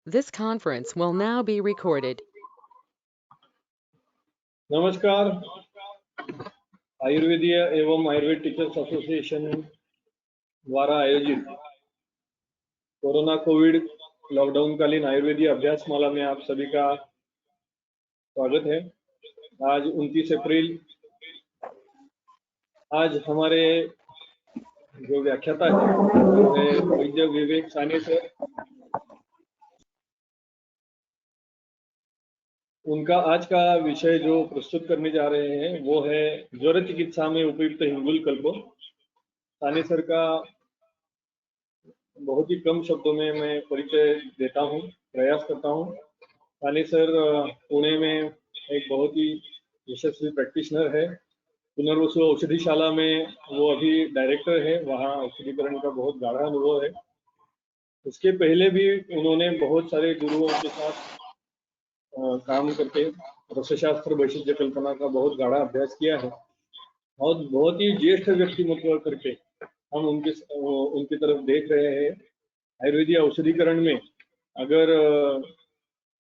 This conference will now be recorded. नमस्कार। आयुर्वेदीय एवं Ayurveda teachers association द्वारा आयोजित कोरोना कोविड लॉकडाउन कालीन आयुर्वेदीय अभ्यास माला में आप सभी का स्वागत है। आज 29 अप्रैल। आज हमारे जो व्याख्याता है वो है वैद्य विवेक साने सर। उनका आज का विषय जो प्रस्तुत करने जा रहे हैं वो है ज्वर चिकित्सा में उपयुक्त हिंगुल कल्प। साने सर का बहुत ही कम शब्दों में मैं परिचय देता हूँ, प्रयास करता हूँ। साने सर पुणे में एक बहुत ही यशस्वी प्रैक्टिशनर है। पुनर्वसु औषधिशाला में वो अभी डायरेक्टर है, वहाँ औषधिकरण का बहुत गाढ़ा अनुभव है। उसके पहले भी उन्होंने बहुत सारे गुरुओं के साथ काम करके रसशास्त्र वैशिष्ट्य कल्पना का बहुत गाढ़ा अभ्यास किया है और बहुत ही ज्येष्ठ व्यक्तिमत्व करके हम उनकी तरफ देख रहे हैं। आयुर्वेदीय औषधिकरण में अगर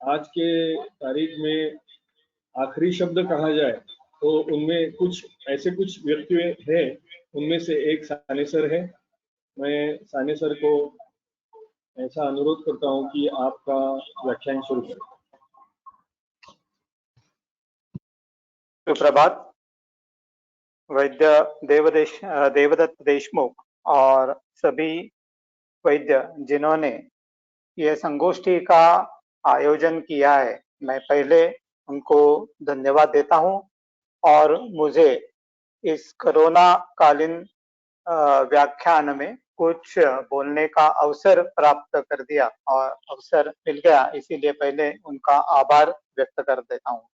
आज के तारीख में आखिरी शब्द कहा जाए तो उनमें कुछ व्यक्ति है, उनमें से एक साने सर है। मैं साने सर को ऐसा अनुरोध करता हूं कि आपका व्याख्यान शुरू करें। सुप्रभात। वैद्य देवदत्त देशमुख और सभी वैद्य जिन्होंने ये संगोष्ठी का आयोजन किया है, मैं पहले उनको धन्यवाद देता हूं। और मुझे इस कोरोना कालीन व्याख्यान में कुछ बोलने का अवसर प्राप्त कर दिया और अवसर मिल गया, इसीलिए पहले उनका आभार व्यक्त कर देता हूं।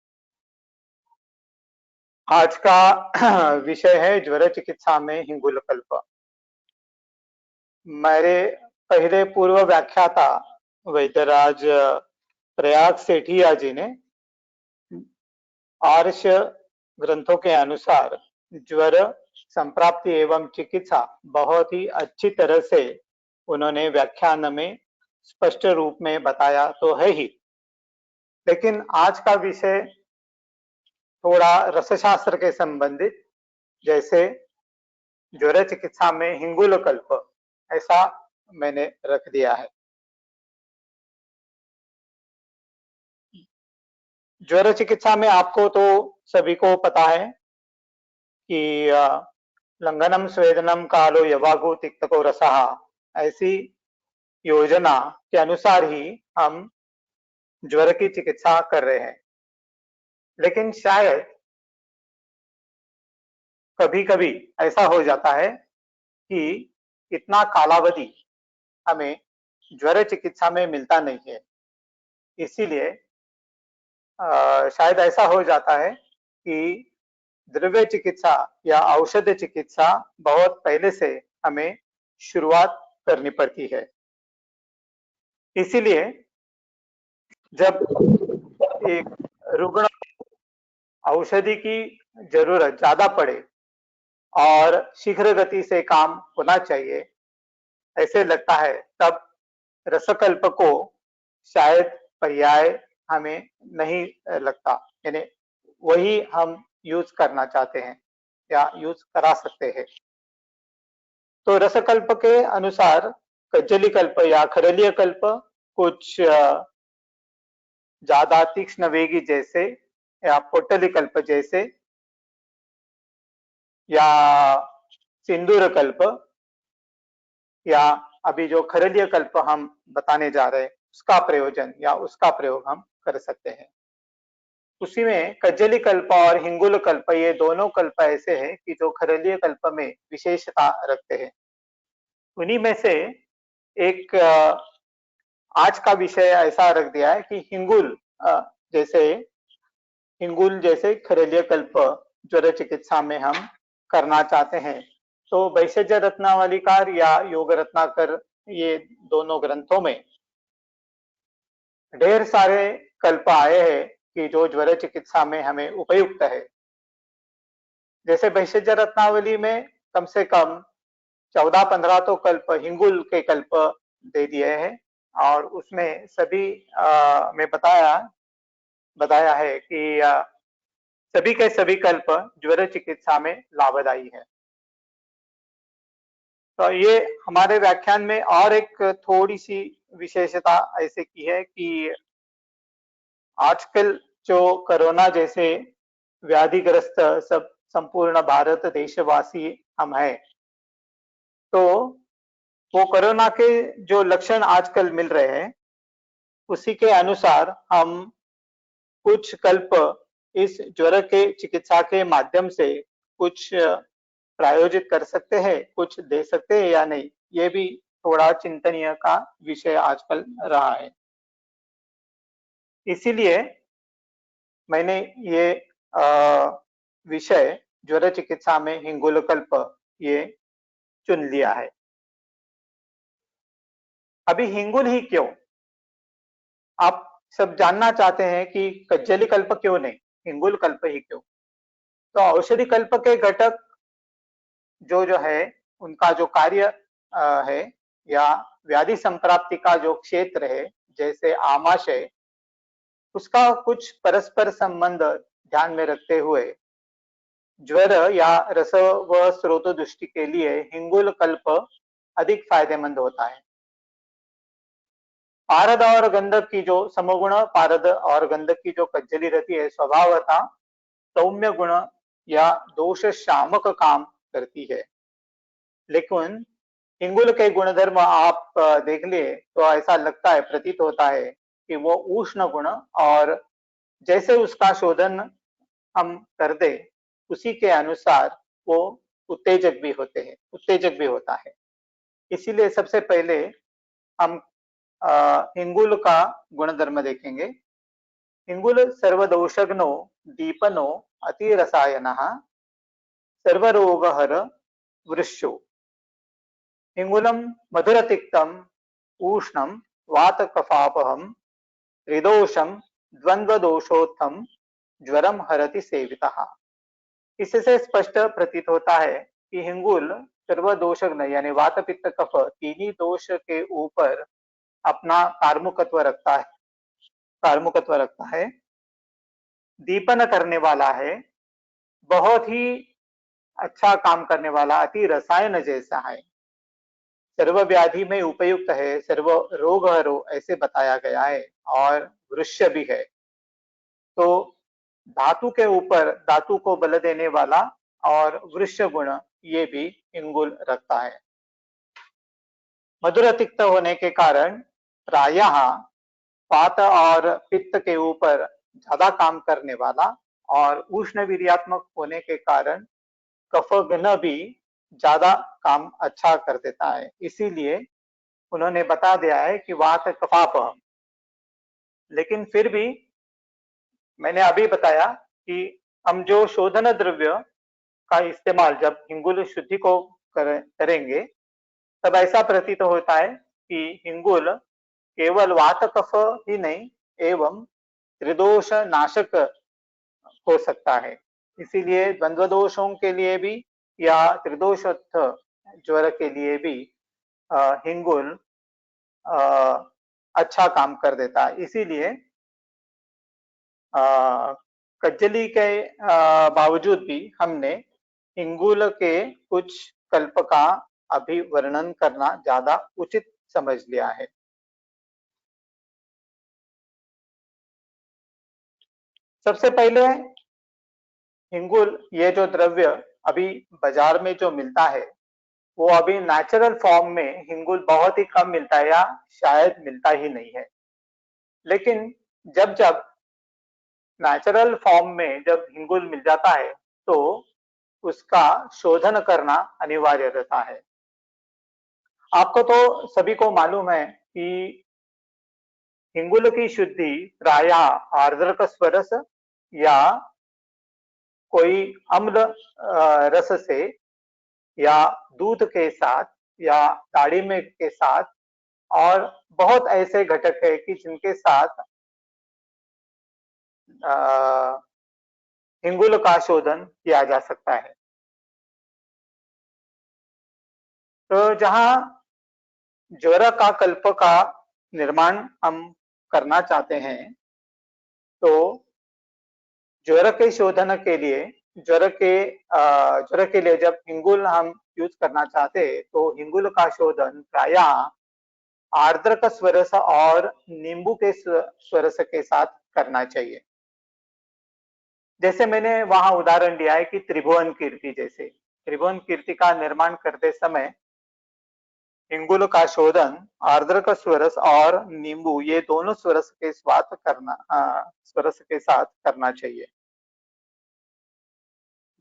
आज का विषय है ज्वर चिकित्सा में हिंगुल कल्प। मेरे पहले पूर्व व्याख्याता वैद्यराज प्रयाग सेठिया जी ने आर्ष ग्रंथों के अनुसार ज्वर संप्राप्ति एवं चिकित्सा बहुत ही अच्छी तरह से उन्होंने व्याख्यान में स्पष्ट रूप में बताया तो है ही, लेकिन आज का विषय थोड़ा रसशास्त्र के संबंधित, जैसे ज्वर चिकित्सा में हिंगुल कल्प, ऐसा मैंने रख दिया है। ज्वर चिकित्सा में आपको तो सभी को पता है कि लंघनम स्वेदनम कालो यवागु तिक्तको रसः, ऐसी योजना के अनुसार ही हम ज्वर की चिकित्सा कर रहे हैं। लेकिन शायद कभी कभी ऐसा हो जाता है कि इतना कालावधि हमें ज्वर चिकित्सा में मिलता नहीं है, इसीलिए शायद ऐसा हो जाता है कि द्रव्य चिकित्सा या औषध चिकित्सा बहुत पहले से हमें शुरुआत करनी पड़ती है। इसीलिए जब एक रुग्ण औषधि की जरूरत ज्यादा पड़े और शीघ्र गति से काम होना चाहिए, ऐसे लगता है, तब रसकल्प को शायद पर्याय हमें नहीं लगता, यानी वही हम यूज करना चाहते हैं या यूज करा सकते हैं। तो रसकल्प के अनुसार कज्जली कल्प या खरलीय कल्प कुछ ज्यादा तीक्ष्ण वेगी जैसे, या पोटली कल्प जैसे, या सिंदूर कल्प, या अभी जो खरलीय कल्प हम बताने जा रहे हैं उसका प्रयोजन या उसका प्रयोग हम कर सकते हैं। उसी में कज्जली कल्प और हिंगुल कल्प, ये दोनों कल्प ऐसे हैं कि जो खरलीय कल्प में विशेषता रखते हैं। उन्हीं में से एक आज का विषय ऐसा रख दिया है कि हिंगुल जैसे खरलीय कल्प ज्वर चिकित्सा में हम करना चाहते हैं। तो वैशज्य रत्नावलिकार या योग रत्नाकर, ये दोनों ग्रंथों में ढेर सारे कल्प आए हैं कि जो ज्वर चिकित्सा में हमें उपयुक्त है। जैसे वैशज्य रत्नावली में कम से कम 14-15 तो कल्प हिंगुल के कल्प दे दिए हैं, और उसमें सभी में बताया है कि सभी के सभी कल्प ज्वर चिकित्सा में लाभदायी है। तो ये हमारे व्याख्यान में और एक थोड़ी सी विशेषता ऐसे की है कि आजकल जो कोरोना जैसे व्याधिग्रस्त सब संपूर्ण भारत देशवासी हम हैं, तो वो कोरोना के जो लक्षण आजकल मिल रहे हैं उसी के अनुसार हम कुछ कल्प इस ज्वर के चिकित्सा के माध्यम से कुछ प्रायोजित कर सकते हैं, कुछ दे सकते हैं या नहीं, ये भी थोड़ा चिंतनीय का विषय आजकल रहा है। इसीलिए मैंने ये विषय ज्वर चिकित्सा में हिंगुल कल्प ये चुन लिया है। अभी हिंगुल ही क्यों? आप सब जानना चाहते हैं कि कज्जली कल्प क्यों नहीं, हिंगुल कल्प ही क्यों? तो औषधि कल्प के घटक जो है उनका जो कार्य है या व्याधि संप्राप्ति का जो क्षेत्र है, जैसे आमाशय, उसका कुछ परस्पर संबंध ध्यान में रखते हुए ज्वर या रस व स्रोत दृष्टि के लिए हिंगुल कल्प अधिक फायदेमंद होता है। पारद और गंधक की जो समगुण पारद और गंधक की जो कज्जली रहती है स्वभावतः सौम्य गुण या दोष शामक काम करती है, लेकिन हिंगुल के गुणधर्म आप देख लिए तो ऐसा लगता है, प्रतीत होता है कि वो उष्ण गुण और जैसे उसका शोधन हम कर दे उसी के अनुसार वो उत्तेजक भी होता है। इसीलिए सबसे पहले हम हिंगुल का गुणधर्म देखेंगे। हिंगुल सर्वदोषग्नो दीपनो अतिरसायनः सर्वरोगहर वृष्यो। हिंगुलम मधुरतिक्तम उष्णम वातकफापहम हृदोषम द्वंद्वदोषोत्थम ज्वरम हरति सेवितः। इससे स्पष्ट प्रतीत होता है कि हिंगुल सर्वदोषग्न यानी वात पित्त कफ तीनही दोष के ऊपर अपना कार्मुकत्व रखता है, दीपन करने वाला है, बहुत ही अच्छा काम करने वाला, अति रसायन जैसा है, सर्व व्याधि में उपयुक्त है, सर्व रोग हरो ऐसे बताया गया है, और वृष्य भी है। तो धातु के ऊपर धातु को बल देने वाला और वृष्य गुण ये भी हिंगुल रखता है। मधुर तिक्त होने के कारण प्रायः वात और पित्त के ऊपर ज्यादा काम करने वाला और उष्ण वीर्यात्मक होने के कारण कफघ्न भी ज्यादा काम अच्छा कर देता है। इसीलिए उन्होंने बता दिया है कि वात कफापहम। लेकिन फिर भी मैंने अभी बताया कि हम जो शोधन द्रव्य का इस्तेमाल जब हिंगुल शुद्धि को करेंगे तब ऐसा प्रतीत होता है कि हिंगुल केवल वात कफ ही नहीं एवं त्रिदोष नाशक हो सकता है। इसीलिए द्वंद्व दोषों के लिए भी या त्रिदोषोत्थ ज्वर के लिए भी हिंगुल अच्छा काम कर देता है। इसीलिए कज्जली के बावजूद भी हमने हिंगुल के कुछ कल्प का अभी वर्णन करना ज्यादा उचित समझ लिया है। सबसे पहले हिंगुल ये जो द्रव्य अभी बाजार में जो मिलता है वो अभी नेचुरल फॉर्म में हिंगुल बहुत ही कम मिलता है या शायद मिलता ही नहीं है। लेकिन जब जब नेचुरल फॉर्म में जब हिंगुल मिल जाता है तो उसका शोधन करना अनिवार्य रहता है। आपको तो सभी को मालूम है कि हिंगुल की शुद्धि प्रायः आर्द्रक स्वरस या कोई अम्ल रस से या दूध के साथ या दाढ़ी के साथ और बहुत ऐसे घटक है कि जिनके साथ हिंगुल का शोधन किया जा सकता है। तो जहां ज्वर का कल्प का निर्माण हम करना चाहते हैं तो ज्वर के शोधन के लिए ज्वर के लिए जब हिंगुल हम यूज करना चाहते हैं तो हिंगुल का शोधन प्रायः आर्द्रक स्वरस और नींबू के स्वरस के साथ करना चाहिए। जैसे मैंने वहां उदाहरण दिया है कि त्रिभुवन कीर्ति, जैसे त्रिभुवन कीर्ति का निर्माण करते समय हिंगुल का शोधन आर्द्रक स्वरस और नींबू ये दोनों स्वरस के स्वरस के साथ करना चाहिए।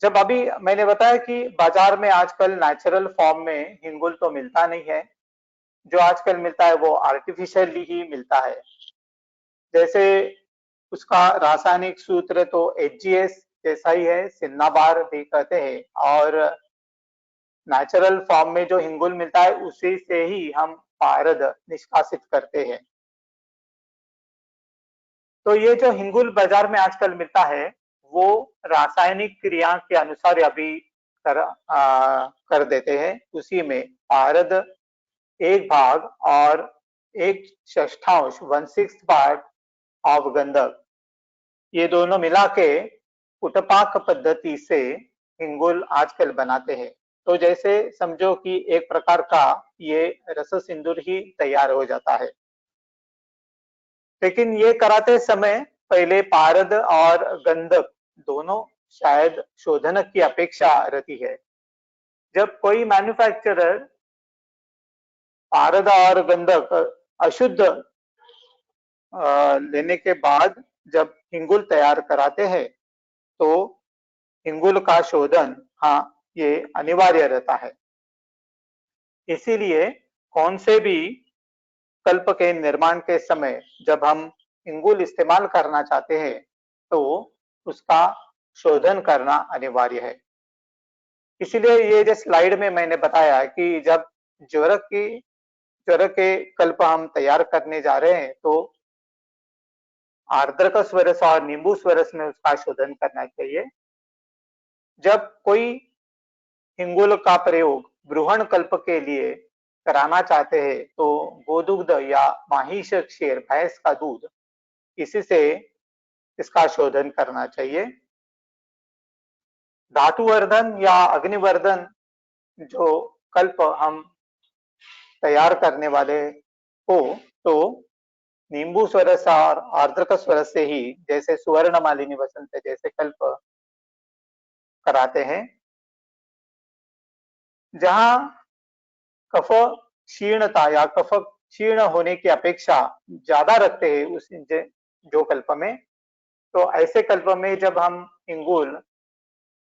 जब अभी मैंने बताया कि बाजार में आजकल नेचुरल फॉर्म में हिंगुल तो मिलता नहीं है, जो आजकल मिलता है वो आर्टिफिशियली ही मिलता है। जैसे उसका रासायनिक सूत्र तो HGS जैसा ही है, सिन्नाबार भी कहते हैं, और नेचुरल फॉर्म में जो हिंगुल मिलता है उसी से ही हम पारद निष्कासित करते हैं। तो ये जो हिंगुल बाजार में आजकल मिलता है वो रासायनिक क्रिया के अनुसार अभी कर देते हैं। उसी में पारद 1 भाग और 1/6 1/6 पार्ट ऑफ गंधक, ये दोनों मिला के कुटपाक पद्धति से हिंगुल आजकल बनाते हैं। तो जैसे समझो कि एक प्रकार का ये रस सिंदूर ही तैयार हो जाता है। लेकिन ये कराते समय पहले पारद और गंधक दोनों शायद शोधन की अपेक्षा रहती है। जब कोई मैन्युफैक्चरर पारद और गंधक अशुद्ध लेने के बाद जब हिंगुल तैयार कराते हैं तो हिंगुल का शोधन ये अनिवार्य रहता है। इसीलिए कौन से भी कल्प के निर्माण के समय जब हम हिंगुल इस्तेमाल करना चाहते हैं तो उसका शोधन करना अनिवार्य है। इसीलिए ये जो स्लाइड में मैंने बताया कि जब ज्वर के कल्प हम तैयार करने जा रहे हैं तो आर्द्रक स्वरस और नींबू स्वरस में उसका शोधन करना चाहिए। जब कोई हिंगुल का प्रयोग ब्रूहण कल्प के लिए कराना चाहते हैं तो गोदुग्ध या माहिष क्षीर, भैंस का दूध, इसी से इसका शोधन करना चाहिए। धातुवर्धन या अग्निवर्धन जो कल्प हम तैयार करने वाले हो तो नींबू स्वरस और आर्द्रक स्वरस से ही, जैसे सुवर्ण मालिनी वसंत जैसे कल्प कराते हैं। जहां कफ क्षीणता या कफ क्षीण होने की अपेक्षा ज्यादा रखते हैं उस जो कल्प में, तो ऐसे कल्प में जब हम हिंगुल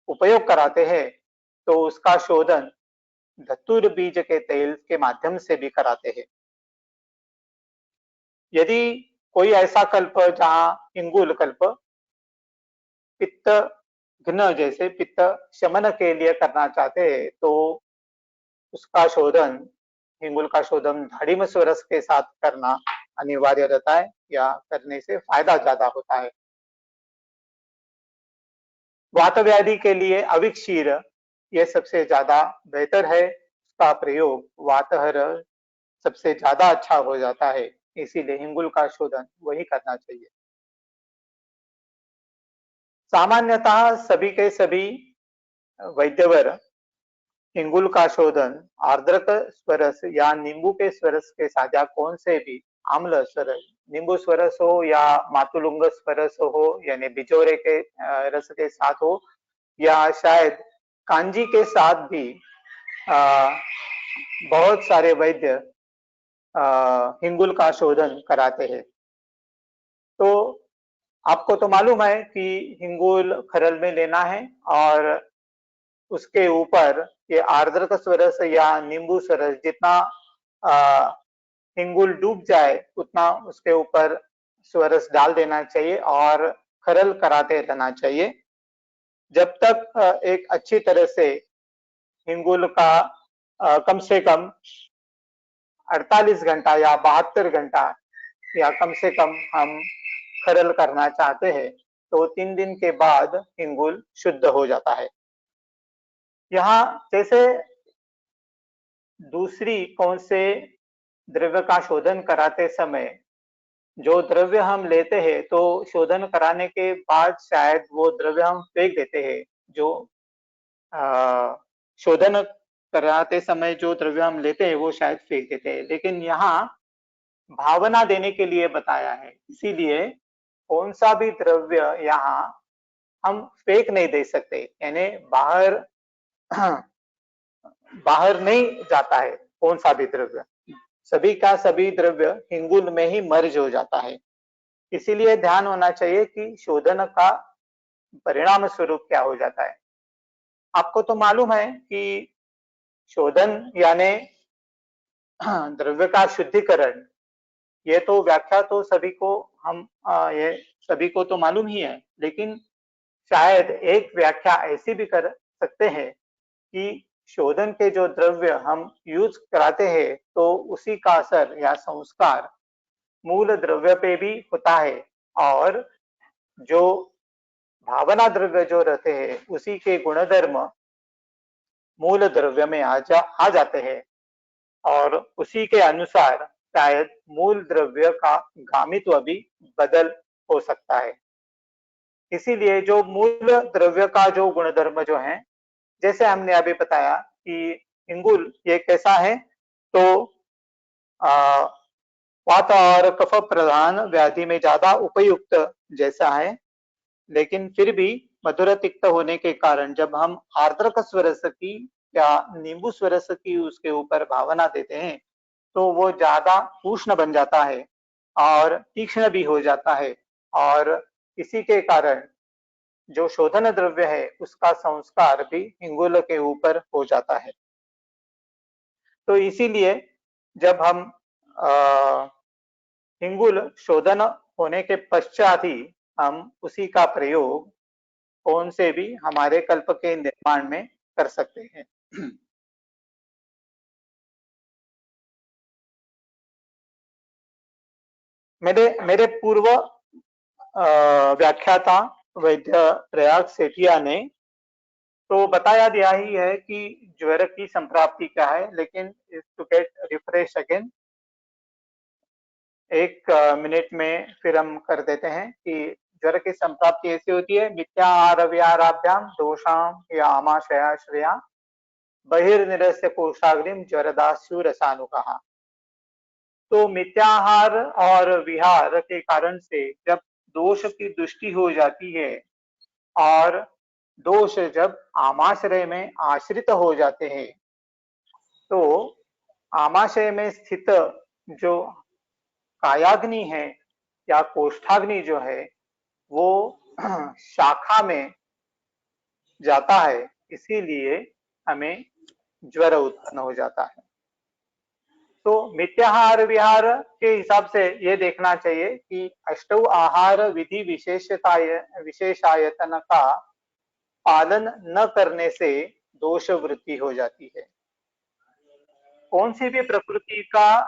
उपयोग कराते हैं तो उसका शोधन धतूर बीज के तेल के माध्यम से भी कराते हैं। यदि कोई ऐसा कल्प जहां हिंगुल कल्प पित्त घ्न जैसे पित्त शमन के लिए करना चाहते हैं तो उसका शोधन, हिंगुल का शोधन धाड़िम स्वरस के साथ करना अनिवार्य रहता है या करने से फायदा ज्यादा होता है। वात व्याधि के लिए अविक्षीर ये सबसे ज्यादा बेहतर है, उसका प्रयोग वातहर सबसे ज्यादा अच्छा हो जाता है, इसीलिए हिंगुल का शोधन वही करना चाहिए। सामान्यतः सभी के सभी वैद्यवर हिंगुल का शोधन आर्द्रक स्वरस या नींबू के स्वरस के साथ, या कौन से भी आम्ल स्वरस, नींबू स्वरस हो या मातुलुंग स्वरस हो यानी बिजोरे के रस के साथ हो, या शायद कांजी के साथ भी बहुत सारे वैद्य हिंगुल का शोधन कराते हैं। तो आपको तो मालूम है कि हिंगुल खरल में लेना है और उसके ऊपर ये आर्द्रक स्वरस या नींबू स्वरस, जितना हिंगुल डूब जाए उतना उसके ऊपर स्वरस डाल देना चाहिए और खरल कराते रहना चाहिए जब तक एक अच्छी तरह से हिंगुल का कम से कम 48 घंटा या 72 घंटा या कम से कम हम खरल करना चाहते हैं तो 3 दिन के बाद हिंगुल शुद्ध हो जाता है। यहाँ जैसे दूसरी कौन से द्रव्य का शोधन कराते समय जो द्रव्य हम लेते हैं तो शोधन कराने के बाद शायद वो द्रव्य हम फेंक देते हैं। जो शोधन कराते समय जो द्रव्य हम लेते हैं वो शायद फेंक देते हैं, लेकिन यहाँ भावना देने के लिए बताया है, इसीलिए कौन सा भी द्रव्य यहाँ हम फेंक नहीं दे सकते, यानी बाहर बाहर नहीं जाता है कौन सा भी द्रव्य, सभी का सभी द्रव्य हिंगुल में ही मर्ज हो जाता है। इसीलिए ध्यान होना चाहिए कि शोधन का परिणाम स्वरूप क्या हो जाता है। आपको तो मालूम है कि शोधन यानी द्रव्य का शुद्धिकरण, ये तो व्याख्या तो सभी को ये सभी को तो मालूम ही है, लेकिन शायद एक व्याख्या ऐसी भी कर सकते हैं कि शोधन के जो द्रव्य हम यूज कराते हैं तो उसी का असर या संस्कार मूल द्रव्य पे भी होता है, और जो भावना द्रव्य जो रहते हैं उसी के गुणधर्म मूल द्रव्य में आ जाते हैं, और उसी के अनुसार शायद मूल द्रव्य का गामित्व भी बदल हो सकता है। इसीलिए जो मूल द्रव्य का जो गुणधर्म जो है, जैसे हमने अभी बताया कि इंगुल ये कैसा है, तो वात और कफ प्रधान व्याधि में ज्यादा उपयुक्त जैसा है, लेकिन फिर भी मधुर तिक्त होने के कारण जब हम आर्द्रक स्वरस की या नींबू स्वरस की उसके ऊपर भावना देते हैं तो वो ज्यादा उष्ण बन जाता है और तीक्ष्ण भी हो जाता है, और इसी के कारण जो शोधन द्रव्य है उसका संस्कार भी हिंगुल के ऊपर हो जाता है। तो इसीलिए जब हम हिंगुल शोधन होने के पश्चात ही हम उसी का प्रयोग कौन से भी हमारे कल्प के निर्माण में कर सकते हैं। मेरे पूर्व व्याख्याता वैद्य प्रयाग सेठिया ने तो बताया दिया ही है कि ज्वर की संप्राप्ति क्या है, लेकिन टू गेट रिफ्रेश अगेन एक मिनट में फिर हम कर देते हैं कि ज्वर की संप्राप्ति ऐसी होती है, मिथ्या आहार विहाराभ्याम दोषाम या आमाशयाश्रया बहिर्निरस्य कोशाग्निम ज्वरदास्यु रसानुकहा। तो मिथ्याहार और विहार के कारण से जब दोष की दृष्टि हो जाती है और दोष जब आमाशय में आश्रित हो जाते हैं तो आमाशय में स्थित जो कायाग्नि है या कोष्ठाग्नि जो है वो शाखा में जाता है, इसीलिए हमें ज्वर उत्पन्न हो जाता है। तो मिथ्याहार विहार के हिसाब से ये देखना चाहिए कि अष्टौ आहार विधि विशेषायतन का पालन न करने से दोष वृत्ति हो जाती है। कौन सी भी प्रकृति का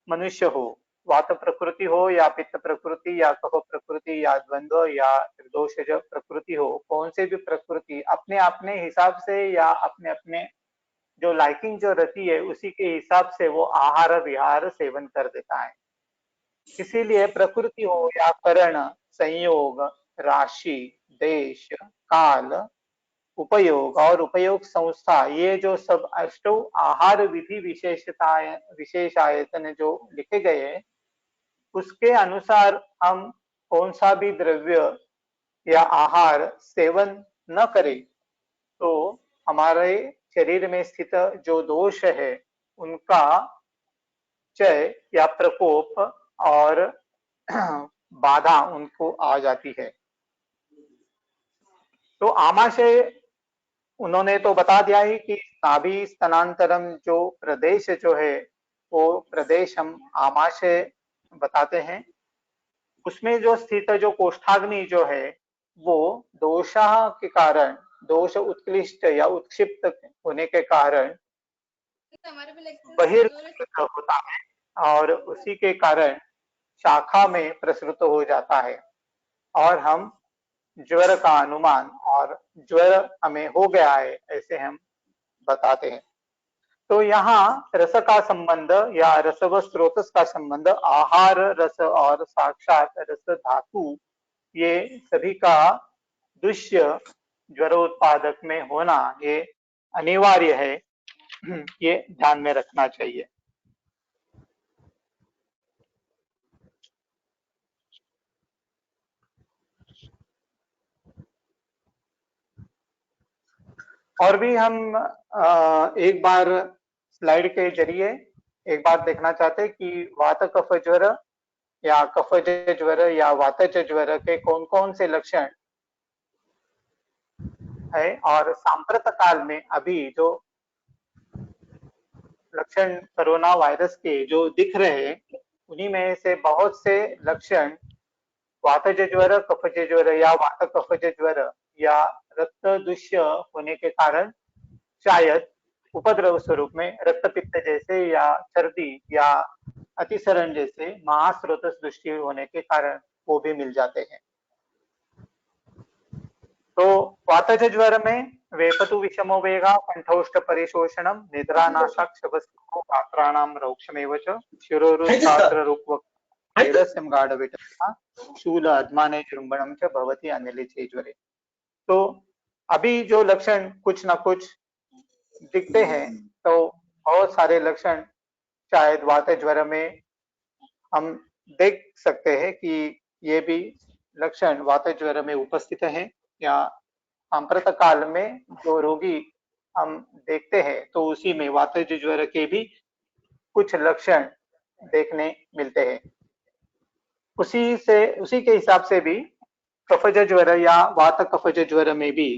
मनुष्य हो, वात प्रकृति हो या पित्त प्रकृति या कफ प्रकृति या द्वंद्व या त्रिदोषज प्रकृति हो, कौन से भी प्रकृति अपने अपने हिसाब से या अपने अपने जो लाइकिंग जो रहती है उसी के हिसाब से वो आहार विहार सेवन कर देता है। इसीलिए प्रकृति हो या करण, संयोग, राशि, देश, काल, उपयोग और उपयोग संस्था, ये जो सब अष्टौ आहार विधि विशेषायतन जो लिखे गए हैं उसके अनुसार हम कौन सा भी द्रव्य या आहार सेवन न करें तो हमारे शरीर में स्थित जो दोष है उनका क्षय या प्रकोप और बाधा उनको आ जाती है। तो आमाशय उन्होंने तो बता दिया ही कि नाभि स्थानांतरम जो प्रदेश जो है वो प्रदेश हम आमाशय बताते हैं। उसमें जो स्थित जो कोष्ठाग्नि जो है वो दोषा के कारण, दोष उत्कृष्ट या उत्क्षिप्त होने के कारण बहिर्गत होता है और उसी के कारण शाखा में प्रसृत हो जाता है और हम ज्वर का अनुमान और ज्वर हमें हो गया है ऐसे हम बताते हैं। तो यहाँ रस का संबंध या रस व स्रोत का संबंध आहार रस और साक्षात रस धातु, ये सभी का दृश्य ज्वरोत्पादक में होना ये अनिवार्य है, ये ध्यान में रखना चाहिए। और भी हम एक बार स्लाइड के जरिए एक बार देखना चाहते हैं कि वात कफ ज्वर या कफज ज्वर या वातज ज्वर के कौन कौन से लक्षण है, और सांप्रत काल में अभी जो लक्षण कोरोना वायरस के जो दिख रहे हैं, उन्हीं में से बहुत से लक्षण वातज ज्वर, कफज ज्वर या वात कफज ज्वर या रक्त दूष्य होने के कारण शायद उपद्रव स्वरूप में रक्तपित्त जैसे या सर्दी या अतिसरण जैसे महास्रोत दृष्टि होने के कारण वो भी मिल जाते हैं। तो वातज ज्वर में वेपतु विषमो वेगा कंठोष्ठ परिशोषणम निद्रानाशा क्षवस्को गात्राणाम रौक्षमेव च शिरोरुत्पात्र रूपवक्त्रम गाढ़विटता शूल अध्माने जृंभणम च भवति अनिलिचे ज्वरे। तो अभी जो लक्षण कुछ ना कुछ दिखते हैं, तो बहुत सारे लक्षण शायद वात ज्वर में हम देख सकते हैं कि ये भी लक्षण वात ज्वर में उपस्थित है, या सांप्रत काल में जो रोगी हम देखते हैं तो उसी में वातज ज्वर के भी कुछ लक्षण देखने मिलते हैं। उसी के हिसाब से भी कफज ज्वर या वात कफज ज्वर में भी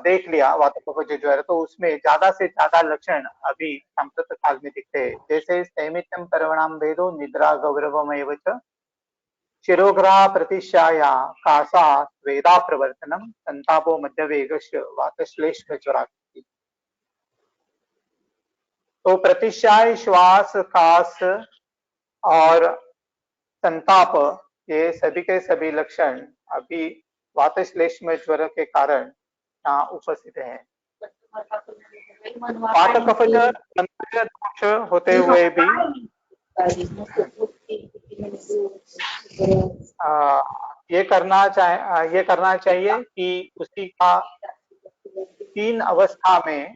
देख लिया वात कफज ज्वर, तो उसमें ज्यादा से ज्यादा लक्षण अभी सांप्रत काल में दिखते हैं, जैसे सैमित्यम पर्वणाम भेदो निद्रा गौरवमेव च शिरोग्रह प्रतिशाया कासा वेदा प्रवर्तनम संतापो मध्य वेगस्य वातश्लेष्म ज्वराकृति। तो प्रतिशाय, श्वास, कास और संताप, ये सभी के सभी लक्षण अभी वातश्लेष्म ज्वर के कारण यहाँ उपस्थित हैं। वात कफज दोष होते हुए भी ये करना चाहिए कि उसी का 3 अवस्था में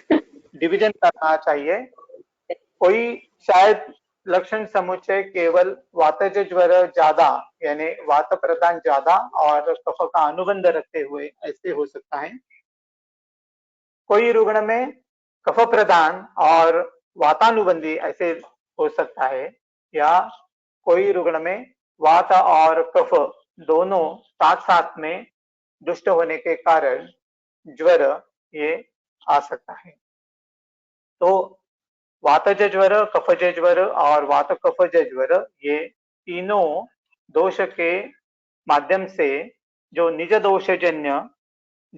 डिवीजन करना चाहिए। कोई शायद लक्षण समुच्चय केवल वातज ज्वर ज्यादा यानी वात प्रदान ज्यादा और कफ का अनुबंध रखते हुए ऐसे हो सकता है। कोई रुग्ण में कफ प्रदान और वातानुबंधी ऐसे हो सकता है, या कोई रुग्ण में वात और कफ दोनों साथ साथ में दुष्ट होने के कारण ज्वर ये आ सकता है। तो वातज ज्वर, कफज ज्वर और वात कफज ज्वर, ये तीनों दोष के माध्यम से जो निज दोषजन्य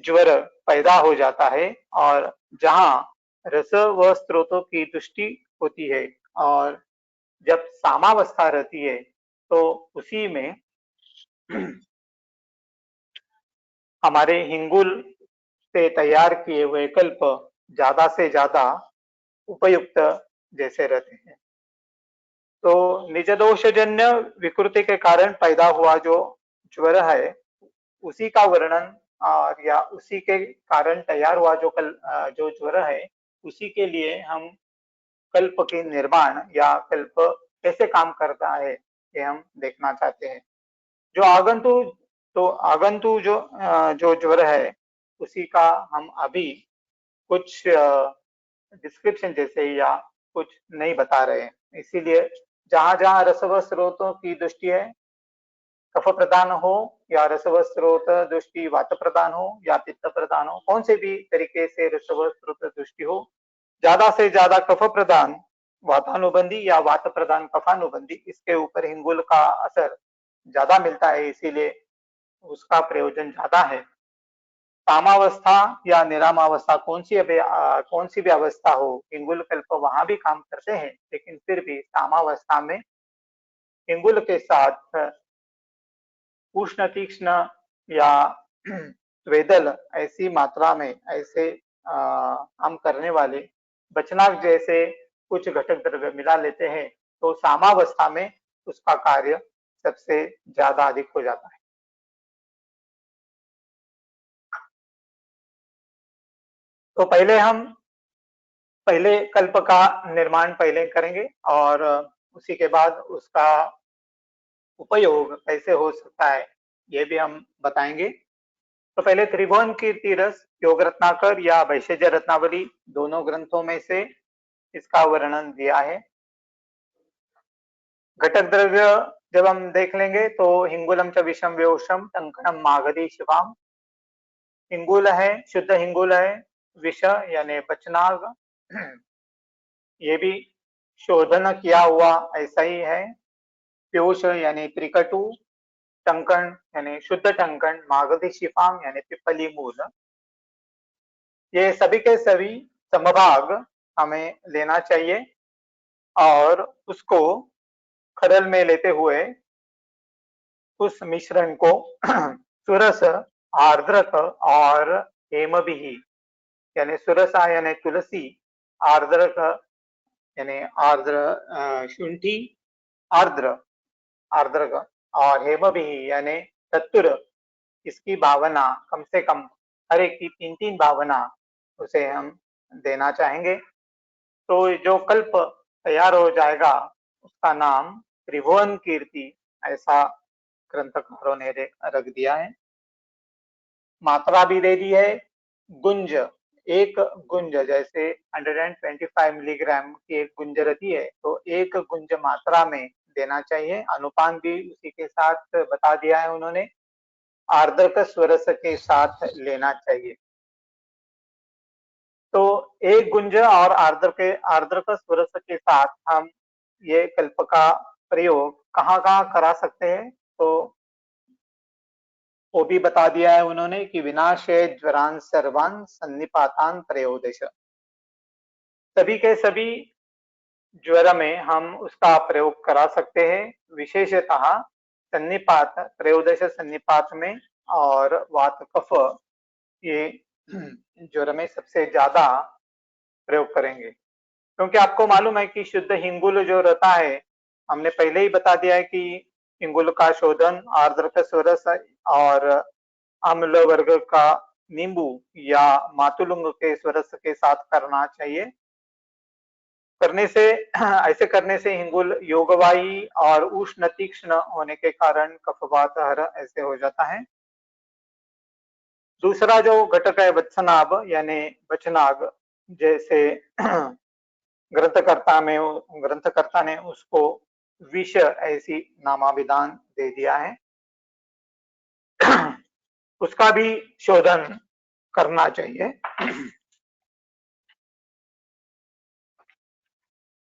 ज्वर पैदा हो जाता है, और जहां रस व स्रोतों की दृष्टि होती है और जब सामावस्था रहती है, तो उसी में हमारे हिंगुल से तैयार किए हुए कल्प ज्यादा से ज्यादा उपयुक्त जैसे रहते हैं। तो निज दोषजन्य विकृति के कारण पैदा हुआ जो ज्वर है, उसी का वर्णन और या उसी के कारण तैयार हुआ जो ज्वर है, उसी के लिए हम कल्प के निर्माण या कल्प कैसे काम करता है ये हम देखना चाहते हैं। जो आगंतु जो ज्वर है, उसी का हम अभी कुछ डिस्क्रिप्शन जैसे या कुछ नहीं बता रहे हैं। इसीलिए जहां जहां रस व स्रोतों की दृष्टि है, कफ प्रदान हो या रस व स्रोत दृष्टि वात प्रदान हो या पित्त प्रदान हो, कौन से भी तरीके से रस व स्रोत दृष्टि हो, ज्यादा से ज्यादा कफ प्रदान वातानुबंधी या वात प्रदान कफानुबंधी, इसके ऊपर हिंगुल का असर ज्यादा मिलता है, इसीलिए उसका प्रयोजन ज्यादा है। सामावस्था या निरामावस्था कौन सी भी अवस्था हो, हिंगुल कल्प वहां भी काम करते हैं, लेकिन फिर भी सामावस्था में हिंगुल के साथ उष्ण तीक्ष्ण या स्वेदल ऐसी मात्रा में, ऐसे हम करने वाले बचनाक जैसे कुछ घटक द्रव्य मिला लेते हैं तो सामावस्था में उसका कार्य सबसे ज्यादा अधिक हो जाता है। तो पहले कल्प का निर्माण पहले करेंगे और उसी के बाद उसका उपयोग कैसे हो सकता है ये भी हम बताएंगे। तो पहले त्रिभुवन कीर्ति रस योग रत्नाकर या वैशेज्य रत्नावली दोनों ग्रंथों में से इसका वर्णन दिया है। घटक द्रव्य जब हम देख लेंगे तो हिंगुलम च विषम व्योषम टंकणम मागधी शिवाम। हिंगुल है, शुद्ध हिंगुल है, विष यानी बचनाग ये भी शोधन किया हुआ ऐसा ही है। प्योष यानी त्रिकटु, टंकण यानी शुद्ध टंकण, मागधी शिफाम यानी पिपली मूल। ये सभी के सभी समभाग हमें लेना चाहिए और उसको खरल में लेते हुए उस मिश्रण को सुरस, आर्द्रक और हेमभिः यानी सुरसा यानी तुलसी, आर्द्रक यानी आर्द्र शुंठी, आर्द्रक और हेमभिः यानी धतुर, इसकी भावना कम से कम हर एक की 3-3 भावना उसे हम देना चाहेंगे। तो जो कल्प तैयार हो जाएगा उसका नाम त्रिभुवन कीर्ति ऐसा ग्रंथकारों ने रख दिया है। मात्रा भी दे दी है। गुंज, एक गुंज जैसे 125 मिलीग्राम की एक गुंज रहती है तो एक गुंज मात्रा में देना चाहिए। अनुपान भी उसी के साथ बता दिया है उन्होंने। आर्द्रक स्वरस के साथ लेना चाहिए। तो एक गुंज और आर्द्रक स्वरस के साथ हम ये कल्प का प्रयोग कहाँ कहाँ करा सकते हैं तो वो भी बता दिया है उन्होंने कि विनाशे ज्वरान सर्वान सन्निपातान त्रयोदश। सभी के सभी ज्वर में हम उसका प्रयोग करा सकते हैं, विशेषतः सन्निपात, त्रयोदश सन्निपात में और वात कफ ये ज्वर में सबसे ज्यादा प्रयोग करेंगे। क्योंकि आपको मालूम है कि शुद्ध हिंगुल जो रहता है, हमने पहले ही बता दिया है कि हिंगुल का शोधन आर्द्रक स्वरस और अम्ल वर्ग का नींबू या मातुलुंग के स्वरस के साथ करना चाहिए। ऐसे करने से हिंगुल योगवाही और उष्ण तीक्ष्ण होने के कारण कफवात हर ऐसे हो जाता है। दूसरा जो घटक है वत्सनाभ यानी बचनाग, जैसे ग्रंथकर्ता ने उसको विष ऐसी नामाभिधान दे दिया है। उसका भी शोधन करना चाहिए।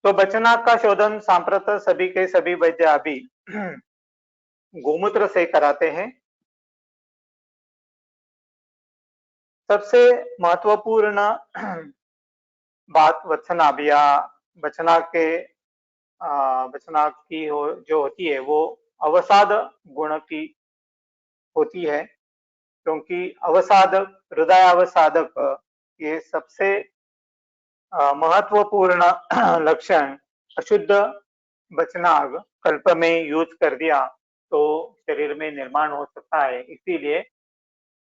तो बचनाग का शोधन सांप्रत सभी के सभी वैद्य अभी गोमूत्र से कराते हैं। सबसे महत्वपूर्ण बात वत्सनाभ या बचनाग की जो होती है वो अवसाद गुण की होती है। क्योंकि हृदय अवसादक ये सबसे महत्वपूर्ण लक्षण अशुद्ध बचनाग कल्प में यूज कर दिया तो शरीर में निर्माण हो सकता है। इसीलिए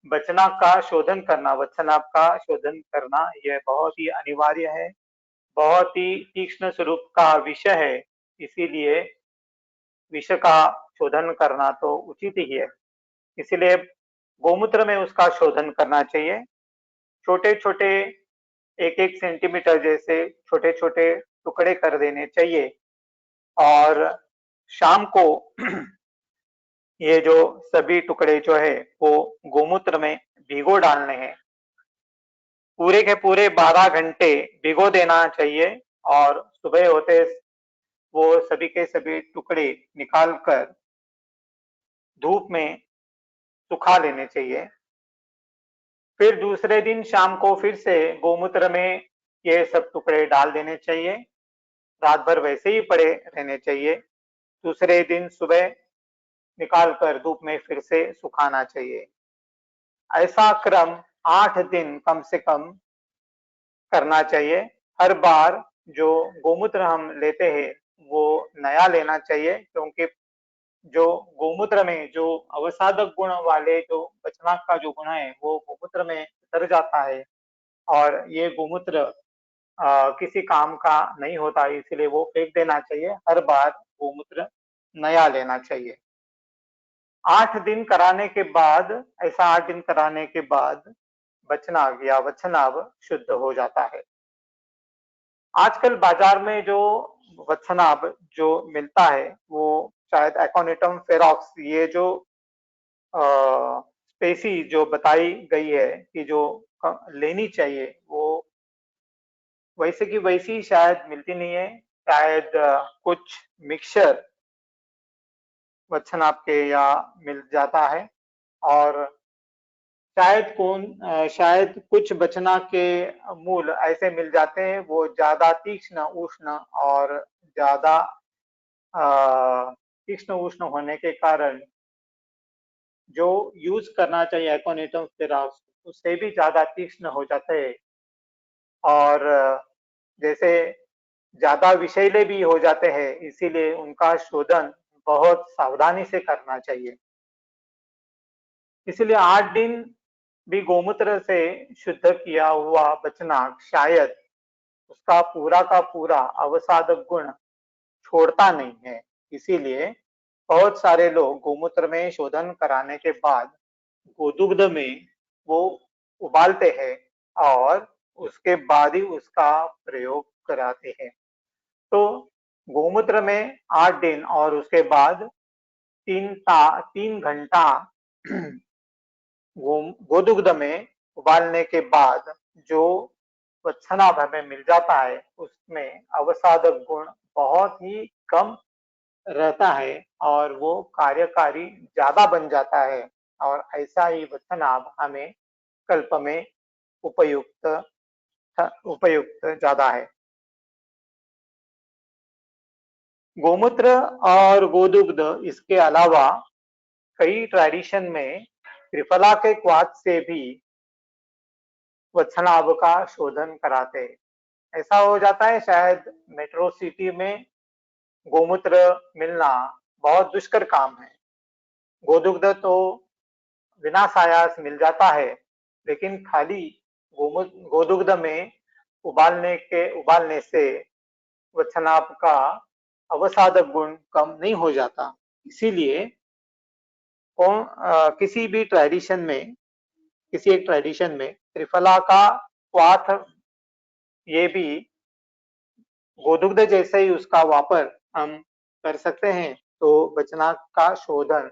बचनाग का शोधन करना, वत्सनाभ का शोधन करना यह बहुत ही अनिवार्य है, बहुत ही तीक्ष्ण स्वरूप का विषय है। इसीलिए विष का शोधन करना तो उचित ही है। इसीलिए गोमूत्र में उसका शोधन करना चाहिए। छोटे छोटे 1-1 सेंटीमीटर जैसे छोटे छोटे टुकड़े कर देने चाहिए और शाम को ये जो सभी टुकड़े जो है वो गोमूत्र में भिगो डालने हैं। पूरे के पूरे 12 घंटे भिगो देना चाहिए और सुबह होते वो सभी के सभी टुकड़े निकालकर धूप में सुखा लेने चाहिए। फिर दूसरे दिन शाम को फिर से गोमूत्र में ये सब टुकड़े डाल देने चाहिए। रात भर वैसे ही पड़े रहने चाहिए। दूसरे दिन सुबह निकालकर धूप में फिर से सुखाना चाहिए। ऐसा क्रम 8 दिन कम से कम करना चाहिए। हर बार जो गोमूत्र हम लेते हैं वो नया लेना चाहिए, क्योंकि जो गोमूत्र में जो अवसादक गुण वाले जो बचनाक का जो गुण है वो गोमूत्र में उतर जाता है, और ये गोमूत्र किसी काम का नहीं होता, इसलिए वो फेंक देना चाहिए। हर बार गोमूत्र नया लेना चाहिए। 8 दिन कराने के बाद, ऐसा 8 दिन कराने के बाद बचनाग या वत्सनाभ शुद्ध हो जाता है। आजकल बाजार में जो वत्सनाभ जो मिलता है वो शायद एकोनिटम फेरॉक्स, ये जो स्पेसी जो बताई गई है कि जो लेनी चाहिए, वो वैसे की वैसी शायद मिलती नहीं है। शायद कुछ मिक्सचर वत्सनाभ के या मिल जाता है, और शायद कुछ बचना के मूल ऐसे मिल जाते हैं, वो ज्यादा तीक्ष्ण उष्ण और ज्यादा तीक्ष्ण उष्ण होने के कारण जो यूज करना चाहिए एकोनिटम फेरॉक्स उससे भी ज्यादा तीक्ष्ण हो जाते हैं, और जैसे ज्यादा विषैले भी हो जाते हैं, इसीलिए उनका शोधन बहुत सावधानी से करना चाहिए। इसलिए 8 दिन भी गोमूत्र से शुद्ध किया हुआ बचनाक शायद उसका पूरा का पूरा अवसादक गुण छोड़ता नहीं है। इसीलिए बहुत सारे लोग गोमूत्र में शोधन कराने के बाद गोदुग्ध में वो उबालते हैं और उसके बाद ही उसका प्रयोग कराते हैं। तो गोमूत्र में 8 दिन और उसके बाद 3 घंटा गोदुग्ध में उबालने के बाद जो वत्सनाभ हमें मिल जाता है उसमें अवसादक गुण बहुत ही कम रहता है, और वो कार्यकारी ज्यादा बन जाता है, और ऐसा ही वत्सनाभ हमें कल्प में उपयुक्त ज्यादा है। गोमूत्र और गोदुग्ध इसके अलावा कई ट्रेडिशन में त्रिफला के क्वाथ से भी वत्सनाभ का शोधन कराते हैं। ऐसा हो जाता है शायद मेट्रो सिटी में गोमूत्र मिलना बहुत दुष्कर काम है। गोदुग्ध तो विनाशायास मिल जाता है, लेकिन खाली गोदुग्ध में उबालने से वत्सनाभ का अवसादक गुण कम नहीं हो जाता। इसीलिए किसी एक ट्रेडिशन में त्रिफला का क्वाथ ये भी गोदुग्ध जैसे ही उसका वापर हम कर सकते हैं, तो बचनाक का शोधन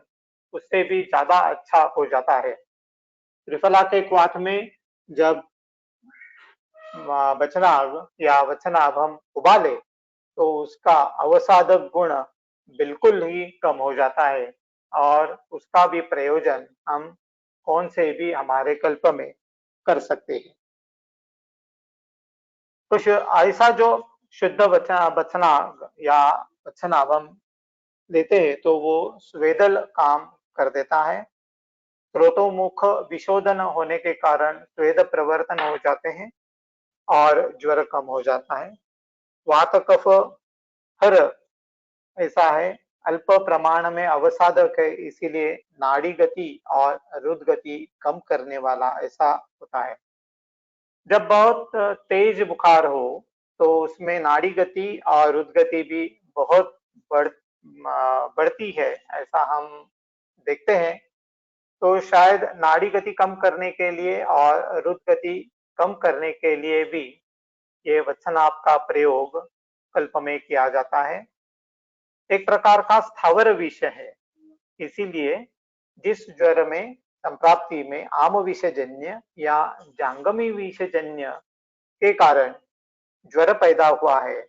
उससे भी ज्यादा अच्छा हो जाता है। त्रिफला के क्वाथ में जब बचनाग या वत्सनाभ हम उबाले तो उसका अवसादक गुण बिल्कुल ही कम हो जाता है, और उसका भी प्रयोजन हम कौन से भी हमारे कल्प में कर सकते हैं। कुछ ऐसा जो शुद्ध वत्सनाग या वत्सनाभ हम लेते हैं तो वो स्वेदल काम कर देता है। स्रोतोमुख विशोधन होने के कारण स्वेद प्रवर्तन हो जाते हैं और ज्वर कम हो जाता है। वात कफ हर ऐसा है, अल्प प्रमाण में अवसादक है, इसीलिए नाड़ी गति और रुद गति कम करने वाला ऐसा होता है। जब बहुत तेज बुखार हो तो उसमें नाड़ी गति और रुद गति भी बहुत बढ़ती है, ऐसा हम देखते हैं। तो शायद नाड़ी गति कम करने के लिए और रुद गति कम करने के लिए भी ये वत्सनाभ का प्रयोग कल्प में किया जाता है। एक प्रकार का स्थावर विष है, इसीलिए जिस ज्वर में संप्राप्ति में आम विषजन्य या जांगमी विषजन्य के कारण ज्वर पैदा हुआ है,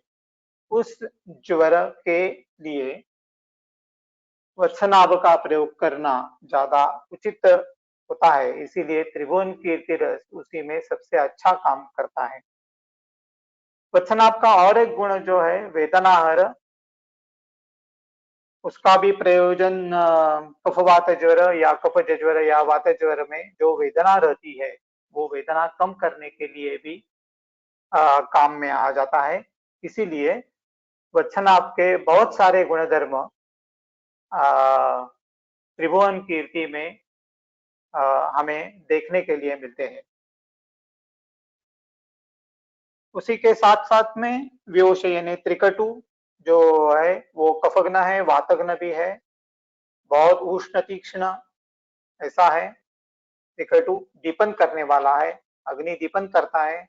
उस ज्वर के लिए वत्सनाभ का प्रयोग करना ज्यादा उचित होता है। इसीलिए त्रिभुवन कीर्ति रस उसी में सबसे अच्छा काम करता है। वत्सनाभ का और एक गुण जो है वेदनाहर, उसका भी प्रयोजन कफवात ज्वर या कफज ज्वर या वात ज्वर में जो वेदना रहती है वो वेदना कम करने के लिए भी काम में आ जाता है। इसीलिए वत्सनाभ के बहुत सारे गुणधर्म त्रिभुवन कीर्ति में हमें देखने के लिए मिलते हैं। उसी के साथ साथ में व्योश यानी त्रिकटु जो है वो कफग्न है, वातग्न भी है, बहुत उष्ण तीक्ष्ण ऐसा है। त्रिकटु दीपन करने वाला है, अग्नि दीपन करता है।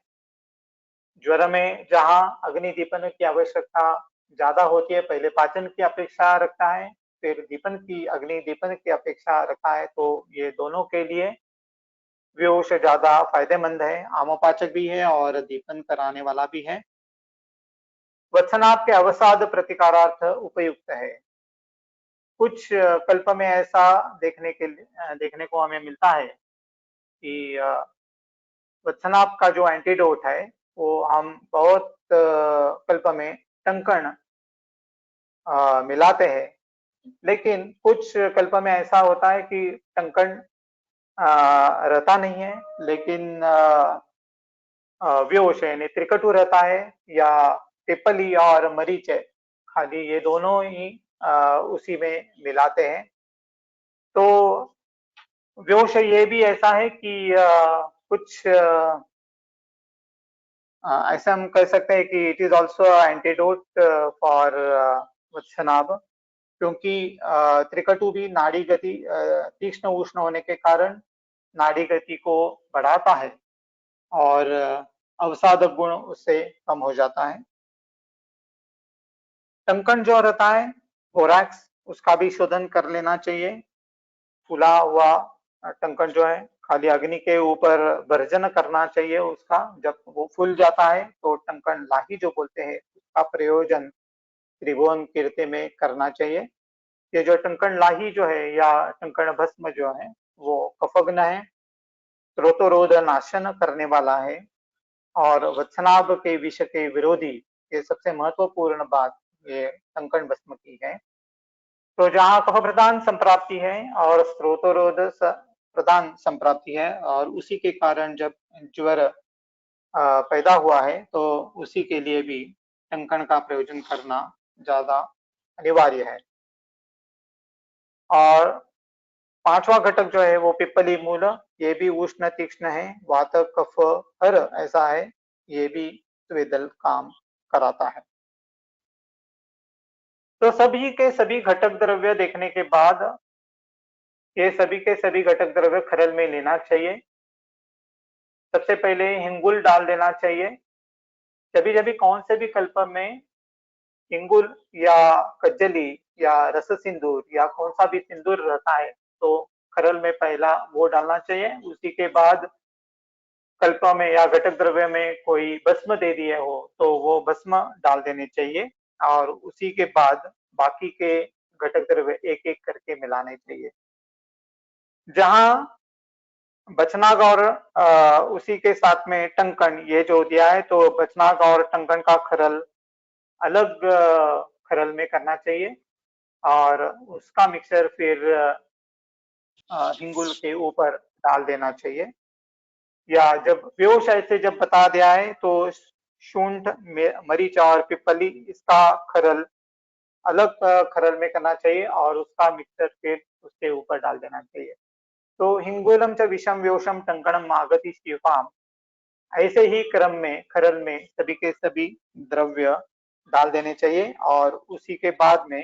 ज्वर में जहां अग्नि दीपन की आवश्यकता ज्यादा होती है, पहले पाचन की अपेक्षा रखता है, फिर दीपन की अग्नि दीपन की अपेक्षा रखता है, तो ये दोनों के लिए व्योश ज्यादा फायदेमंद है, आमोपाचक भी है और दीपन कराने वाला भी है। वत्सनाभ के अवसाद प्रतिकारार्थ उपयुक्त है। कुछ कल्प में ऐसा देखने को हमें मिलता है कि वत्सनाभ का जो एंटीडोट है वो हम बहुत कल्प में टंकण मिलाते हैं, लेकिन कुछ कल्प में ऐसा होता है कि टंकण रहता नहीं है, लेकिन व्योश यानी त्रिकटु रहता है, या पिपली और मरीच है, खाली ये दोनों ही उसी में मिलाते हैं। तो व्योश ये भी ऐसा है कि कुछ ऐसा हम कह सकते हैं कि it is also antidote for वत्सनाभ, क्योंकि त्रिकटु भी नाड़ी गति तीक्ष्ण उष्ण होने के कारण नाड़ी गति को बढ़ाता है और अवसादक गुण उससे कम हो जाता है। टंकण जो रहता है बोरैक्स, उसका भी शोधन कर लेना चाहिए। फूला हुआ टंकण जो है खाली अग्नि के ऊपर भर्जन करना चाहिए उसका, जब वो फूल जाता है तो टंकण लाही जो बोलते हैं उसका प्रयोजन त्रिभुवन कीर्ति में करना चाहिए। ये जो टंकण लाही जो है या टंकण भस्म जो है वो कफग्न है, स्रोतोरोध नाशन करने वाला है और वत्सनाभ के विष के विरोधी। ये सबसे महत्वपूर्ण बात ये टंकण भस्म की है। तो जहाँ कफ प्रधान संप्राप्ति है और स्रोतोरोध प्रधान संप्राप्ति है, और उसी के कारण जब ज्वर पैदा हुआ है तो उसी के लिए भी टंकण का प्रयोजन करना ज्यादा अनिवार्य है। और पांचवा घटक जो है वो पिप्पली मूल, ये भी उष्ण तीक्ष्ण है, वात कफ हर ऐसा है, ये भी स्वेदल काम कराता है। तो सभी के सभी घटक द्रव्य देखने के बाद ये सभी के सभी घटक द्रव्य खरल में लेना चाहिए। सबसे पहले हिंगुल डाल देना चाहिए। जब जब कौन से भी कल्प में हिंगुल या कज्जली या रस सिंदूर या कौन सा भी सिंदूर रहता है तो खरल में पहला वो डालना चाहिए। उसी के बाद कल्प में या घटक द्रव्य में कोई भस्म दे दिए हो तो वो भस्म डाल देने चाहिए, और उसी के बाद बाकी के घटक द्रव्य एक एक करके मिलाने चाहिए। जहां बचनाग और उसी के साथ में टंकण ये जो दिया है, तो बचनाग और टंकण का खरल अलग खरल में करना चाहिए और उसका मिक्सर फिर हिंगुल के ऊपर डाल देना चाहिए। या जब व्योश ऐसे जब बता दिया है तो शूंठ, मरीच और पिपली इसका खरल अलग खरल में करना चाहिए और उसका मिक्सर फिर उसके ऊपर डाल देना चाहिए। तो हिंगुलम च विषम व्योषम टंकणम आगति शिवपाम, ऐसे ही क्रम में खरल में सभी के सभी द्रव्य डाल देने चाहिए और उसी के बाद में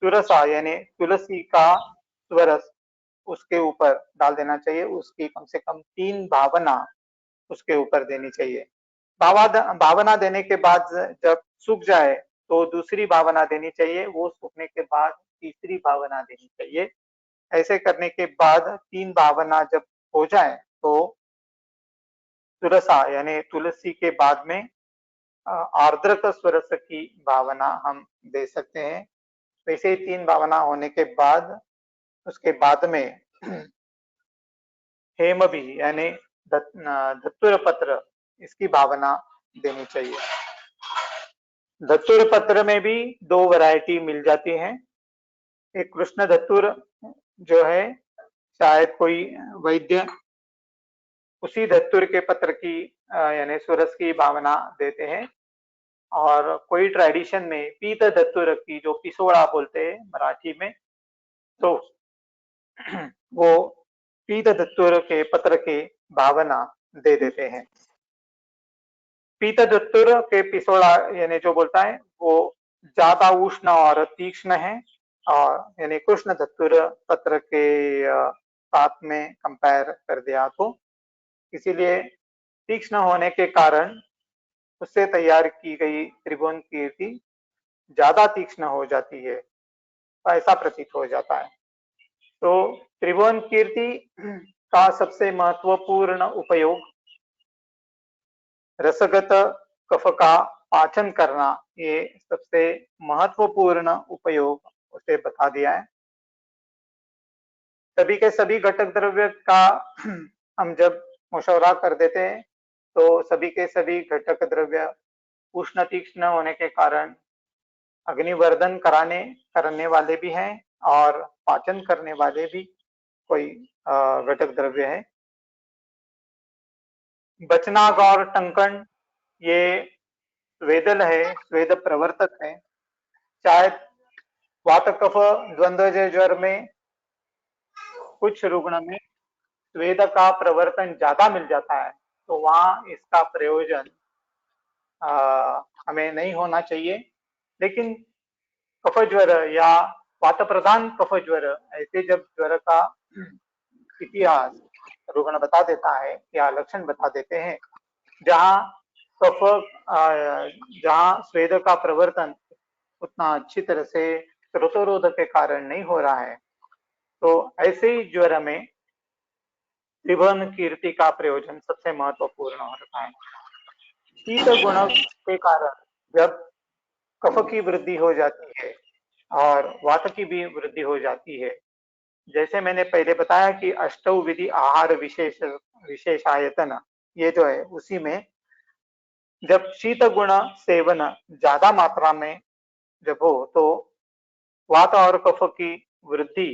तुरसा यानी तुलसी का स्वरस उसके ऊपर डाल देना चाहिए। उसकी कम से कम 3 भावना उसके ऊपर देनी चाहिए। भावना देने के बाद जब सूख जाए तो दूसरी भावना देनी चाहिए, वो सूखने के बाद तीसरी भावना देनी चाहिए। ऐसे करने के बाद 3 भावना जब हो जाए तो तुलसा यानी तुलसी के बाद में आर्द्रक स्वरस की भावना हम दे सकते हैं। वैसे ही 3 भावना होने के बाद उसके बाद में हेम भी यानी धतुर पत्र इसकी भावना देनी चाहिए। धतुर पत्र में भी 2 वैरायटी मिल जाती है। एक कृष्ण धतुर जो है, शायद कोई वैद्य उसी धतुर के पत्र की यानी सुरस की भावना देते हैं। और कोई ट्रेडिशन में पीत धतुर की, जो पिसोड़ा बोलते हैं मराठी में, तो वो पीत धतुर के पत्र के भावना दे देते हैं। पीत धतुर के पिसोड़ा यानी जो बोलता है वो ज्यादा उष्ण और तीक्ष्ण है, और यानी कृष्ण धतुर पत्र के साथ में कंपेयर कर दिया तो इसीलिए तीक्ष्ण होने के कारण उससे तैयार की गई त्रिभुवन कीर्ति ज्यादा तीक्ष्ण हो जाती है, ऐसा प्रतीत हो जाता है। तो त्रिभुवन कीर्ति का सबसे महत्वपूर्ण उपयोग रसगत कफ का पाचन करना, ये सबसे महत्वपूर्ण उपयोग उसे बता दिया है। सभी के सभी घटक द्रव्य का हम जब मुशौरा कर देते हैं तो सभी के सभी घटक द्रव्य उष्ण तीक्ष्ण होने के कारण अग्निवर्धन करने वाले भी हैं और पाचन करने वाले भी कोई घटक द्रव्य है। बचनाग और टंकन ये स्वेदल है, स्वेद प्रवर्तक है। शायद वात कफ द्वंद्व ज्वर में कुछ रुग्ण में स्वेद का प्रवर्तन ज्यादा मिल जाता है, तो वहां इसका प्रयोजन हमें नहीं होना चाहिए। लेकिन कफ ज्वर या वात प्रधान कफ ज्वर, ऐसे जब ज्वर का इतिहास रुग्ण बता देता है या लक्षण बता देते हैं जहाँ कफ जहाँ स्वेद का प्रवर्तन उतना अच्छी तरह से स्रोतोरोध के कारण नहीं हो रहा है, तो ऐसे ही ज्वर में त्रिभुवन कीर्ति का प्रयोजन सबसे महत्वपूर्ण होता है। शीत गुण के कारण जब कफ की वृद्धि हो जाती है और वात की भी वृद्धि हो जाती है, जैसे मैंने पहले बताया कि अष्टौ विधि आहार विशेषायतन, ये जो है उसी में जब शीत गुण सेवन ज्यादा मात्रा में जब हो तो वात और कफ की वृद्धि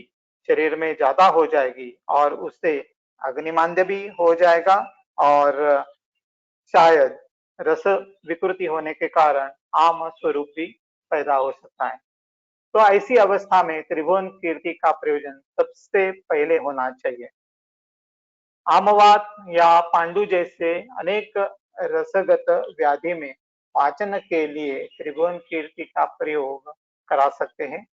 शरीर में ज्यादा हो जाएगी और उससे अग्निमांद्य भी हो जाएगा और शायद रस विकृति होने के कारण आम स्वरूप भी पैदा हो सकता है। तो ऐसी अवस्था में त्रिभुवन कीर्ति का प्रयोजन सबसे पहले होना चाहिए। आमवात या पांडु जैसे अनेक रसगत व्याधि में पाचन के लिए त्रिभुवन कीर्ति का प्रयोग करा सकते हैं,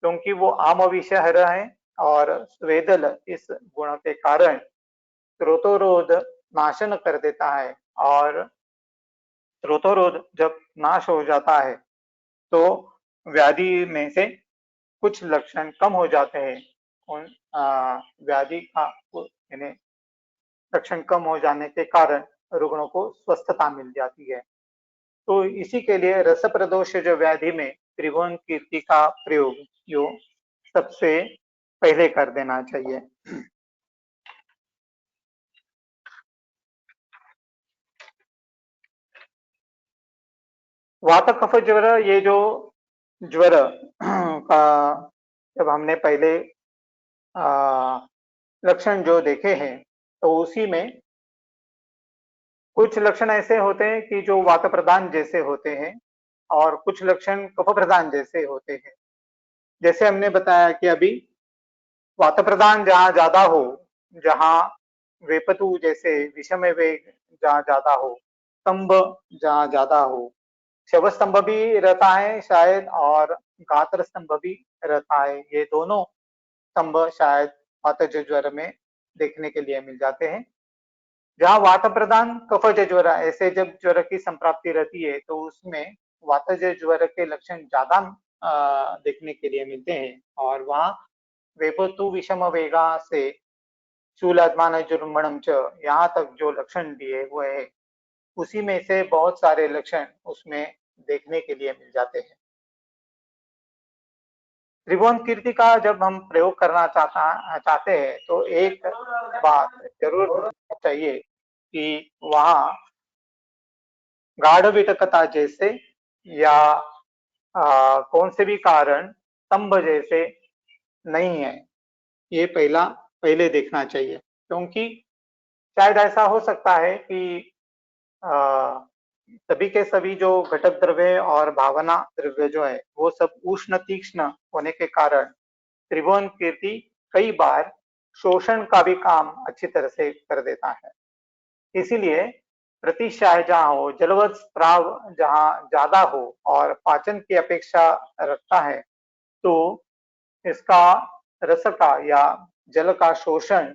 क्योंकि वो आम विषहर है और स्वेदल इस गुण के कारण स्रोतोरोध नाशन कर देता है, और स्रोतोरोध जब नाश हो जाता है तो व्याधि में से कुछ लक्षण कम हो जाते हैं। उन व्याधि का यानी लक्षण कम हो जाने के कारण रुग्णों को स्वस्थता मिल जाती है। तो इसी के लिए रस प्रदोष जो व्याधि में त्रिभुवन कीर्ति का प्रयोग जो सबसे पहले कर देना चाहिए। वात कफ ज्वर, ये जो ज्वर का जब हमने पहले लक्षण जो देखे हैं तो उसी में कुछ लक्षण ऐसे होते हैं कि जो वात प्रधान जैसे होते हैं और कुछ लक्षण कफ प्रधान जैसे होते हैं। जैसे हमने बताया कि अभी वात प्रधान जहाँ ज्यादा हो, जहाँ वेपतु जैसे विषम वेग जहाँ ज्यादा हो, स्तंभ जहाँ ज्यादा हो, शव स्तंभ भी रहता है शायद और गात्र स्तंभ भी रहता है, ये दोनों स्तंभ शायद वातज ज्वर में देखने के लिए मिल जाते हैं। जहाँ वात प्रधान कफज ज्वर, ऐसे जब ज्वर की संप्राप्ति रहती है तो उसमें वातज ज्वर के लक्षण ज्यादा देखने के लिए मिलते हैं, और वहाँ वेपतु विषम वेगा से शूलात्मान जुर्मणम च, यहाँ तक जो लक्षण दिए हुए है उसी में से बहुत सारे लक्षण उसमें देखने के लिए मिल जाते हैं। त्रिभुवन कीर्ति का जब हम प्रयोग करना चाहते हैं तो एक बात जरूर चाहिए कि वहाँ गाढ़ विटकता जैसे या कौन से भी कारण स्तंभ जैसे नहीं है, ये पहले देखना चाहिए। क्योंकि शायद ऐसा हो सकता है कि सभी के सभी जो घटक द्रव्य और भावना द्रव्य जो है वो सब उष्ण तीक्ष्ण होने के कारण त्रिभुवन कीर्ति कई बार शोषण का भी काम अच्छी तरह से कर देता है। इसीलिए प्रतिशाय जहाँ हो, जलवत स्राव जहाँ ज्यादा हो और पाचन की अपेक्षा रखता है, तो इसका रस का या जल का शोषण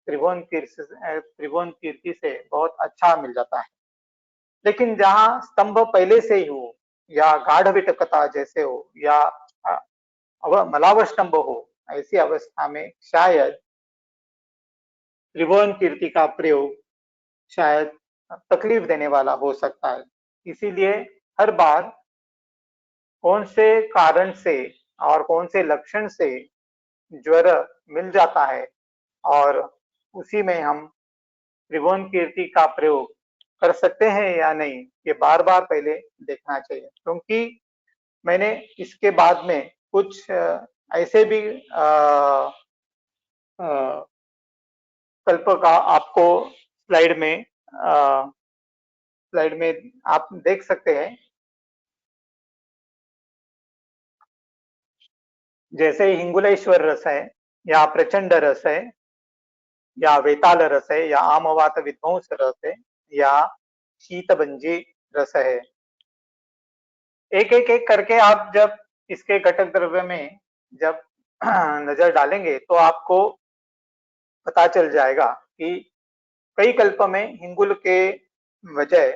त्रिभुवन कीर्ति से बहुत अच्छा मिल जाता है। लेकिन जहाँ स्तंभ पहले से ही हो या गाढ़ विटकता जैसे हो या मलावस्तंभ हो, ऐसी अवस्था में शायद त्रिभुवन कीर्ति का प्रयोग शायद तकलीफ देने वाला हो सकता है। इसीलिए हर बार कौन से कारण से और कौन से लक्षण से ज्वर मिल जाता है और उसी में हम त्रिभुवन कीर्ति का प्रयोग कर सकते हैं या नहीं, ये बार बार पहले देखना चाहिए। क्योंकि मैंने इसके बाद में कुछ ऐसे भी कल्प का आपको स्लाइड में आप देख सकते हैं। जैसे हिंगुलेश्वर रस है या प्रचंड रस है या वेताल रस है या आमवात विध्वंस रस है या शीतभंजी रस है। एक एक एक करके आप जब इसके घटक द्रव्य में जब नजर डालेंगे तो आपको पता चल जाएगा कि कई कल्प में हिंगुल के वजह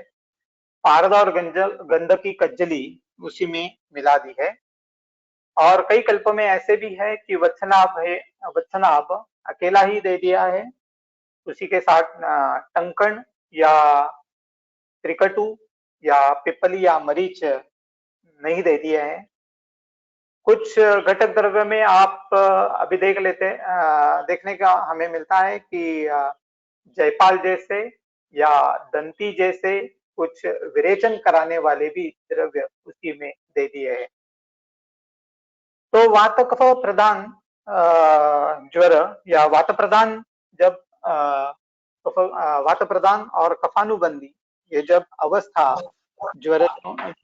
पारद और गंध की कज्जली उसी में मिला दी है। और कई कल्प में ऐसे भी है कि वत्सनाभ अकेला ही दे दिया है, उसी के साथ टंकण या त्रिकटु या पिपली या मरीच नहीं दे दिए हैं। कुछ घटक द्रव्य में आप अभी देखने का हमें मिलता है कि जयपाल जैसे या दंती जैसे कुछ विरेचन कराने वाले भी द्रव्य उसी में दे दिए हैं। तो वात कफ प्रधान ज्वर या वात प्रधान जब वात प्रधान और कफानुबंधी ये जब अवस्था ज्वर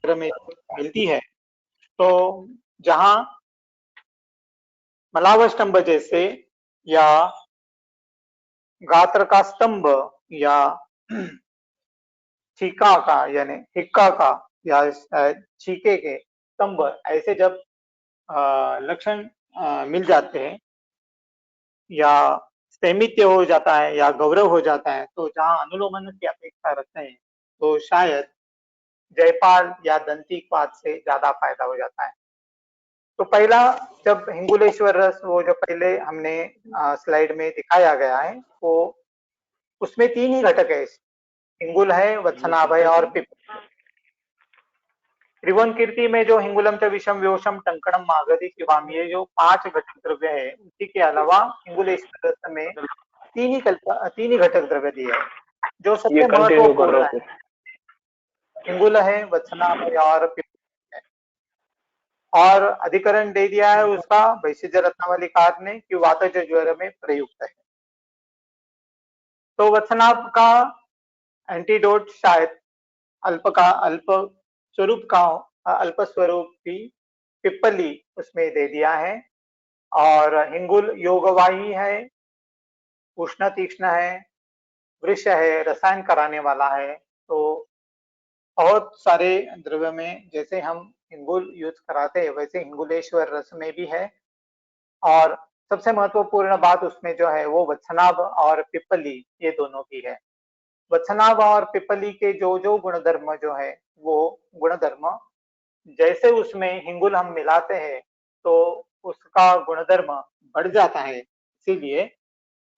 में मिलती है, तो जहां मलावस्तंभ जैसे या गात्र का स्तंभ या छीका का यानी हिक्का का या छीके के स्तंभ ऐसे जब लक्षण मिल जाते हैं या स्थैमित्य हो जाता है या गौरव हो जाता है, तो जहां अनुलोमन की अपेक्षा रखते हैं तो शायद जयपाल या दंतीपात से ज्यादा फायदा हो जाता है। तो पहला जब हिंगुलेश्वर रस वो जो पहले हमने स्लाइड में दिखाया गया है, वो उसमें 3 ही घटक है, हिंगुल है, वत्सनाभ है और पिप। त्रिभुवन कीर्ति में जो हिंगुलम च विषम व्योषम टंकणम मागधी शिवाम, ये जो 5 घटक द्रव्य है, उसी के अलावा हिंगुलेश्वर रस में 3 ही घटक द्रव्य दिए हैं जो सबसे महत्वपूर्ण है। हिंगुल है, वत्सनाभ है और पिप है। और अधिकरण दे दिया है उसका वैशिज्य रत्नावलीकार ने कि वातज ज्वर में प्रयुक्त है। तो वत्सनाभ का एंटीडोट शायद अल्प स्वरूप भी पिप्पली उसमें दे दिया है। और हिंगुल योगवाही है, उष्ण तीक्ष्ण है, वृक्ष है, रसायन कराने वाला है। तो बहुत सारे द्रव्य में जैसे हम हिंगुल यूज कराते हैं वैसे हिंगुलेश्वर रस में भी है। और सबसे महत्वपूर्ण बात उसमें जो है वो वत्सनाभ और पिप्पली ये दोनों की है। वत्सनाभ और पिप्पली के जो गुणधर्म जो है वो गुणधर्म जैसे उसमें हिंगुल हम मिलाते हैं तो उसका गुणधर्म बढ़ जाता है। इसीलिए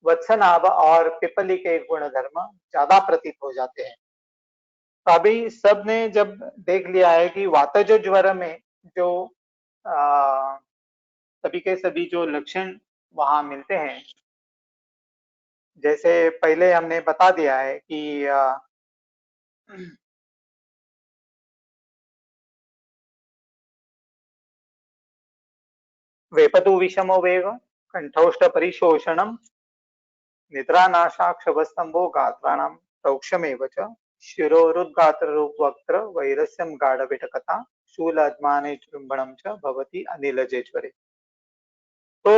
वत्सनाभ और पिप्पली के गुणधर्म ज्यादा प्रतीत हो जाते हैं। तो अभी सबने जब देख लिया है कि वातज ज्वर में जो सभी के सभी जो लक्षण वहां मिलते हैं, जैसे पहले हमने बता दिया है कि वेपतु विषमो वेग, कंठौष्ठ परिशोषणम, निद्रानाशाक्षवस्तंभो गात्राणाम सौक्षमेव च, शिरोरुद्गात्र रूप वक्त्र वैरस्यम गाढ़ विटकथा शूल अद्माने चुंबनम च भवति अनिलजेश्वरे। तो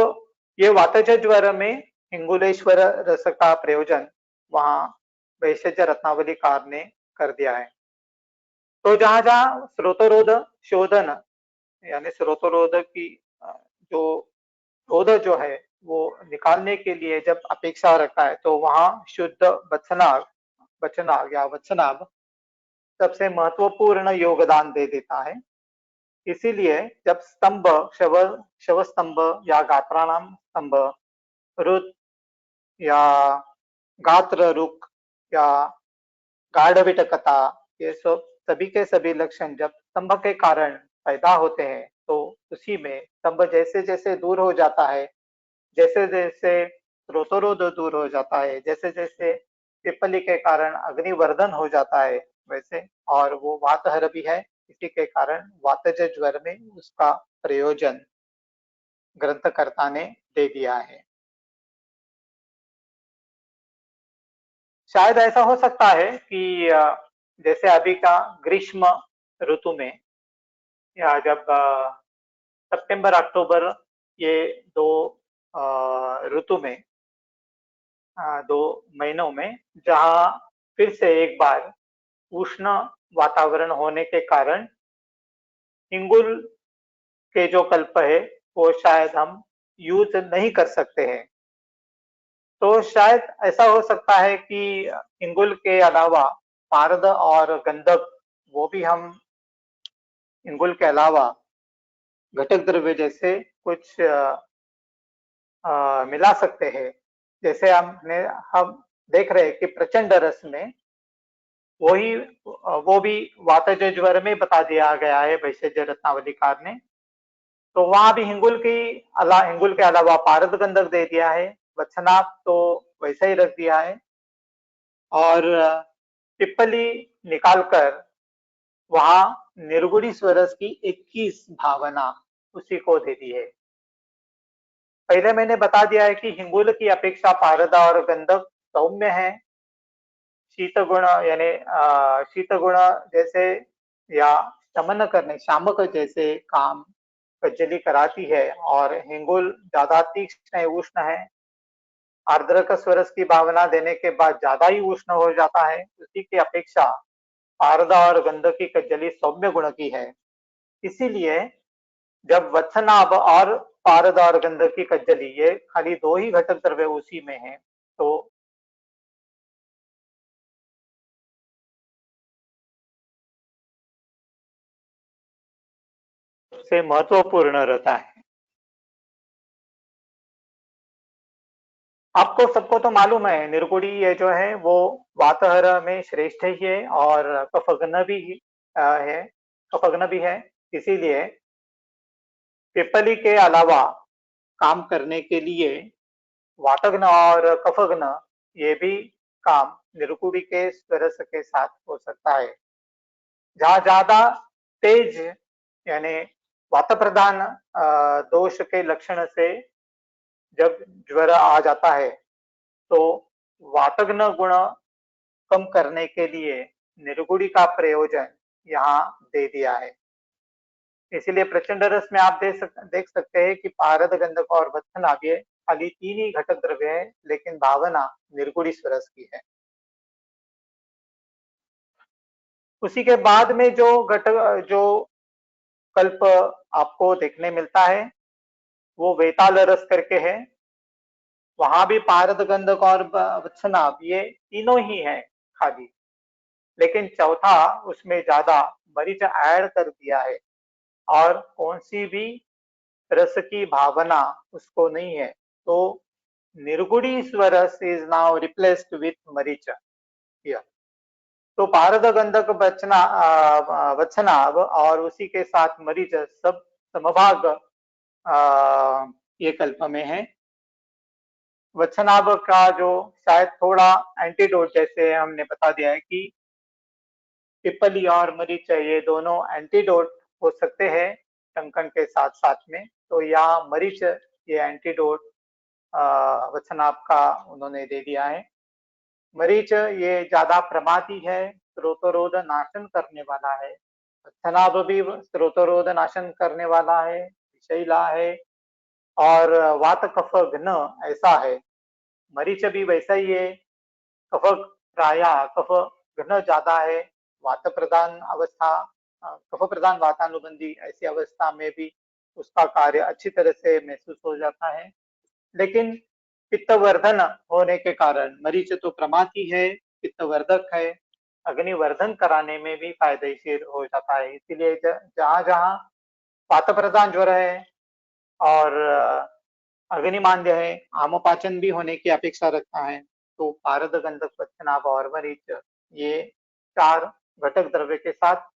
ये वातज ज्वर में हिंगुलेश्वर रस का प्रयोजन वहां वैशज रत्नावलीकार ने कर दिया है। तो जहां जहां स्रोतरोध शोधन यानी स्रोतरोध की जो रोध जो है वो निकालने के लिए जब अपेक्षा रखता है तो वहां शुद्ध वचनाग या वचनाभ सबसे महत्वपूर्ण योगदान दे देता है। इसीलिए जब स्तंभ शव स्तंभ या गात्राणाम स्तंभ रुत या गात्र रुक या गाढ़विटकता ये सब सभी के सभी लक्षण जब स्तंभ के कारण पैदा होते हैं तो उसी में स्तंभ जैसे जैसे दूर हो जाता है, जैसे जैसे स्रोतरोध दूर हो जाता है, जैसे जैसे पिपली के कारण अग्निवर्धन हो जाता है वैसे, और वो वातहर भी है, इसी के कारण वातज ज्वर में उसका प्रयोजन ग्रंथकर्ता ने दे दिया है। शायद ऐसा हो सकता है कि जैसे अभी का ग्रीष्म ऋतु में या जब सितंबर अक्टूबर ये दो ऋतु में 2 महीनों में जहां फिर से एक बार उष्ण वातावरण होने के कारण हिंगुल के जो कल्प है वो शायद हम यूज नहीं कर सकते हैं। तो शायद ऐसा हो सकता है कि हिंगुल के अलावा पारद और गंधक वो भी हम हिंगुल के अलावा घटक द्रव्य जैसे कुछ मिला सकते हैं। जैसे हम देख रहे हैं कि प्रचंड रस में वो भी वातज ज्वर में बता दिया गया है वैशज रत्नावलीकार ने। तो वहां भी हिंगुल के अलावा पारद गंधक दे दिया है, वत्सनाप तो वैसा ही रख दिया है, और पिप्पली निकालकर वहां निर्गुणी स्वरस की 21 भावना उसी को दे दी है। पहले मैंने बता दिया है कि हिंगुल की अपेक्षा पारद और गंधक सौम्य है, शीत गुण यानी शीत गुण जैसे या शमन करने शामक जैसे काम कज्जली कराती है, और हिंगुल ज्यादा तीक्ष्ण है, उष्ण है, आर्द्रक स्वरस की भावना देने के बाद ज्यादा ही उष्ण हो जाता है। उसी की अपेक्षा पारद और गंधक की कज्जली सौम्य गुण की है। इसीलिए जब वत्सनाभ और पारद और गंधक की कज्जली ये खाली 2 ही घटक द्रव्य उसी में है, तो से महत्वपूर्ण रहता है। आपको सबको तो मालूम है निर्गुणी ये जो है वो वातहर में श्रेष्ठ ही है और कफघ्न भी है, कफघ्न भी है। इसीलिए पिप्पली के अलावा काम करने के लिए वातघ्न और कफघ्न ये भी काम निर्गुणी के स्वरस के साथ हो सकता है। जहां ज्यादा तेज यानी वात प्रधान दोष के लक्षण से जब ज्वर आ जाता है तो वातघ्न गुण कम करने के लिए निर्गुणी का प्रयोजन यहाँ दे दिया है। इसीलिए प्रचंड रस में आप देख सकते हैं कि पारद गंधक और वत्सनाभ ये खाली 3 ही घटक द्रव्य है, लेकिन भावना निर्गुणी स्वरस की है। उसी के बाद में जो कल्प आपको देखने मिलता है वो वेताल रस करके है। वहां भी पारद गंधक और वत्सनाभ ये तीनों ही है खाली, लेकिन चौथा उसमें ज्यादा मरीच ऐड कर दिया है, और कौन सी भी रस की भावना उसको नहीं है। तो निर्गुणी स्वरस इज नाउ रिप्लेस्ड विथ मरीच हियर। तो पारद गंधक वत्सनाभ और उसी के साथ मरीच सब समभाग ये कल्प में है। वत्सनाभ का जो शायद थोड़ा एंटीडोट जैसे हमने बता दिया है कि पिप्पली और मरीच ये दोनों एंटीडोट हो सकते हैं टंकन के साथ साथ में, तो यहाँ मरीच ये एंटीडोट वत्सनाभ का उन्होंने दे दिया है। मरीच ये ज्यादा प्रमादी है, स्रोतरोध नाशन करने वाला है, वत्सनाभ भी स्रोतरोध नाशन करने वाला है, विषैला है, और वात कफ घ्न ऐसा है। मरीच भी वैसा ही है, कफ प्राय कफ घ्न ज्यादा है, वात प्रधान अवस्था, कफ प्रधान वातानुबंधी ऐसी अवस्था में भी उसका कार्य अच्छी तरह से महसूस हो जाता है। लेकिन पित्तवर्धन होने के कारण मरीच तो प्रमादी है, पित्तवर्धक है, अग्निवर्धन कराने में भी फायदेशीर हो जाता है। इसीलिए जहां जहां वात प्रधान ज्वर है और अग्निमांद्य है, आमोपाचन भी होने की अपेक्षा रखता है, तो पारद गंधक वत्सनाभ और मरीच ये 4 घटक द्रव्य के साथ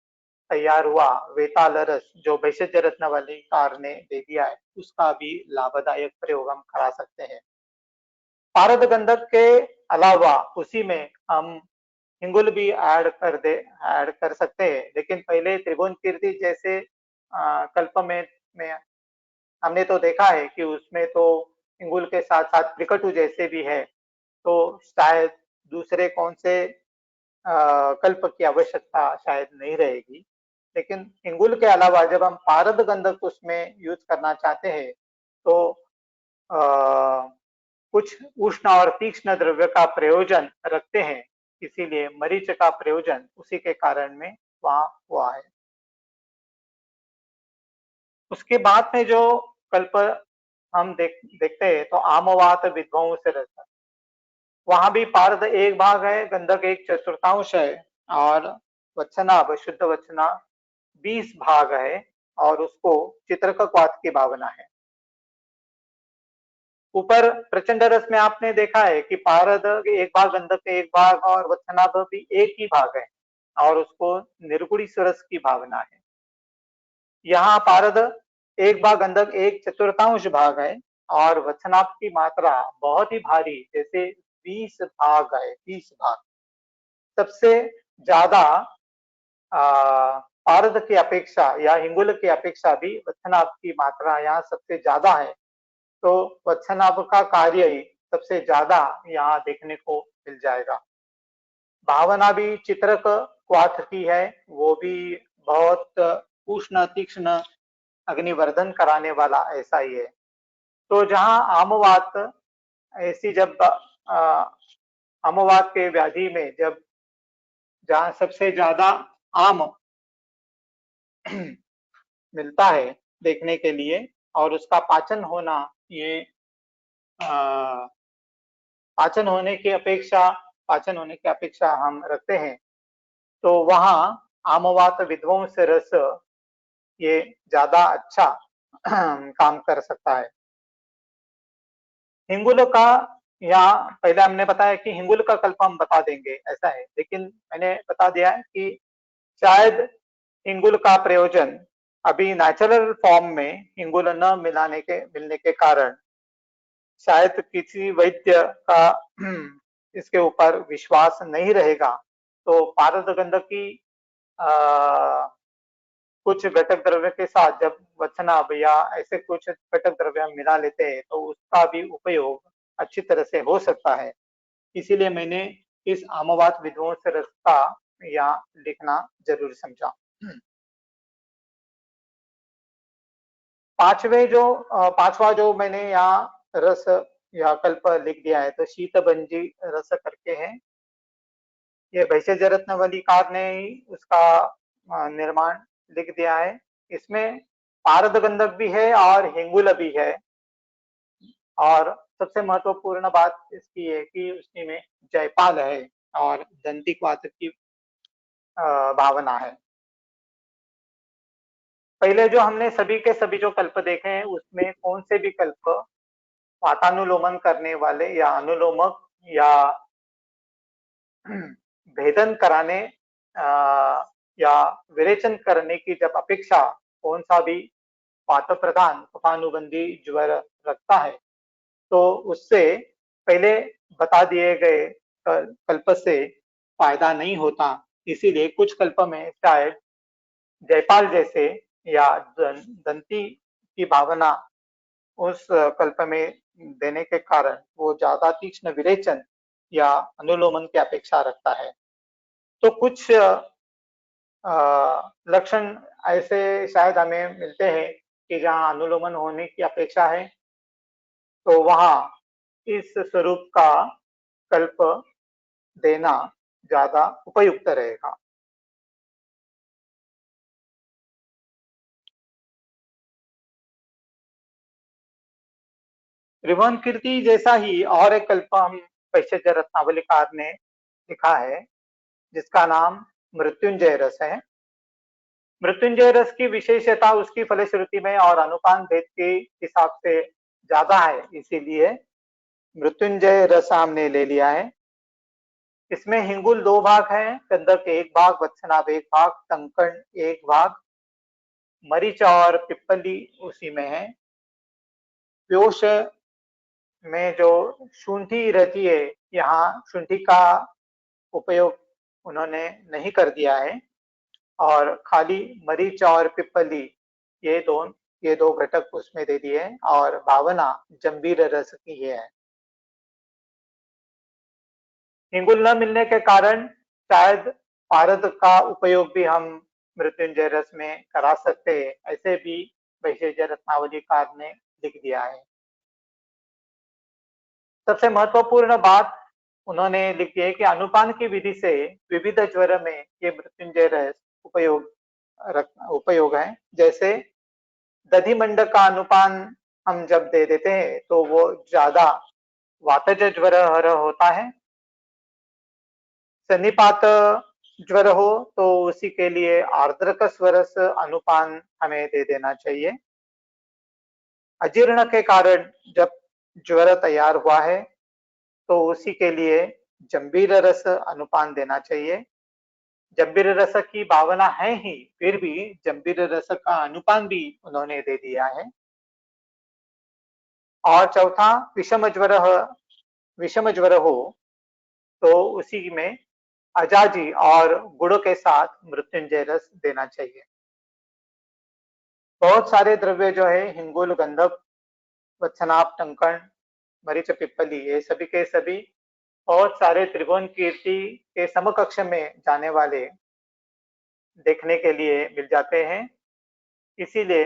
तैयार हुआ वेताल रस जो भेषज रत्न वाली कार ने दे दिया है, उसका भी लाभदायक प्रयोग हम करा सकते हैं। पारद गंधक के अलावा उसी में हम हिंगुल भी ऐड कर सकते हैं, लेकिन पहले त्रिभुवन कीर्ति जैसे कल्प में हमने तो देखा है कि उसमें तो हिंगुल के साथ साथ त्रिकटु जैसे भी है, तो शायद दूसरे कौन से कल्प की आवश्यकता शायद नहीं रहेगी। लेकिन हिंगुल के अलावा जब हम पारद गंधक उसमें यूज करना चाहते हैं, तो कुछ उष्ण और तीक्ष्ण द्रव्य का प्रयोजन रखते हैं, इसीलिए मरीच का प्रयोजन उसी के कारण में वहां हुआ है। उसके बाद में जो कल्प हम देखते हैं तो आमवात विध्वंस रस, वहां भी पारद एक भाग है, गंधक एक चतुर्थांश है, और वत्सनाभ शुद्ध वत्सना 20 भाग है, और उसको चित्रकवात की भावना है। ऊपर प्रचंड रस में आपने देखा है कि पारद एक भाग, गंधक एक भाग, और वत्सनाभ भी एक ही भाग है, और उसको निर्गुणी सुरस की भावना है। यहाँ पारद एक भाग, गंधक एक चतुर्थांश भाग है, और वत्सनाभ की मात्रा बहुत ही भारी, जैसे 20 भाग है, 20 भाग। सबसे ज्यादा पारद की अपेक्षा या हिंगुल की अपेक्षा भी वत्सनाभ की मात्रा यहाँ सबसे ज्यादा है, तो वत्सनाभ का कार्य ही सबसे ज्यादा यहाँ देखने को मिल जाएगा। भावना भी चित्रक क्वाथ की है, वो भी बहुत उष्ण तीक्ष्ण अग्निवर्धन कराने वाला ऐसा ही है। तो जहां आमवात ऐसी जब आमवात के व्याधि में जब जहां सबसे ज्यादा आम मिलता है देखने के लिए, और उसका पाचन होना ये पाचन होने की अपेक्षा हम रखते हैं, तो वहां आमवात विध्वंस रस ये ज्यादा अच्छा काम कर सकता है। हिंगुल का, यहाँ पहले हमने बताया कि हिंगुल का कल्प हम बता देंगे ऐसा है, लेकिन मैंने बता दिया है कि शायद हिंगुल का प्रयोजन अभी नेचुरल फॉर्म में हिंगुल न मिलने के कारण शायद किसी वैद्य का इसके ऊपर विश्वास नहीं रहेगा, तो पारद गंधक की कुछ घटक द्रव्य के साथ जब वत्सनाभ या ऐसे कुछ घटक द्रव्य हम मिला लेते हैं, तो उसका भी उपयोग अच्छी तरह से हो सकता है। इसीलिए मैंने इस आमवात विध्वंस रस का यहाँ लिखना जरूर समझा। पांचवा जो मैंने यहाँ रस या कल्प लिख दिया है, तो शीतभंजी रस करके है, ये भेषज रत्न वाली कार ने ही उसका निर्माण लिख दिया है। इसमें पारद गंधक भी है और हिंगुल भी है, और सबसे महत्वपूर्ण बात इसकी है कि उसमें जयपाल है और दंतिक्वाथ की भावना है। पहले जो हमने सभी के सभी जो कल्प देखे हैं, उसमें कौन से भी कल्प वातानुलोमन करने वाले या अनुलोमक या भेदन कराने या विरेचन करने की जब अपेक्षा कौन सा भी वात प्रधान कफानुबंधी ज्वर रखता है, तो उससे पहले बता दिए गए कल्प से फायदा नहीं होता। इसीलिए कुछ कल्प में शायद जयपाल जैसे या दंती की भावना उस कल्प में देने के कारण वो ज्यादा तीक्ष्ण विरेचन या अनुलोमन की अपेक्षा रखता है। तो कुछ लक्षण ऐसे शायद हमें मिलते हैं कि जहाँ अनुलोमन होने की अपेक्षा है, तो वहाँ इस स्वरूप का कल्प देना ज्यादा उपयुक्त रहेगा। त्रिभुवन कीर्ति जैसा ही और एक कल्प हम वैशिष्ट्य रत्नावलीकार ने लिखा है, जिसका नाम मृत्युंजय रस है। मृत्युंजय रस की विशेषता उसकी फलश्रुति में और अनुपान भेद के हिसाब से ज्यादा है, इसीलिए मृत्युंजय रस हमने ले लिया है। इसमें हिंगुल 2 भाग है, गंधक 1 भाग, वत्सनाभ 1 भाग, टंकण 1 भाग, मरीच और पिप्पली उसी में है। व्योश में जो शुंठी रहती है, यहाँ शुंठी का उपयोग उन्होंने नहीं कर दिया है और खाली मरीच और पिप्पली ये दो घटक उसमें दे दिए हैं और भावना जंबीर रस की है। हिंगुल न मिलने के कारण शायद पारद का उपयोग भी हम मृत्युंजय रस में करा सकते हैं, ऐसे भी वैशेष्य रत्नावलीकार ने लिख दिया है। सबसे महत्वपूर्ण बात उन्होंने लिखी है कि अनुपान की विधि से विविध ज्वर में ये मृत्युंजय रस उपयोग है। जैसे दधिमंड का अनुपान हम जब दे देते हैं तो वो ज्यादा वातज ज्वर होता है। सन्निपात ज्वर हो तो उसी के लिए आर्द्रक स्वरस अनुपान हमें दे देना चाहिए। अजीर्ण के कारण जब ज्वर तैयार हुआ है तो उसी के लिए जंबीर रस अनुपान देना चाहिए। जंबीर रस की भावना है ही, फिर भी जंबीर रस का अनुपान भी उन्होंने दे दिया है। और चौथा, विषम ज्वर हो तो उसी में अजाजी और गुड़ के साथ मृत्युंजय रस देना चाहिए। बहुत सारे द्रव्य जो है हिंगुल, गंधक, वत्सनाभ, टंकण, मरीच, पिप्पली, ये सभी के सभी बहुत सारे त्रिभुवन कीर्ति के समकक्ष में जाने वाले देखने के लिए मिल जाते हैं। इसीलिए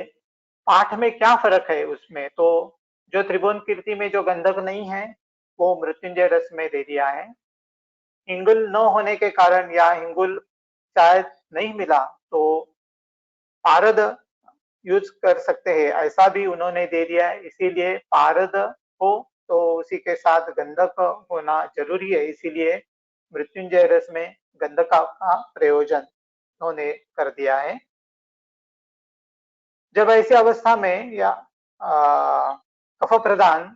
पाठ में क्या फर्क है उसमें, तो जो त्रिभुवन कीर्ति में जो गंधक नहीं है वो मृत्युंजय रस में दे दिया है। हिंगुल न होने के कारण या हिंगुल शायद नहीं मिला तो पारद यूज कर सकते हैं, ऐसा भी उन्होंने दे दिया है। इसीलिए पारद हो तो उसी के साथ गंधक होना जरूरी है, इसीलिए मृत्युंजय रस में गंधक का प्रयोजन उन्होंने कर दिया है। जब ऐसी अवस्था में या कफ प्रधान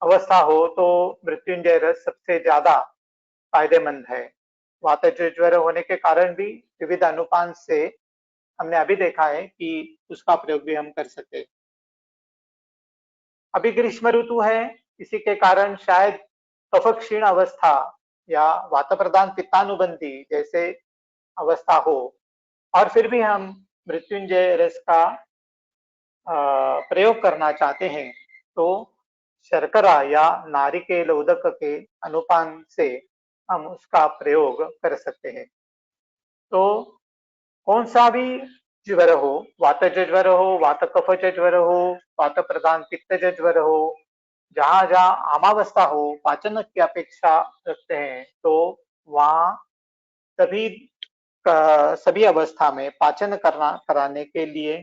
अवस्था हो तो मृत्युंजय रस सबसे ज्यादा फायदेमंद है। वातज ज्वर होने के कारण भी विविध अनुपान से हमने अभी देखा है कि उसका प्रयोग भी हम कर सकते हैं। अभी ग्रीष्म ऋतु है, इसी के कारण शायद कफ क्षीण अवस्था या वात प्रदान पित्तानुबंधी जैसे अवस्था हो और फिर भी हम मृत्युंजय रस का प्रयोग करना चाहते हैं तो शर्करा या नारिकेल उदक के अनुपान से हम उसका प्रयोग कर सकते हैं। तो कौन सा भी ज्वर हो, वातज ज्वर हो, वात कफज ज्वर हो, वात प्रधान पित्तज ज्वर हो, जहां जहां आमावस्था हो, पाचन की अपेक्षा रखते हैं तो वहां सभी सभी अवस्था में पाचन कराने के लिए,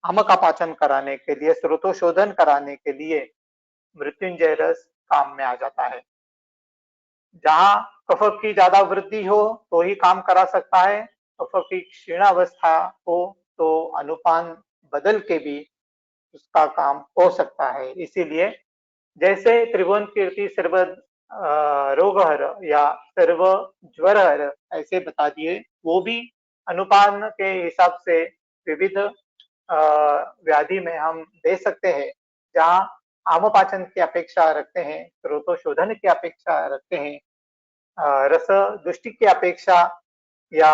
आम का पाचन कराने के लिए, स्रोतोशोधन कराने के लिए मृत्युंजय रस काम में आ जाता है। जहां कफ की ज्यादा वृद्धि हो तो ही काम करा सकता है, कफ की क्षीणावस्था हो तो अनुपान बदल के भी उसका काम हो सकता है। इसीलिए जैसे त्रिभुवन कीर्ति सर्व रोगहर या सर्व ज्वरहर ऐसे बता दिए, वो भी अनुपान के हिसाब से विविध व्याधि में हम दे सकते हैं। जहाँ आमपाचन की अपेक्षा रखते हैं, स्रोतोशोधन की अपेक्षा रखते हैं, रस दृष्टि की अपेक्षा या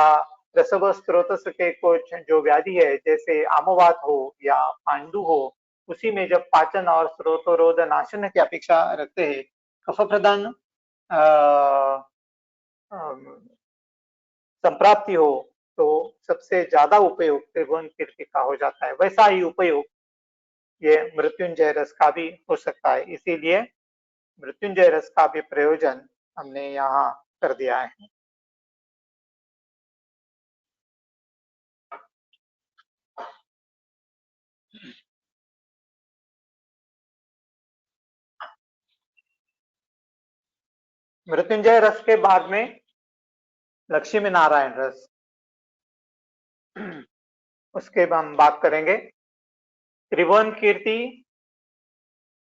रसव स्रोत के कुछ जो व्याधि है जैसे आमवात हो या पांडु हो, उसी में जब पाचन और स्रोतरोध नाशन की अपेक्षा रखते हैं, कफ प्रधान संप्राप्ति हो तो सबसे ज्यादा उपयोग त्रिभुवन कीर्ति का हो जाता है। वैसा ही उपयोग ये मृत्युंजय रस का भी हो सकता है, इसीलिए मृत्युंजय रस का भी प्रयोजन हमने यहाँ कर दिया है। मृत्युंजय रस के बाद में लक्ष्मी नारायण रस, उसके हम बात करेंगे। त्रिभुवन कीर्ति,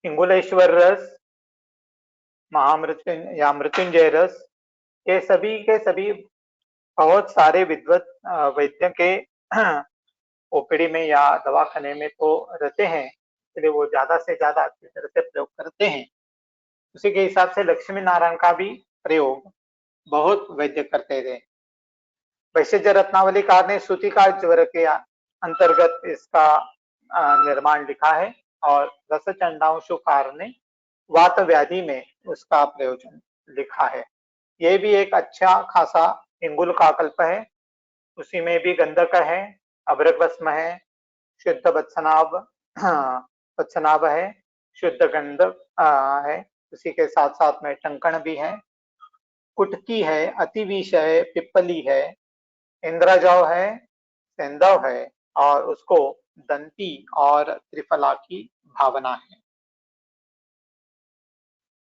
इंगुलेश्वर रस, महामृत्युंजय या मृत्युंजय रस, ये सभी के सभी बहुत सारे विद्वत वैद्य के ओपीडी में या दवाखाने में तो रहते हैं, इसलिए वो ज्यादा से ज्यादा अच्छी तरह से प्रयोग करते हैं। उसी के हिसाब से लक्ष्मी नारायण का भी प्रयोग बहुत वैद्य करते थे। वैशेज्य रत्नावलीकार ने सूतिका ज्वर के अंतर्गत इसका निर्माण लिखा है, और रस चंडांशुकार ने वात व्याधि में उसका प्रयोजन लिखा है। ये भी एक अच्छा खासा इंगुल का कल्प है, उसी में भी गंधक है, अभ्रक भस्म है, शुद्ध वत्सनाभ वत्सनाभ है, शुद्ध गंधक है, उसी के साथ साथ में टंकण भी है, कुटकी है, अतिविष है, पिप्पली है, इंद्रजौ है, सेंधव है, और उसको दंती और त्रिफला की भावना है।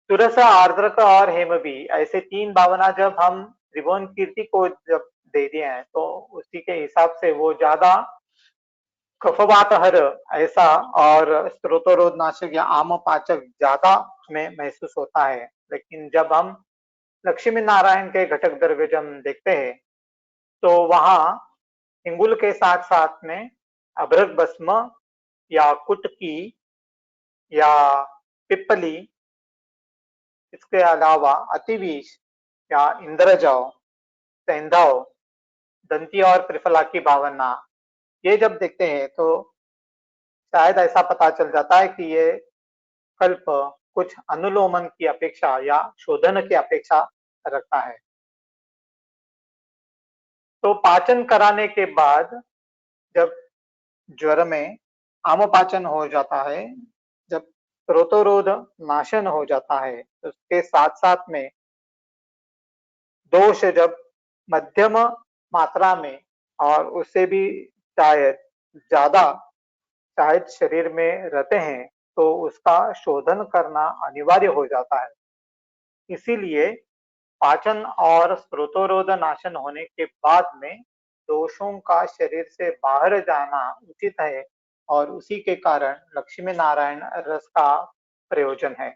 तुरस, आर्द्रक और हेमबी, ऐसे तीन भावना जब हम त्रिभुवन कीर्ति को जब दे दिए हैं तो उसी के हिसाब से वो ज्यादा कफवातहर ऐसा और स्त्रोतरोध नाशक या आम पाचक ज्यादा में महसूस होता है। लेकिन जब हम लक्ष्मी नारायण के घटक द्रव्य जब देखते हैं तो वहां इंगुल के साथ साथ में अभ्रक भस्म या कुटकी या पिप्पली, इसके अलावा अतिविष या इंद्रजौ, सेंधव, दंती और त्रिफला की भावना, ये जब देखते हैं तो शायद ऐसा पता चल जाता है कि ये कल्प कुछ अनुलोमन की अपेक्षा या शोधन की अपेक्षा रखता है। तो पाचन कराने के बाद जब ज्वर में आमपाचन हो जाता है, जब स्रोतोरोध नाशन हो जाता है, तो उसके साथ साथ में दोष जब मध्यम मात्रा में और उससे भी शायद ज्यादा शायद शरीर में रहते हैं तो उसका शोधन करना अनिवार्य हो जाता है। इसीलिए पाचन और स्रोतोरोध नाशन होने के बाद में दोषों का शरीर से बाहर जाना उचित है, और उसी के कारण लक्ष्मी नारायण रस का प्रयोजन है।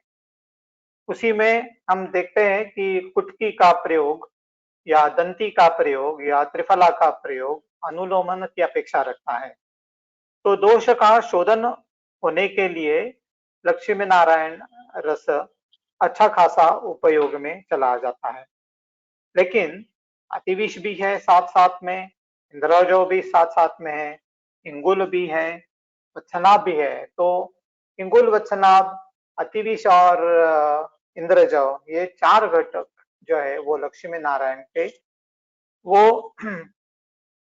उसी में हम देखते हैं कि कुटकी का प्रयोग या दंती का प्रयोग या त्रिफला का प्रयोग अनुलोमन की अपेक्षा रखता है। तो दोष का शोधन होने के लिए लक्ष्मी नारायण रस अच्छा खासा उपयोग में चला जाता है। लेकिन अतिविष भी है साथ साथ में, इंद्रजौ भी साथ साथ में है, इंगुल भी है, वत्सनाभ भी है। तो इंगुल, वत्सनाभ, अतिविष और इंद्रजौ, ये चार घटक जो है वो लक्ष्मी नारायण के वो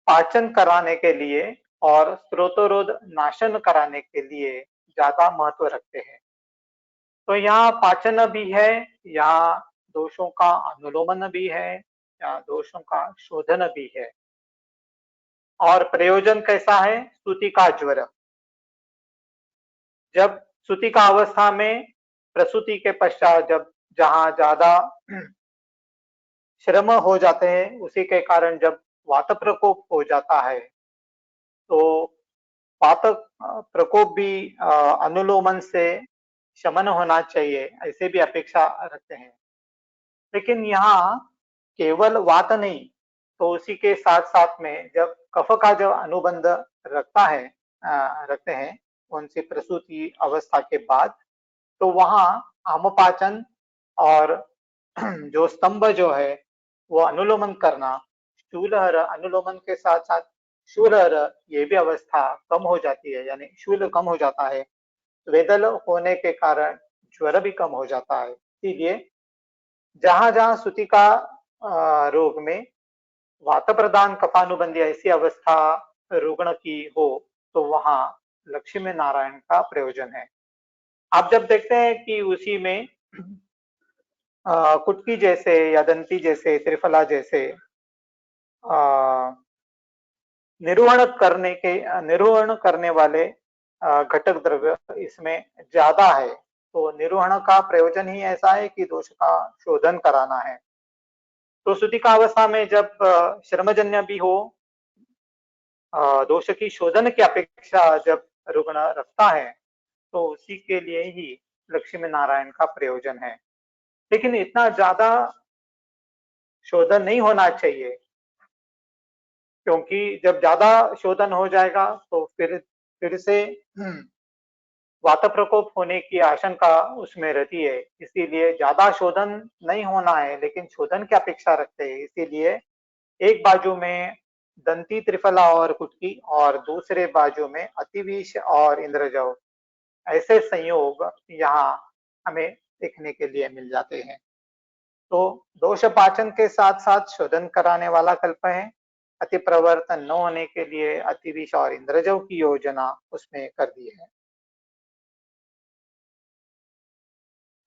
पाचन कराने के लिए और स्रोतोरोध नाशन कराने के लिए ज्यादा महत्व रखते हैं। तो यहाँ पाचन भी है, यहाँ दोषों का अनुलोमन भी है, यहाँ दोषों का शोधन भी है। और प्रयोजन कैसा है? सूतिका ज्वर, जब सूतिका अवस्था में प्रसूति के पश्चात जब जहाँ ज्यादा श्रम हो जाते हैं, उसी के कारण जब वात प्रकोप हो जाता है तो वात प्रकोप भी अनुलोमन से शमन होना चाहिए, ऐसे भी अपेक्षा रखते हैं। लेकिन यहाँ केवल वात नहीं, तो उसी के साथ साथ में जब कफ का जो अनुबंध रखता है रखते हैं उनसे प्रसूति अवस्था के बाद, तो वहाँ आमपाचन और जो स्तंभ जो है वो अनुलोमन करना, शूलहर अनुलोमन के साथ साथ शूलहर, ये भी अवस्था कम हो जाती है, यानी शूल कम हो जाता है, वेदल होने के कारण ज्वर भी कम हो जाता है। इसीलिए जहां जहां सूतिका रोग में वात प्रदान कफानुबंधी ऐसी अवस्था रुग्ण की हो तो वहां लक्ष्मी नारायण का प्रयोजन है। आप जब देखते हैं कि उसी में कुटकी जैसे या दंती जैसे त्रिफला जैसे निरूहण करने वाले घटक द्रव्य इसमें ज्यादा है, तो निरूहण का प्रयोजन ही ऐसा है कि दोष का शोधन कराना है। तो सुतिका अवस्था में जब श्रमजन्य भी हो, दोष की शोधन की अपेक्षा जब रुग्ण रखता है तो उसी के लिए ही लक्ष्मी नारायण का प्रयोजन है। लेकिन इतना ज्यादा शोधन नहीं होना चाहिए, क्योंकि जब ज्यादा शोधन हो जाएगा तो फिर से वात प्रकोप होने की आशंका उसमें रहती है। इसीलिए ज्यादा शोधन नहीं होना है, लेकिन शोधन की अपेक्षा रखते हैं। इसीलिए एक बाजू में दंती त्रिफला और कुटकी और दूसरे बाजू में अतिविष और इंद्रजव, ऐसे संयोग यहाँ हमें देखने के लिए मिल जाते हैं। तो दोष पाचन के साथ साथ शोधन कराने वाला कल्प है। अति प्रवर्तन न होने के लिए अतिविष और इंद्रजव की योजना उसमें कर दी है।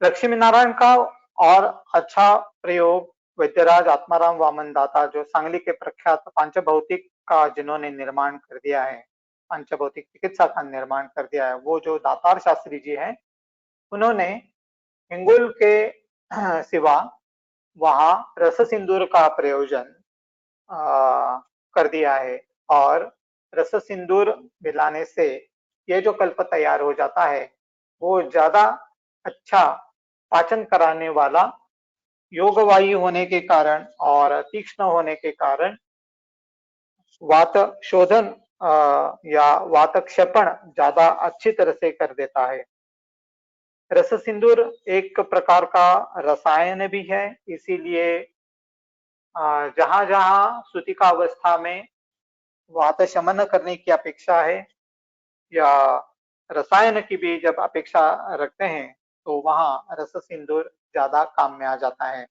लक्ष्मी नारायण का और अच्छा प्रयोग वैद्यराज आत्माराम वामन दाता, जो सांगली के प्रख्यात पांचभौतिक का जिन्होंने निर्माण कर दिया है, पांचभौतिक चिकित्सा का निर्माण कर दिया है, वो जो दातार शास्त्री जी हैं, उन्होंने हिंगुल के सिवा वहां रस सिंदूर का प्रयोजन कर दिया है। और रस सिंदूर मिलाने से ये जो कल्प तैयार हो जाता है वो ज्यादा अच्छा पाचन कराने वाला, योग वायु होने के कारण और तीक्ष्ण होने के कारण वात शोधन या वात क्षपण ज्यादा अच्छी तरह से कर देता है। रस सिंदूर एक प्रकार का रसायन भी है, इसीलिए जहां जहां सूतिका अवस्था में वात शमन करने की अपेक्षा है या रसायन की भी जब अपेक्षा रखते हैं तो वहां रस सिंदूर ज्यादा काम में आ जाता है।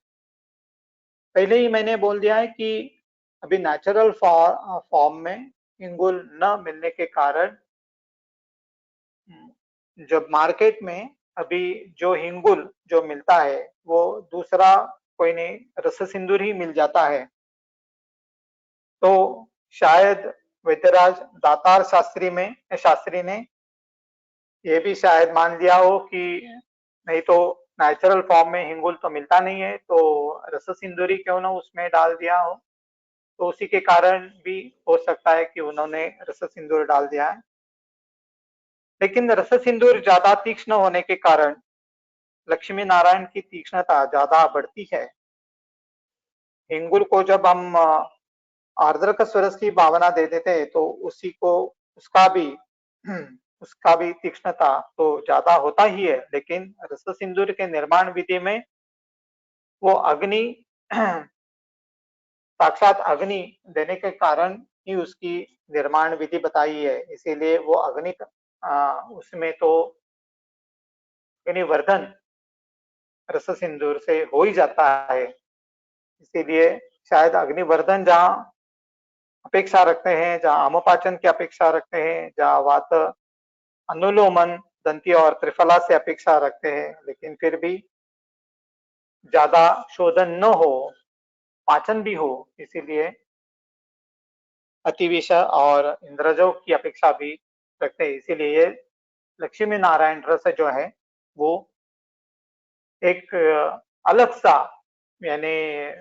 पहले ही मैंने बोल दिया है कि अभी नेचुरल फॉर्म में हिंगुल न मिलने के कारण जब मार्केट में अभी जो हिंगुल जो मिलता है वो दूसरा कोई नहीं, रस सिंदूर ही मिल जाता है। तो शायद वैद्यराज दातार शास्त्री ने ये भी शायद मान लिया हो कि नहीं तो नेचुरल फॉर्म में हिंगुल तो मिलता नहीं है, तो रस सिंदूरी क्यों ना उसमें डाल दिया हो। तो उसी के कारण भी हो सकता है कि उन्होंने रस सिंदूर डाल दिया है। लेकिन रस सिंदूर ज्यादा तीक्ष्ण होने के कारण लक्ष्मी नारायण की तीक्ष्णता ज्यादा बढ़ती है। हिंगुल को जब हम आर्द्रक स्वरस की भावना दे देते हैं तो उसी को उसका भी तीक्ष्णता तो ज्यादा होता ही है। लेकिन रस सिंदूर के निर्माण विधि में वो अग्नि साक्षात अग्नि देने के कारण ही उसकी निर्माण विधि बताई है। इसीलिए वो अग्नि उसमें तो अग्निवर्धन रस सिंदूर से हो ही जाता है। इसीलिए शायद अग्निवर्धन जहाँ अपेक्षा रखते हैं, जहाँ आमपाचन की अपेक्षा रखते हैं, जहाँ वात अनुलोमन दंती और त्रिफला से अपेक्षा रखते हैं, लेकिन फिर भी ज्यादा शोधन न हो, पाचन भी हो, इसीलिए अतिविष और इंद्रजव की अपेक्षा भी रखते हैं। इसीलिए ये लक्ष्मी नारायण रस जो है वो एक अलग सा, यानी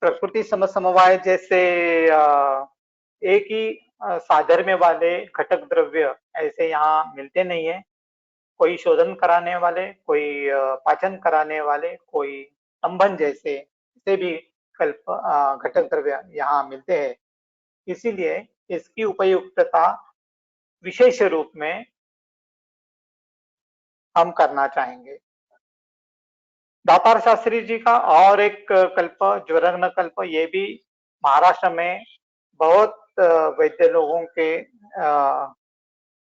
प्रकृति समवाय जैसे एक ही साधर्म्य वाले घटक द्रव्य ऐसे यहाँ मिलते नहीं है। कोई शोधन कराने वाले, कोई पाचन कराने वाले, कोई संबंध जैसे से भी कल्प घटक द्रव्य यहाँ मिलते हैं। इसीलिए इसकी उपयुक्तता विशेष रूप में हम करना चाहेंगे। दातार शास्त्री जी का और एक कल्प ज्वरग्न कल्प, ये भी महाराष्ट्र में बहुत वैद्य लोगों के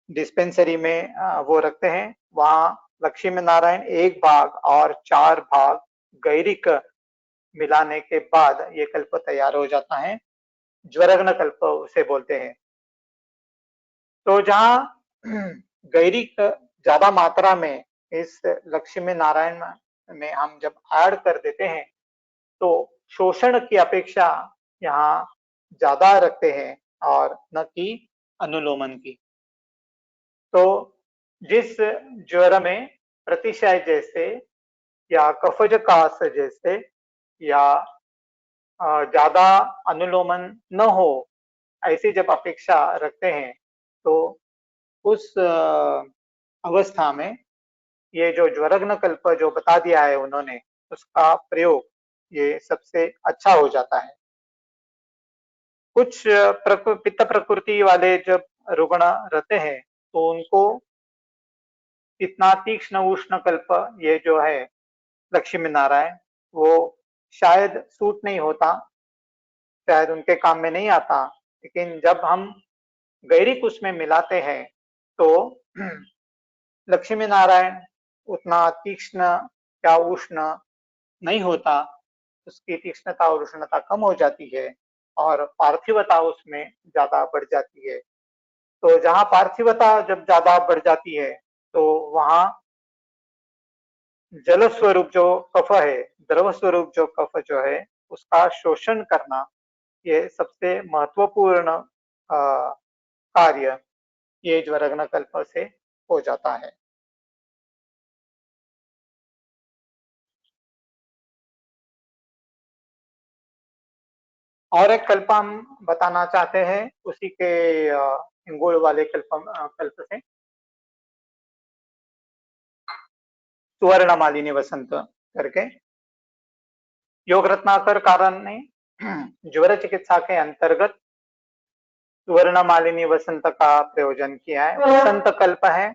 डिस्पेंसरी में वो रखते हैं। वहाँ लक्ष्मी नारायण 1 भाग और 4 भाग गैरिक मिलाने के बाद ये कल्प तैयार हो जाता है, ज्वरग्न कल्प उसे बोलते हैं। तो जहाँ गैरिक ज्यादा मात्रा में इस लक्ष्मी नारायण में हम जब ऐड कर देते हैं तो शोषण की अपेक्षा यहाँ ज्यादा रखते हैं और न कि अनुलोमन की। तो जिस ज्वर में प्रतिशय जैसे या कफज कास जैसे या ज्यादा अनुलोमन न हो, ऐसी जब अपेक्षा रखते हैं तो उस अवस्था में ये जो ज्वरग्न कल्प जो बता दिया है उन्होंने, उसका प्रयोग ये सबसे अच्छा हो जाता है। कुछ पित्त प्रकृति वाले जब रुग्ण रहते हैं तो उनको इतना तीक्ष्ण उष्ण कल्प ये जो है लक्ष्मी नारायण, वो शायद सूट नहीं होता, शायद उनके काम में नहीं आता। लेकिन जब हम गैरिक उसमें मिलाते हैं तो लक्ष्मी नारायण उतना तीक्ष्ण या उष्ण नहीं होता, उसकी तीक्ष्णता और उष्णता कम हो जाती है और पार्थिवता उसमें ज्यादा बढ़ जाती है। तो जहाँ पार्थिवता जब ज्यादा बढ़ जाती है तो वहाँ जल स्वरूप जो कफ है, द्रव स्वरूप जो कफ जो है, उसका शोषण करना ये सबसे महत्वपूर्ण कार्य ये ज्वरग्न कल्प से हो जाता है। और एक कल्प हम बताना चाहते हैं उसी के हिंगोल वाले कल्प से, सुवर्ण मालिनी वसंत करके। योग रत्नाकर कारण ने ज्वर चिकित्सा के अंतर्गत सुवर्ण मालिनी वसंत का प्रयोजन किया है। वसंत कल्प है,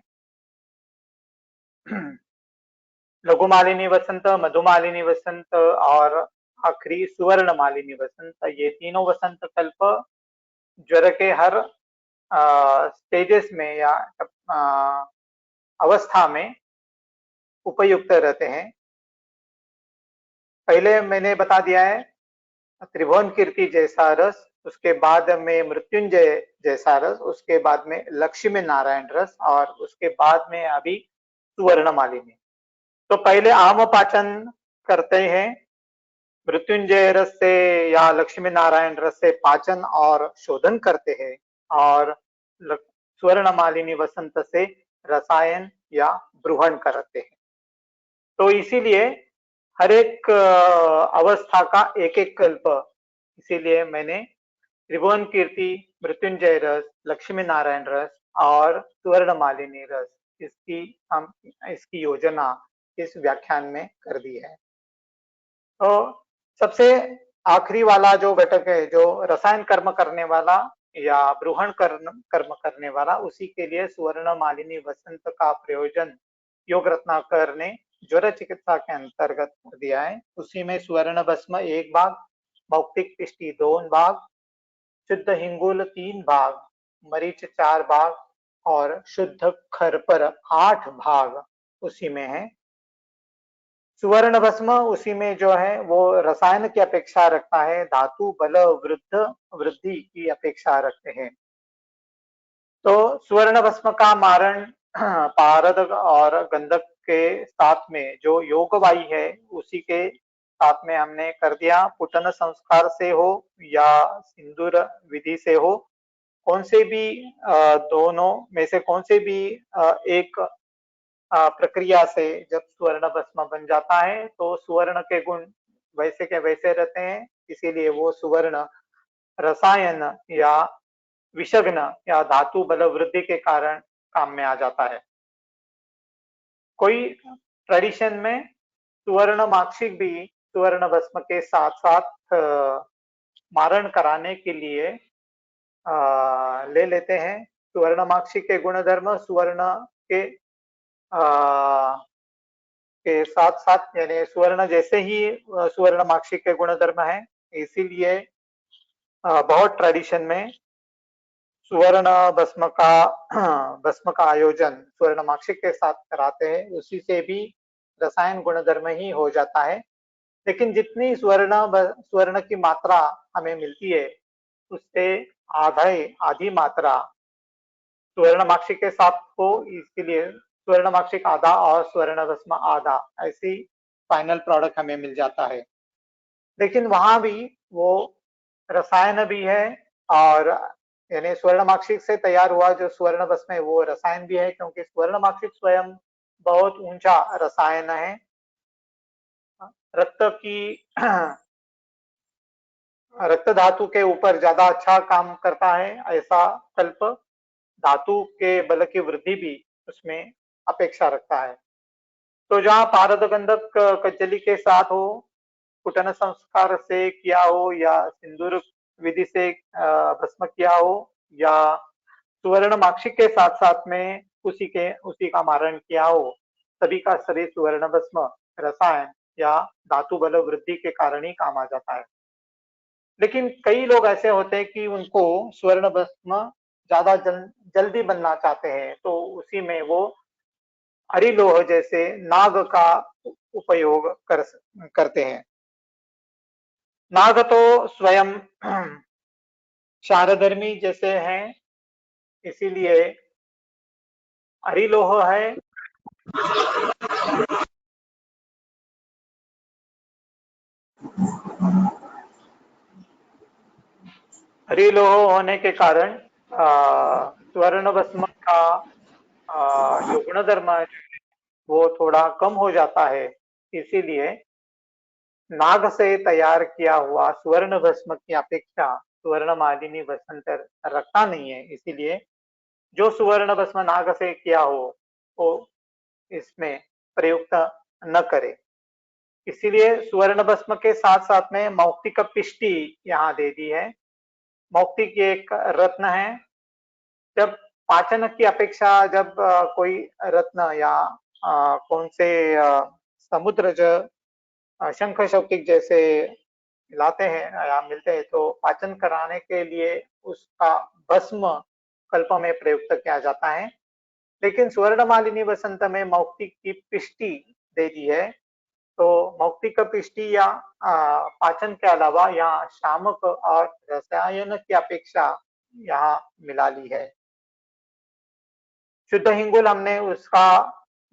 लघु मालिनी वसंत, मधु मालिनी वसंत और आखिरी सुवर्ण मालिनी वसंत, ये तीनों वसंत कल्प ज्वर के हर स्टेजेस में या अवस्था में उपयुक्त रहते हैं। पहले मैंने बता दिया है त्रिभुवन कीर्ति जैसा रस, उसके बाद में मृत्युंजय जैसा रस, उसके बाद में लक्ष्मी नारायण रस और उसके बाद में अभी सुवर्ण मालिनी। तो पहले आम पाचन करते हैं, मृत्युंजय रस से या लक्ष्मी नारायण रस से पाचन और शोधन करते हैं और स्वर्ण मालिनी वसंत से रसायन या ब्रूहण करते हैं। तो इसीलिए हर एक अवस्था का एक एक कल्प, इसीलिए मैंने त्रिभुवन कीर्ति, मृत्युंजय रस, लक्ष्मी नारायण रस और स्वर्ण मालिनी रस, इसकी योजना इस व्याख्यान में कर दी है। तो सबसे आखिरी वाला जो घटक है, जो रसायन कर्म करने वाला या ब्रूहण कर्म करने वाला, उसी के लिए सुवर्ण मालिनी वसंत का प्रयोजन योग रत्नाकर ने ज्वर चिकित्सा के अंतर्गत कर दिया है। उसी में सुवर्ण भस्म 1 भाग, मौक्तिक पिष्टि 2 भाग, शुद्ध हिंगुल 3 भाग, मरीच 4 भाग और शुद्ध खरपर 8 भाग उसी में है। सुवर्ण भस्म उसी में जो है वो रसायन की अपेक्षा रखता है, धातु बल वृद्धि की अपेक्षा रखते हैं। तो सुवर्ण भस्म का मारण पारद और गंधक के साथ में जो योगवाही है उसी के साथ में हमने कर दिया। पुटन संस्कार से हो या सिंदूर विधि से हो, कौन से भी दोनों में से कौन से भी एक प्रक्रिया से जब सुवर्ण भस्म बन जाता है तो सुवर्ण के गुण वैसे के वैसे रहते हैं, इसीलिए वो सुवर्ण रसायन या विषग्न या धातु बल वृद्धि के कारण काम में आ जाता है। कोई ट्रेडिशन में सुवर्ण माक्षिक भी सुवर्ण भस्म के साथ साथ मारण कराने के लिए ले लेते हैं। सुवर्ण माक्षिक के गुणधर्म सुवर्ण के के साथ साथ यानी सुवर्ण जैसे ही सुवर्ण माक्षिक के गुणधर्म है, इसीलिए बहुत ट्रेडिशन में सुवर्ण भस्म का आयोजन सुवर्ण माक्षिक के साथ कराते हैं, उसी से भी रसायन गुणधर्म ही हो जाता है। लेकिन जितनी स्वर्ण की मात्रा हमें मिलती है उससे आधी मात्रा स्वर्णमाक्षी के साथ हो, इसलिए स्वर्णमाक्षिक आधा और स्वर्ण भस्म आधा, ऐसी फाइनल प्रोडक्ट हमें मिल जाता है। लेकिन वहां भी वो रसायन भी है, और यानी स्वर्णमाक्षिक से तैयार हुआ जो स्वर्ण भस्म है वो रसायन भी है, क्योंकि स्वर्णमाक्षिक स्वयं बहुत ऊंचा रसायन है। रक्त की रक्त धातु के ऊपर ज्यादा अच्छा काम करता है, ऐसा कल्प धातु के बल की वृद्धि भी उसमें अपेक्षा रखता है। तो जहाँ पारद गंधक कज्जली के साथ हो, कुटन संस्कार से किया हो, या सिंदूर विधि से भस्म किया हो, या सुवर्ण माक्षिक के साथ साथ में उसी का मारण किया हो, सभी का सभी सुवर्ण भस्म रसायन या धातु बल वृद्धि के कारण ही काम आ जाता है। लेकिन कई लोग ऐसे होते हैं कि उनको स्वर्ण भस्म ज्यादा जल्दी बनना चाहते हैं, तो उसी में वो अरिलोह जैसे नाग का उपयोग करते हैं। नाग तो स्वयं शारधर्मी जैसे हैं, इसीलिए अरिलोह है। हरिलोह होने के कारण स्वर्ण भस्म का जो गुणधर्म है वो थोड़ा कम हो जाता है, इसीलिए नाग से तैयार किया हुआ स्वर्ण भस्म की अपेक्षा स्वर्ण मालिनी बसंतर रखता नहीं है, इसीलिए जो सुवर्ण भस्म नाग से किया हो वो इसमें प्रयुक्त न करे। इसीलिए सुवर्ण भस्म के साथ साथ में मौक्तिक पिष्टि यहाँ दे दी है। मौक्तिक एक रत्न है। जब पाचन की अपेक्षा जब कोई रत्न या कौन से समुद्र शंख शौकिक जैसे लाते हैं या मिलते हैं, तो पाचन कराने के लिए उसका भस्म कल्प में प्रयुक्त किया जाता है। लेकिन स्वर्ण मालिनी वसंत में मौक्तिक की पिष्टि दे दी है, तो मौक्तिक पिष्टि या पाचन के अलावा यहाँ शामक और रसायन की अपेक्षा यहाँ मिला ली है। शुद्ध हिंगुल हमने उसका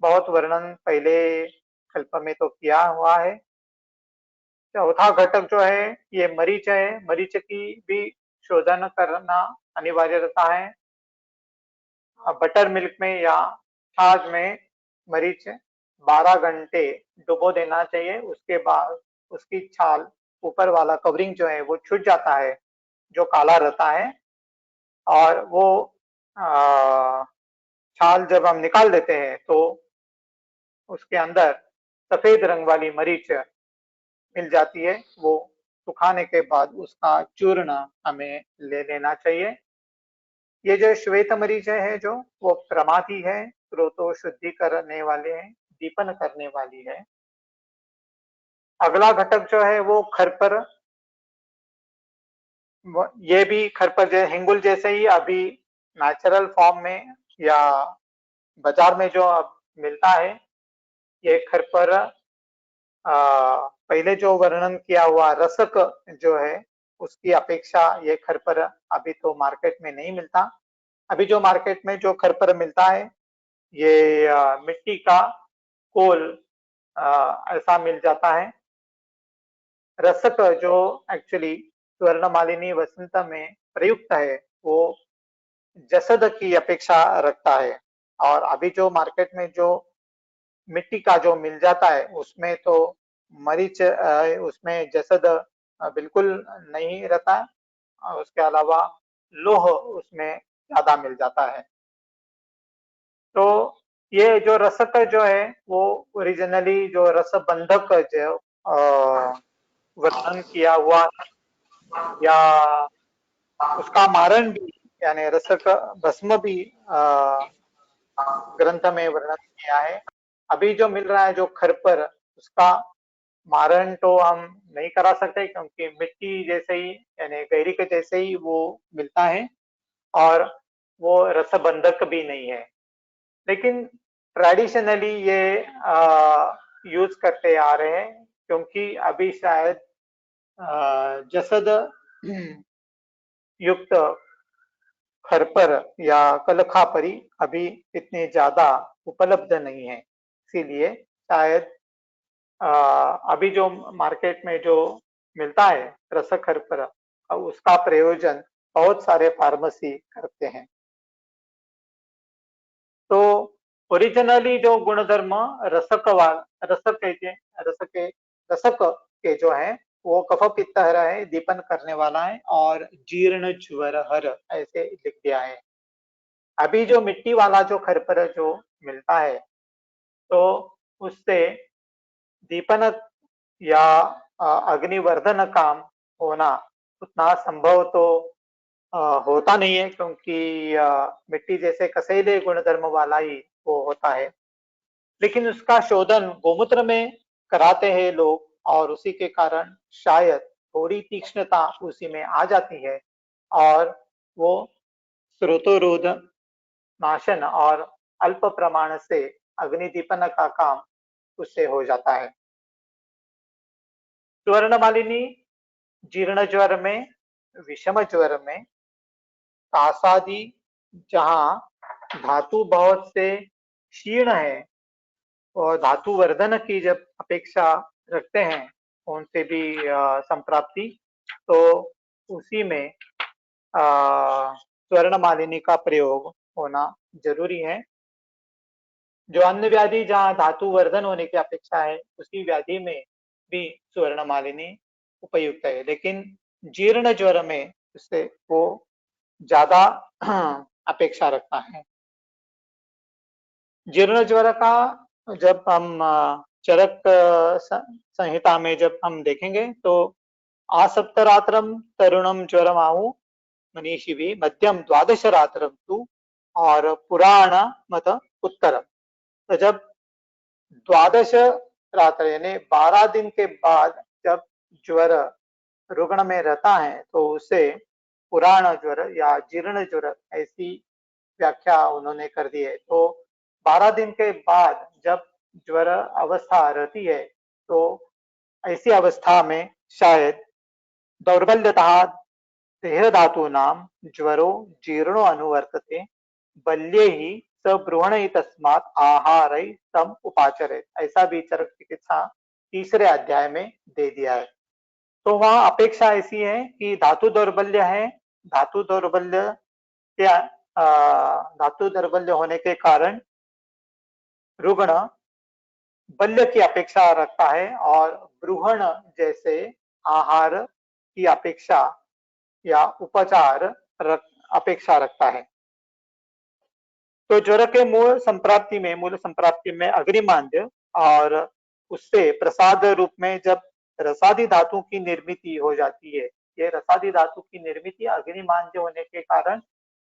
बहुत वर्णन पहले कल्प में तो किया हुआ है। चौथा घटक जो है ये मरीच है। मरीच की भी शोधन करना अनिवार्य रहता है। बटर मिल्क में या छाछ में मरीच 12 घंटे डुबो देना चाहिए। उसके बाद उसकी छाल, ऊपर वाला कवरिंग जो है वो छूट जाता है, जो काला रहता है, और वो छाल जब हम निकाल देते हैं तो उसके अंदर सफेद रंग वाली मरीच मिल जाती है। वो सुखाने के बाद उसका चूर्ण हमें ले लेना चाहिए। ये जो श्वेत मरीच है जो वो प्रमादी है, स्रोतो शुद्धि करने वाले हैं, दीपन करने वाली है। अगला घटक जो है वो खरपर, ये भी खरपर जैसे हिंगुल जैसे ही अभी नेचुरल फॉर्म में या बाजार में जो अब मिलता है, ये खरपर पहले जो वर्णन किया हुआ रसक जो है उसकी अपेक्षा ये खरपर अभी तो मार्केट में नहीं मिलता। अभी जो मार्केट में जो खरपर मिलता है ये मिट्टी का कोल ऐसा मिल जाता है। रसक जो एक्चुअली स्वर्ण मालिनी वसंत में प्रयुक्त है वो जसद की अपेक्षा रखता है, और अभी जो मार्केट में जो मिट्टी का जो मिल जाता है उसमें तो मरीच उसमें जसद बिल्कुल नहीं रहता है, और उसके अलावा लोह उसमें ज्यादा मिल जाता है। तो ये जो रसक जो है वो ओरिजिनली जो रसबंधक जो वर्णन किया हुआ या उसका मारण भी यानी रसक भस्म भी ग्रंथ में वर्णन किया है। अभी जो मिल रहा है जो खरपर, उसका मारण तो हम नहीं करा सकते क्योंकि मिट्टी जैसे ही यानी गहरी के जैसे ही वो मिलता है, और वो रसबंधक भी नहीं है। लेकिन ट्रेडिशनली ये यूज करते आ रहे हैं क्योंकि अभी शायद जसद युक्त खरपर या कलखापरी अभी इतने ज्यादा उपलब्ध नहीं है, इसीलिए शायद अभी जो मार्केट में जो मिलता है रसक खरपर, उसका प्रयोजन बहुत सारे फार्मेसी करते हैं। तो ओरिजिनली जो गुणधर्म रसक रसक के जो है वो कफ पित्त हर है, दीपन करने वाला है और जीर्ण ज्वर हर ऐसे लिख दिया है। अभी जो मिट्टी वाला जो खरपर जो मिलता है तो उससे दीपन या अग्निवर्धन काम होना उतना संभव तो होता नहीं है, क्योंकि मिट्टी जैसे कसैले गुणधर्म वाला ही वो होता है। लेकिन उसका शोधन गोमूत्र में कराते हैं लोग और उसी के कारण शायद थोड़ी तीक्ष्णता उसी में आ जाती है और वो स्रोतोरोध नाशन और अल्प प्रमाण से अग्निदीपन का काम उससे हो जाता है। स्वर्ण मालिनी जीर्ण ज्वर में, विषम ज्वर में, कासादि जहां धातु बहुत से क्षीण है और धातु वर्धन की जब अपेक्षा रखते हैं उनसे भी संप्राप्ति, तो उसी में स्वर्ण मालिनी का प्रयोग होना जरूरी है। जो अन्य व्याधि जहाँ धातु वर्धन होने की अपेक्षा है उसी व्याधि में भी स्वर्ण मालिनी उपयुक्त है, लेकिन जीर्ण ज्वर में उससे वो ज्यादा अपेक्षा रखता है। जीर्ण ज्वर का जब हम चरक संहिता में जब हम देखेंगे तो आसप्तरात्रम तरुणम ज्वरम आहु मनीषिभि मध्यम द्वादश रात्रम तु और पुराण मत उत्तरम। तो जब द्वादश रात्र यानी 12 दिन के बाद जब ज्वर रुग्ण में रहता है तो उसे पुराण ज्वर या जीर्ण ज्वर ऐसी व्याख्या उन्होंने कर दी है। तो 12 दिन के बाद जब ज्वर अवस्था रहती है तो ऐसी अवस्था में शायद दौर्बल्यतः देह धातु नाम ज्वरो जीर्णो अनुवर्तते बल्ये ही सबृहण तस्मात् आहार तम उपाचरे, ऐसा भी चरक चिकित्सा तीसरे अध्याय में दे दिया है। तो वहां अपेक्षा ऐसी है कि धातु दौर्बल्य है, धातु दौर्बल्य क्या धातु दौर्बल्य होने के कारण रुग्ण बल्य की अपेक्षा रखता है और ब्रूहण जैसे आहार की अपेक्षा या उपचार अपेक्षा रखता है। तो ज्वर के मूल संप्राप्ति में अग्निमांद्य और उससे प्रसाद रूप में जब रसादी धातु की निर्मिति हो जाती है, ये रसादी धातु की निर्मिति अग्निमांद्य होने के कारण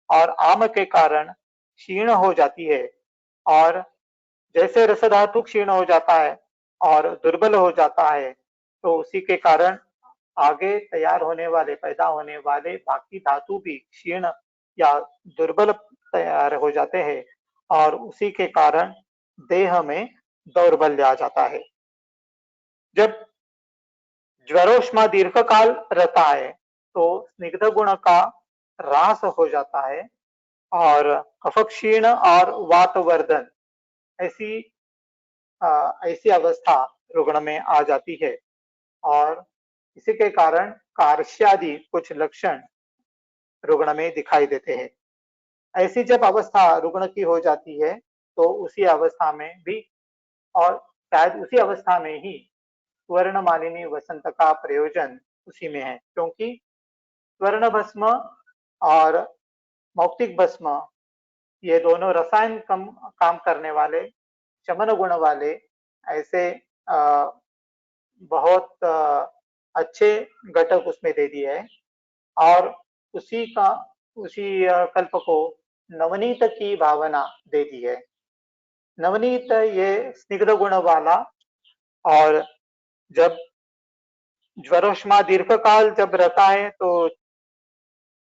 और आम के कारण क्षीण हो जाती है और जैसे रस धातु क्षीण हो जाता है और दुर्बल हो जाता है तो उसी के कारण आगे तैयार होने वाले पैदा होने वाले बाकी धातु भी क्षीण या दुर्बल तैयार हो जाते हैं और उसी के कारण देह में दौर्बल्य आ जाता है। जब ज्वरोष्मा दीर्घ काल रहता है तो स्निग्ध गुण का ह्रास हो जाता है और कफ क्षीण और वातवर्धन ऐसी ऐसी अवस्था रुग्ण में आ जाती है और इसी के कारण कार्श्यादि कुछ लक्षण रुग्ण में दिखाई देते हैं। ऐसी जब अवस्था रुग्ण की हो जाती है तो उसी अवस्था में भी और शायद उसी अवस्था में ही स्वर्ण मालिनी वसंत का प्रयोजन उसी में है, क्योंकि स्वर्ण भस्म और मौक्तिक भस्म ये दोनों रसायन काम करने वाले शमन गुण वाले ऐसे बहुत अच्छे घटक उसमें दे दिए है और उसी कल्प को नवनीत की भावना दे दी है। नवनीत ये स्निग्ध गुण वाला और जब ज्वरोष्मा दीर्घ काल जब रहता है तो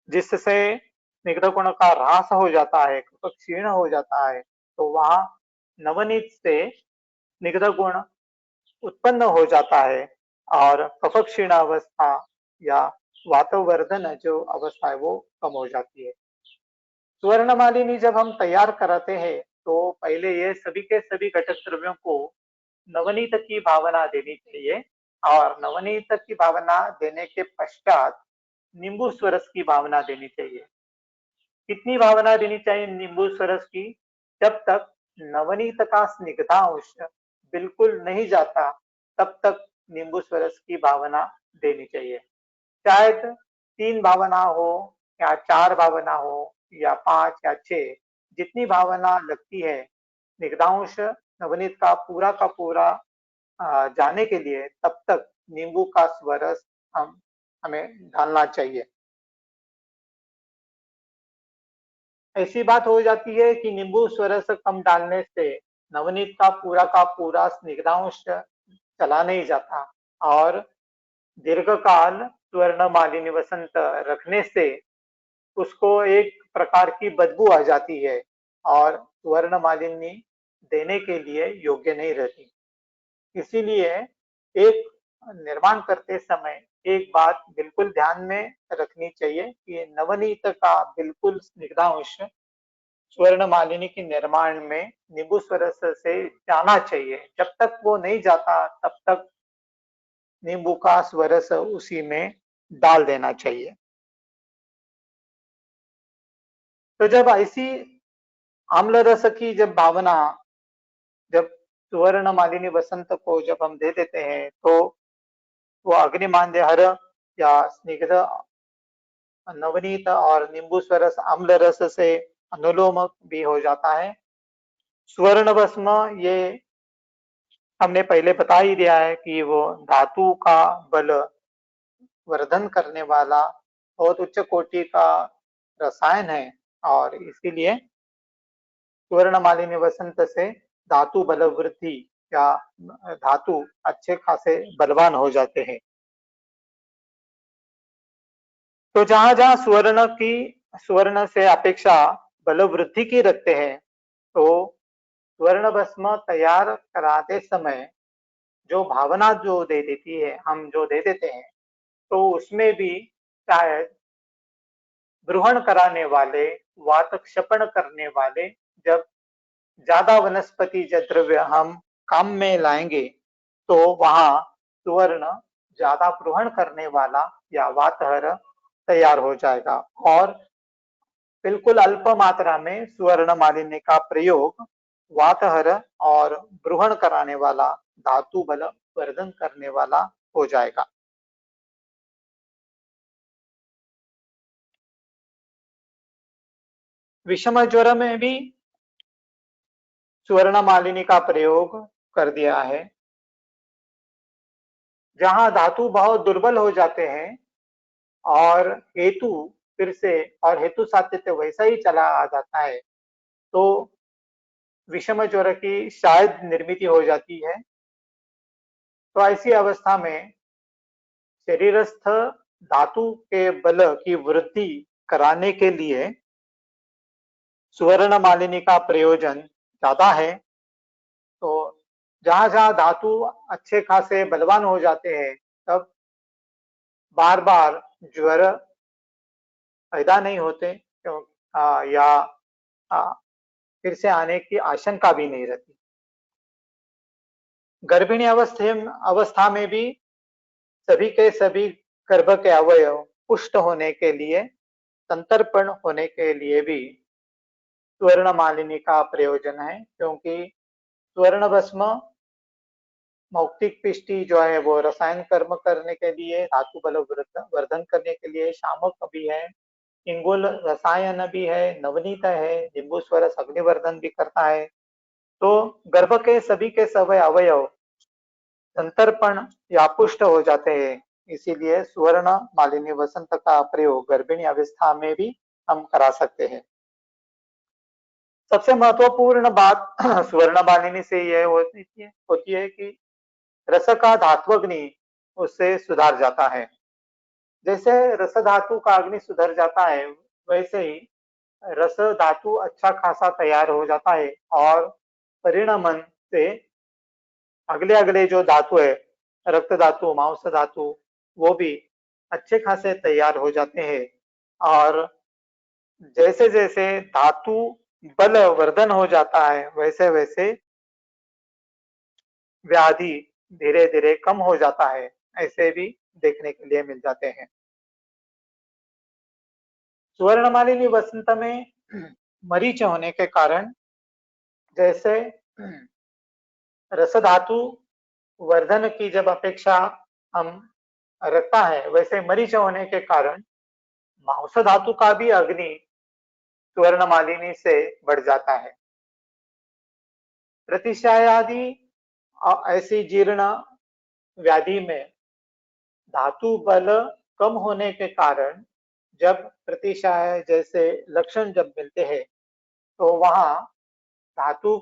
जिससे स्निग्ध गुण का ह्रास हो जाता है, क्षीण हो जाता है, तो वहां नवनीत से स्निग्ध गुण उत्पन्न हो जाता है और कफक्षीण अवस्था या वातवर्धन जो अवस्था है वो कम हो जाती है। स्वर्ण मालिनी जब हम तैयार कराते हैं तो पहले ये सभी के सभी घटक द्रव्यों को नवनीत की भावना देनी चाहिए और नवनीत की भावना देने के पश्चात नींबू स्वरस की भावना देनी चाहिए। कितनी भावना देनी चाहिए नींबू स्वरस की? जब तक नवनीत का स्निग्धांश बिल्कुल नहीं जाता तब तक नींबू स्वरस की भावना देनी चाहिए। शायद 3 भावना हो या 4 भावना हो या 5 या 6, जितनी भावना लगती है स्निग्धांश नवनीत का पूरा जाने के लिए तब तक नींबू का स्वरस हमें डालना चाहिए। ऐसी बात हो जाती है कि नींबू स्वरस कम डालने से नवनीत का पूरा स्निग्धांश चला नहीं जाता और दीर्घकाल स्वर्ण मालिनी वसंत रखने से उसको एक प्रकार की बदबू आ जाती है और स्वर्ण मालिनी देने के लिए योग्य नहीं रहती। इसीलिए एक निर्माण करते समय एक बात बिल्कुल ध्यान में रखनी चाहिए कि नवनीत का बिल्कुल स्निग्धांश स्वर्ण मालिनी के निर्माण में नींबू स्वरस से जाना चाहिए। जब तक वो नहीं जाता तब तक नींबू का स्वरस उसी में डाल देना चाहिए। तो जब ऐसी आम्ल रस की जब भावना जब सुवर्ण मालिनी वसंत को जब हम दे देते हैं तो वो अग्निमांद्य हर या स्निग्ध नवनीत और नींबू स्वरस आम्ल रस से अनुलोम भी हो जाता है। स्वर्ण भस्म ये हमने पहले बता ही दिया है कि वो धातु का बल वर्धन करने वाला बहुत उच्च कोटि का रसायन है और इसीलिए स्वर्ण मालिनी वसंत से धातु बल वृद्धि या धातु अच्छे खासे बलवान हो जाते हैं। तो जहां जहां स्वर्ण से अपेक्षा बल वृद्धि की रखते हैं तो स्वर्ण भस्म तैयार कराते समय जो भावना जो दे देती है हम जो दे देते हैं तो उसमें भी शायद ब्रूहण कराने वाले वात क्षपण करने वाले जब ज्यादा वनस्पति द्रव्य हम काम में लाएंगे तो वहां सुवर्ण ज्यादा ब्रूहण करने वाला या वातहर तैयार हो जाएगा और बिल्कुल अल्प मात्रा में सुवर्ण मालिन्य का प्रयोग वातहर और ब्रूहण कराने वाला धातु बल वर्धन करने वाला हो जाएगा। विषम ज्वर में भी सुवर्ण मालिनी का प्रयोग कर दिया है। जहां धातु बहुत दुर्बल हो जाते हैं और हेतु फिर से और हेतु सातत्य वैसा ही चला आ जाता है तो विषम ज्वर की शायद निर्मित हो जाती है। तो ऐसी अवस्था में शरीरस्थ धातु के बल की वृद्धि कराने के लिए सुवर्ण मालिनी का प्रयोजन ज्यादा है। तो जहां जहां धातु अच्छे खासे बलवान हो जाते हैं तब बार बार ज्वर पैदा नहीं होते क्यों या फिर से आने की आशंका भी नहीं रहती। गर्भिणी अवस्था में भी सभी के सभी गर्भ के अवयव पुष्ट होने के लिए संतर्पण होने के लिए भी स्वर्ण मालिनी का प्रयोजन है क्योंकि स्वर्ण भस्म मौक्तिक पिष्टि जो है वो रसायन कर्म करने के लिए धातु बल वर्धन करने के लिए शामक भी है, इंगुल रसायन भी है, नवनीत है, नींबू स्वरस अग्निवर्धन भी करता है। तो गर्भ के सभी अवयव संतर्पण या पुष्ट हो जाते हैं। इसीलिए सुवर्ण मालिनी वसंत का प्रयोग गर्भिणी अवस्था में भी हम करा सकते हैं। सबसे महत्वपूर्ण बात सुवर्ण मालिनी से यह होती है कि रस का धात्वग्नि उससे सुधार जाता है। जैसे रस धातु का अग्नि सुधर जाता है वैसे ही रस धातु अच्छा खासा तैयार हो जाता है और परिणमन से अगले अगले जो धातु है, रक्त धातु, मांस धातु, वो भी अच्छे खासे तैयार हो जाते हैं। और जैसे जैसे धातु बल वर्धन हो जाता है, वैसे वैसे व्याधि धीरे धीरे कम हो जाता है, ऐसे भी देखने के लिए मिल जाते हैं। सुवर्णमालिनी वसंत में मरीच होने के कारण जैसे रस धातु वर्धन की जब अपेक्षा हम रखता है, वैसे मरीच होने के कारण मांस धातु का भी अग्नि सुवर्णमालिनी से बढ़ जाता है। प्रतिशायादि ऐसी जीर्ण व्याधि में धातु बल कम होने के कारण जब प्रतिशाय जैसे लक्षण जब मिलते हैं, तो वहां धातु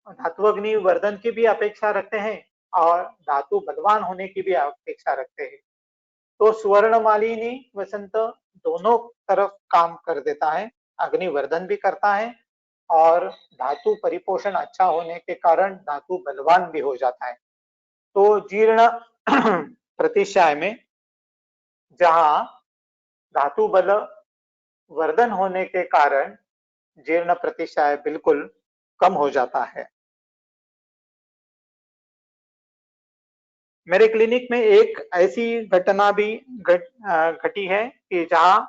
धातुअग्नि वर्धन की भी अपेक्षा रखते हैं और धातु बलवान होने की भी अपेक्षा रखते हैं। तो सुवर्णमालिनी वसंत दोनों तरफ काम कर देता है, अग्निवर्धन भी करता है और धातु परिपोषण अच्छा होने के कारण धातु बलवान भी हो जाता है। तो जीर्ण प्रतिशाय में जहां धातु बल वर्धन होने के कारण जीर्ण प्रतिशाय बिल्कुल कम हो जाता है। मेरे क्लिनिक में एक ऐसी घटना भी घटी है कि जहां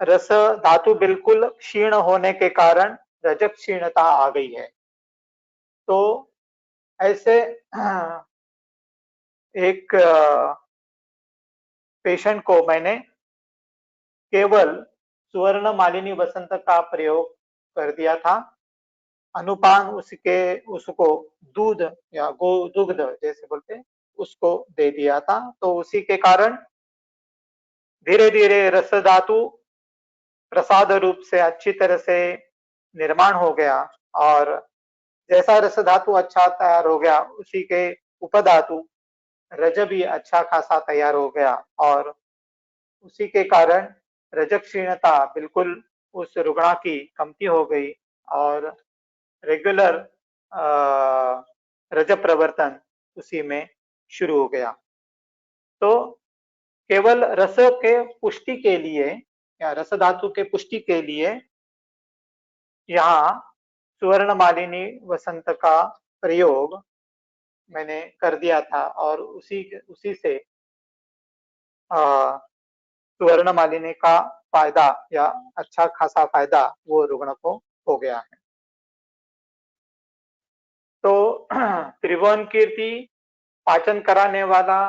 रस धातु बिल्कुल क्षीण होने के कारण रजक क्षीणता आ गई है। तो ऐसे एक पेशेंट को मैंने केवल सुवर्ण मालिनी वसंत का प्रयोग कर दिया था। अनुपान उसको दूध या गो दुग्ध जैसे बोलते हैं, उसको दे दिया था। तो उसी के कारण धीरे धीरे रस धातु प्रसाद रूप से अच्छी तरह से निर्माण हो गया और जैसा रस धातु अच्छा तैयार हो गया, उसी के उपधातु रज भी अच्छा खासा तैयार हो गया और उसी के कारण रजक क्षीणता बिल्कुल उस रुग्णा की कमती हो गई और रेगुलर रज प्रवर्तन उसी में शुरू हो गया। तो केवल रस के पुष्टि के लिए या रस धातु के पुष्टि के लिए यहाँ सुवर्ण मालिनी वसंत का प्रयोग मैंने कर दिया था और उसी से सुवर्ण मालिनी का फायदा या अच्छा खासा फायदा वो रुग्ण को हो गया है। तो त्रिभुवन कीर्ति पाचन कराने वाला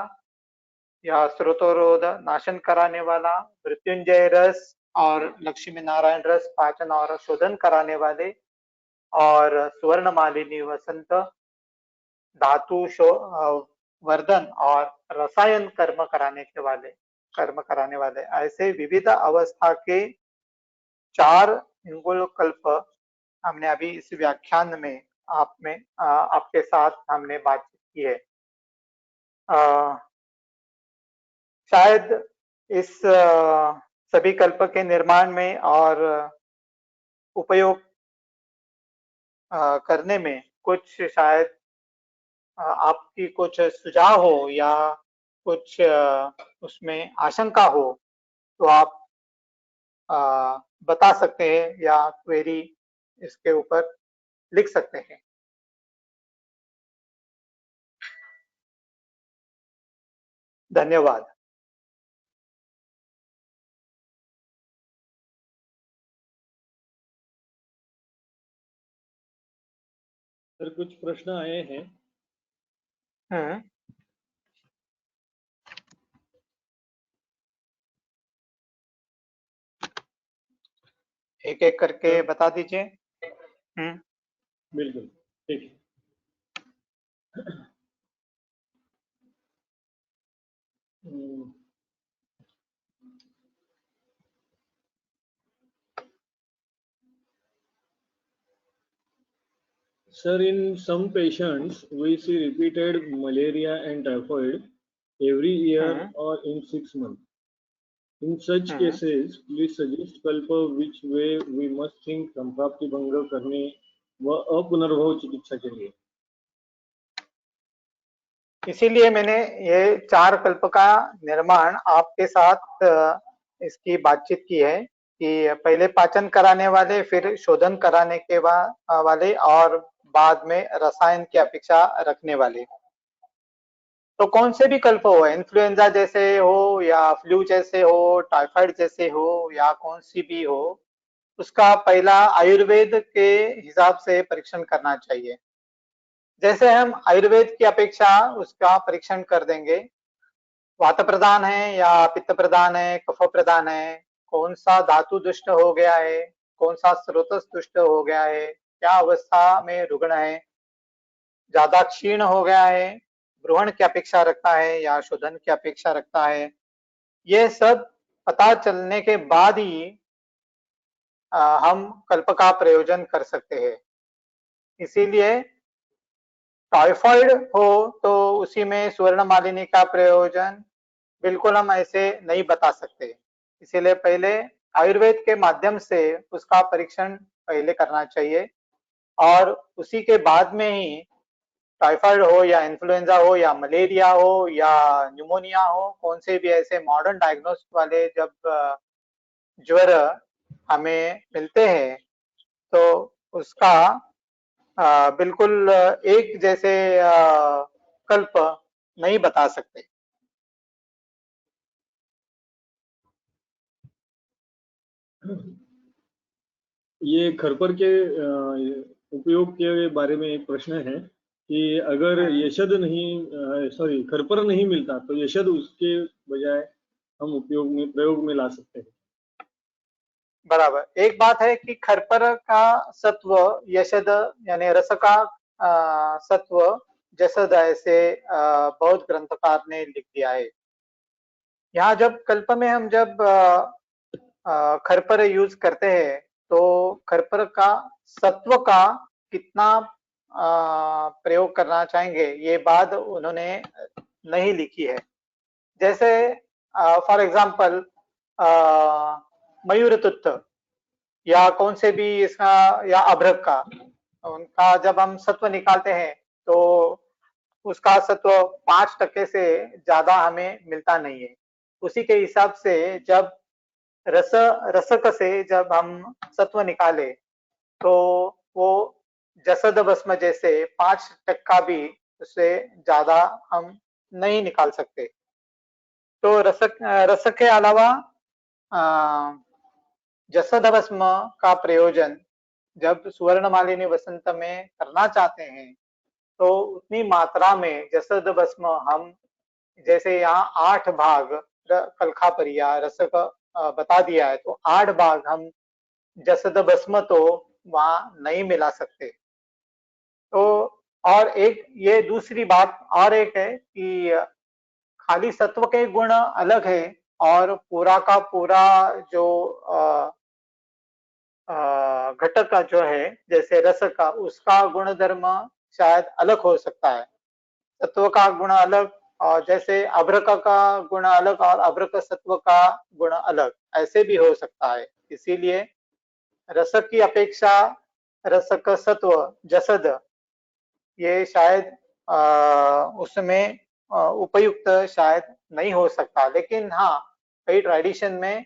या स्रोतोरोध नाशन कराने वाला, मृत्युंजय रस और लक्ष्मी नारायण रस पाचन और शोधन कराने वाले और सुवर्ण मालिनी वसंत धातु वर्धन और रसायन कर्म कराने वाले ऐसे विविध अवस्था के 4 इंगुल कल्प हमने अभी इस व्याख्यान में आपके साथ हमने बातचीत की है। शायद इस सभी कल्प के निर्माण में और उपयोग करने में कुछ शायद आपकी कुछ सुझाव हो या कुछ उसमें आशंका हो, तो आप बता सकते हैं या क्वेरी इसके ऊपर लिख सकते हैं। धन्यवाद। सर कुछ प्रश्न आए हैं। एक एक करके बता दीजिए। बिल्कुल ठीक है। Sir, in some patients, we see repeated malaria and typhoid every year or in 6 months. In such cases, please suggest kalpa which way we must think संप्राप्ति भंग करने व अपुनर्भव चिकित्सा के लिए। इसीलिए मैंने ये 4 कल्प का निर्माण आपके साथ इसकी बातचीत की है कि पहले पाचन कराने वाले, फिर शोधन कराने के वाले और बाद में रसायन की अपेक्षा रखने वाले। तो कौन से भी कल्प हो, इन्फ्लुएंजा जैसे हो या फ्लू जैसे हो, टाइफाइड जैसे हो या कौन सी भी हो, उसका पहला आयुर्वेद के हिसाब से परीक्षण करना चाहिए। जैसे हम आयुर्वेद की अपेक्षा उसका परीक्षण कर देंगे, वात प्रधान है या पित्त प्रधान है, कफ प्रधान है, कौन सा धातु दुष्ट हो गया है, कौन सा स्रोतस दुष्ट हो गया है, क्या अवस्था में रुग्ण है, ज्यादा क्षीण हो गया है, ब्रूहण की अपेक्षा रखता है या शोधन की अपेक्षा रखता है, ये सब पता चलने के बाद ही हम कल्प का प्रयोजन कर सकते हैं। इसीलिए टाइफाइड हो तो उसी में सुवर्ण मालिनी का प्रयोजन बिल्कुल हम ऐसे नहीं बता सकते। इसीलिए पहले आयुर्वेद के माध्यम से उसका परीक्षण पहले करना चाहिए और उसी के बाद में ही टाइफाइड हो या इन्फ्लुएंजा हो या मलेरिया हो या न्यूमोनिया हो, कौन से भी ऐसे मॉडर्न डायग्नोस्ट वाले जब ज्वर हमें मिलते हैं तो उसका बिल्कुल एक जैसे कल्प नहीं बता सकते। ये खरपर के उपयोग के बारे में एक प्रश्न है कि अगर यशद नहीं, सॉरी, खरपर नहीं मिलता तो यशद उसके बजाय हम प्रयोग में ला सकते हैं। बराबर। एक बात है कि खरपर का सत्व यशद यानी रस का सत्व जसद ऐसे बौद्ध ग्रंथकार ने लिख दिया है। यहाँ जब कल्प में हम जब खरपर यूज करते हैं तो खरपर का सत्व का कितना प्रयोग करना चाहेंगे ये बात उन्होंने नहीं लिखी है। जैसे फॉर एग्जांपल मयूर तुत्त या कौन से भी इसका या अभ्रक का, उनका जब हम सत्व निकालते हैं तो उसका सत्व 5% से ज्यादा हमें मिलता नहीं है। उसी के हिसाब से जब रसक से जब हम सत्व निकाले तो वो जसद भस्म जैसे 5% भी उससे ज्यादा हम नहीं निकाल सकते। तो रस के अलावा जसद भस्म का प्रयोजन जब सुवर्ण मालिनी वसंत में करना चाहते हैं तो उतनी मात्रा में जसद भस्म हम, जैसे यहाँ 8 भाग कलखा परिया रसक बता दिया है, तो 8 भाग हम जसद भस्म तो वहां नहीं मिला सकते। तो और एक ये दूसरी बात और एक है कि खाली सत्व के गुण अलग है और पूरा का पूरा जो घटक का जो है जैसे रस का, उसका गुणधर्म शायद अलग हो सकता है। सत्व का गुण अलग और जैसे अभ्रक का गुण अलग और अभ्रक सत्व का गुण अलग, ऐसे भी हो सकता है। इसीलिए रसक की अपेक्षा रसक सत्व जसद ये शायद उसमें उपयुक्त शायद नहीं हो सकता। लेकिन हाँ, कई ट्रेडिशन में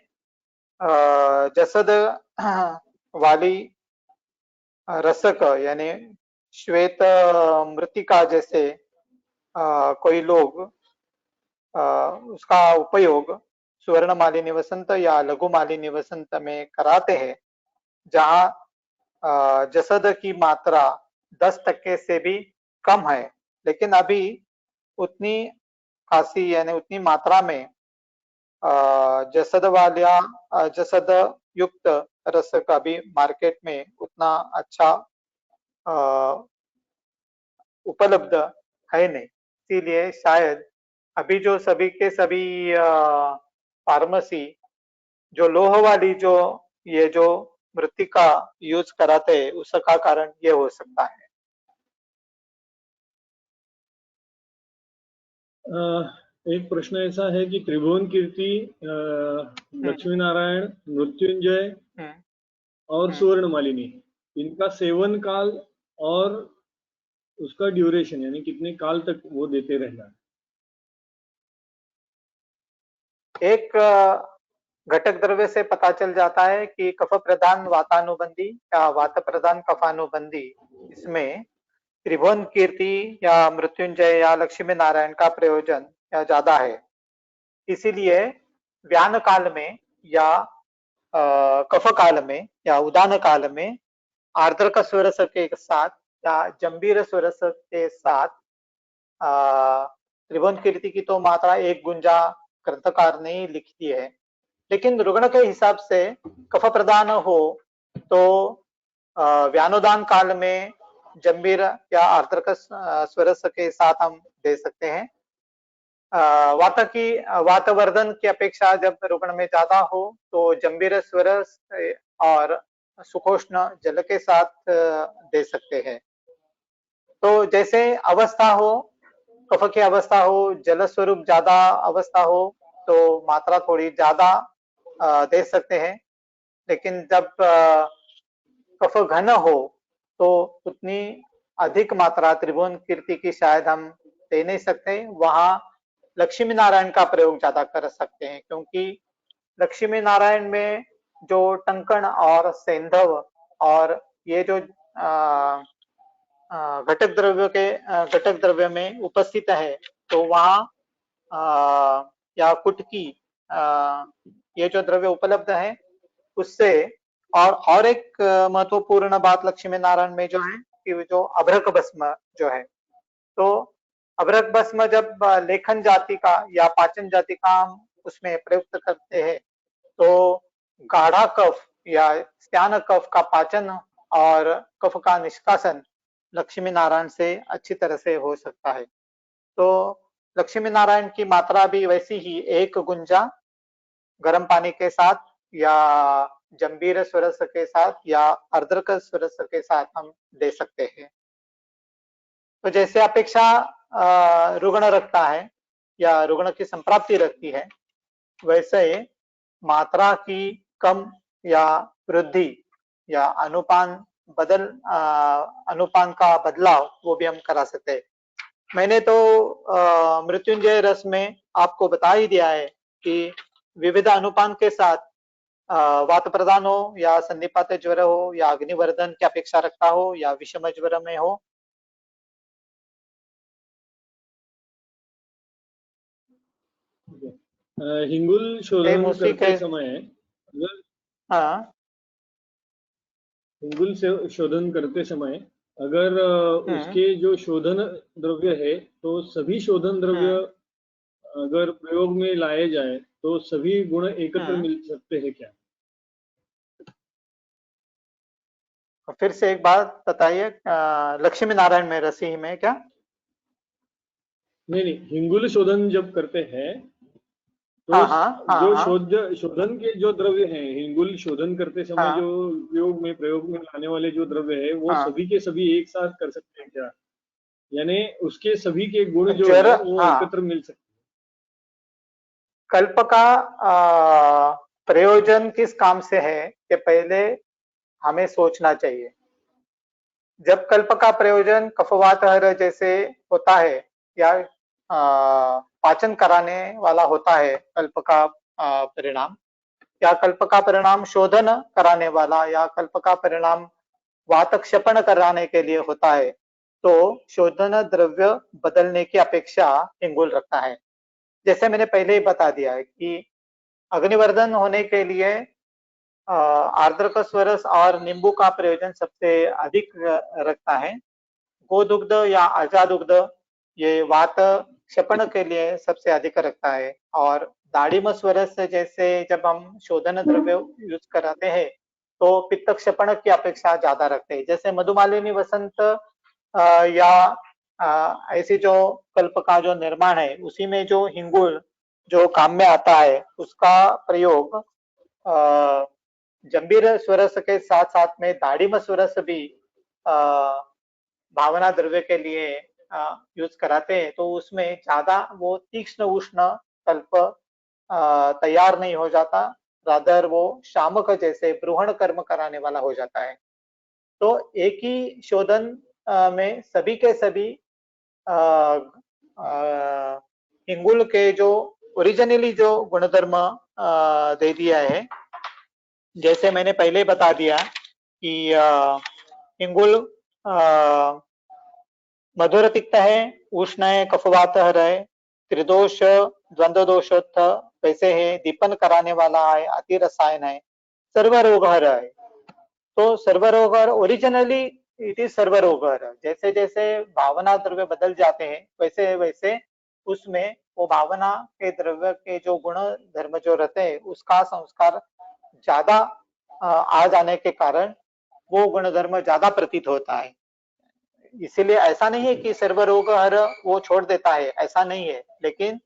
जसद वाली रसक यानी श्वेत मृतिका जैसे कोई लोग उसका उपयोग सुवर्ण मालिनी वसंत या लघु मालिनी वसंत में कराते हैं, जहाँ जसद की मात्रा 10% से भी कम है। लेकिन अभी उतनी खासी यानी उतनी मात्रा में जसद युक्त रस का भी मार्केट में उतना अच्छा उपलब्ध है नहीं। इसीलिए शायद अभी जो सभी के सभी फार्मेसी जो लोह वाली जो ये जो मृतिका यूज कराते हैं उसका कारण ये हो सकता है। एक प्रश्न ऐसा है कि त्रिभुवन कीर्ति, लक्ष्मी नारायण, मृत्युंजय और सुवर्ण मालिनी, इनका सेवन काल और उसका ड्यूरेशन यानी कितने काल तक वो देते रहना है? एक घटक द्रव्य से पता चल जाता है कि कफ प्रधान वातानुबंधी या वात प्रधान कफानुबंधी, इसमें त्रिभुवन कीर्ति या मृत्युंजय या लक्ष्मी नारायण का प्रयोजन या ज्यादा है। इसीलिए व्यान काल में या कफ काल में या उदान काल में आर्द्रक स्वरस के साथ या जंबीर स्वरस के साथ त्रिभुवन कीर्ति की तो मात्रा एक गुंजा ग्रंथकार ने लिखी है, लेकिन रुग्ण के हिसाब से कफ प्रदान हो तो व्यानोदान काल में जंबीर या आर्द्रक स्वरस के साथ हम दे सकते हैं। वातवर्धन की अपेक्षा जब रुग्ण में ज्यादा हो तो जंबीर स्वरस और सुखोष्ण जल के साथ दे सकते हैं। तो जैसे अवस्था हो, कफ की अवस्था हो, जल स्वरूप ज्यादा अवस्था हो तो मात्रा थोड़ी ज्यादा दे सकते हैं, लेकिन जब कफ घन हो तो उतनी अधिक मात्रा त्रिभुवन कीर्ति की शायद हम दे नहीं सकते। वहां लक्ष्मी नारायण का प्रयोग ज्यादा कर सकते हैं, क्योंकि लक्ष्मी नारायण में जो टंकण और सेंधव और ये जो घटक द्रव्य में उपस्थित है, तो वहाँ या कुटकी ये जो द्रव्य उपलब्ध है उससे, और एक महत्वपूर्ण बात लक्ष्मी नारायण में जो है कि जो अभ्रक भस्म जो है, तो अभ्रक भस्म जब लेखन जाति का या पाचन जाति का हम उसमें प्रयुक्त करते हैं तो गाढ़ा कफ या स्नान कफ का पाचन और कफ का निष्कासन लक्ष्मी नारायण से अच्छी तरह से हो सकता है। तो लक्ष्मी नारायण की मात्रा भी वैसी ही एक गुंजा गर्म पानी के साथ या जंबीर स्वरस के साथ या अर्द्रक स्वरस के साथ हम दे सकते हैं। तो जैसे अपेक्षा रुग्ण रखता है या रुग्ण की संप्राप्ति रखती है, वैसे मात्रा की कम या वृद्धि या अनुपान का बदलाव वो भी हम करा सकते हैं। मैंने तो मृत्युंजय रस में आपको बता ही दिया है कि विविध अनुपान के साथ वात प्रदान हो या संधिपात ज्वर हो या अग्निवर्धन की अपेक्षा रखता हो या विषम ज्वर में हो। हिंगुल शोधन करते समय अगर हाँ, हिंगुल से शोधन करते समय अगर उसके जो शोधन द्रव्य है तो सभी शोधन द्रव्य अगर प्रयोग में लाए जाए तो सभी गुण एकत्र मिल सकते हैं क्या? फिर से एक बात बताइए, लक्ष्मी नारायण में रसी में क्या? नहीं, हिंगुल शोधन जब करते हैं तो शोधन के जो द्रव्य हैं, हिंगुल शोधन करते समय जो प्रयोग में लाने वाले जो द्रव्य है वो सभी के सभी एक साथ कर सकते हैं क्या? यानी उसके सभी के गुण जो है वो एकत्र मिल सकते हैं। कल्प का प्रयोजन किस काम से है कि पहले हमें सोचना चाहिए। जब कल्प का प्रयोजन कफवातहर जैसे होता है या पाचन कराने वाला होता है कल्प का परिणाम, या कल्प का परिणाम शोधन कराने वाला या कल्प का परिणाम वात क्षपण कराने के लिए होता है, तो शोधन द्रव्य बदलने की अपेक्षा हिंगुल रखता है। जैसे मैंने पहले ही बता दिया है कि अग्निवर्धन होने के लिए आर्द्रक स्वरस और नींबू का प्रयोजन सबसे अधिक रखता है। गोदुग्ध या आजादुग्ध ये वात क्षपण के लिए सबसे अधिक रखता है, और दाड़िम स्वरस जैसे जब हम शोधन द्रव्य यूज कराते हैं तो पित्त क्षपण की अपेक्षा ज्यादा रखते हैं। जैसे मधुमालिनी वसंत या ऐसी जो कल्प का जो निर्माण है उसी में जो हिंगुल जो काम में आता है उसका प्रयोग जंबीर स्वरस के साथ साथ में दाड़िम स्वरस भी भावना द्रव्य के लिए यूज कराते हैं, तो उसमें ज्यादा वो तीक्ष्ण उष्ण कल्प तैयार नहीं हो जाता, रादर वो शामक जैसे ब्रूहण कर्म कराने वाला हो जाता है। तो एक ही शोधन में सभी के सभी अ, अ, इंगुल के जो ओरिजिनली जो गुणधर्म दे दिया है, जैसे मैंने पहले बता दिया कि इंगुल मधुर तिक्त है, उष्ण है, कफवात है, त्रिदोष द्वंद्व दोष वैसे है, दीपन कराने वाला है, अति रसायन है, सर्वरोगहर है। तो सर्वरोगहर ओरिजिनली इट इज सर्वरोगहर। जैसे जैसे भावना द्रव्य बदल जाते हैं वैसे वैसे उसमें वो भावना के द्रव्य के जो गुण धर्म जो रहते हैं उसका संस्कार ज्यादा आ जाने के कारण वो गुण धर्म ज्यादा प्रतीत होता है। इसीलिए ऐसा नहीं है कि सर्वरोग हर वो छोड़ देता है, ऐसा नहीं है, लेकिन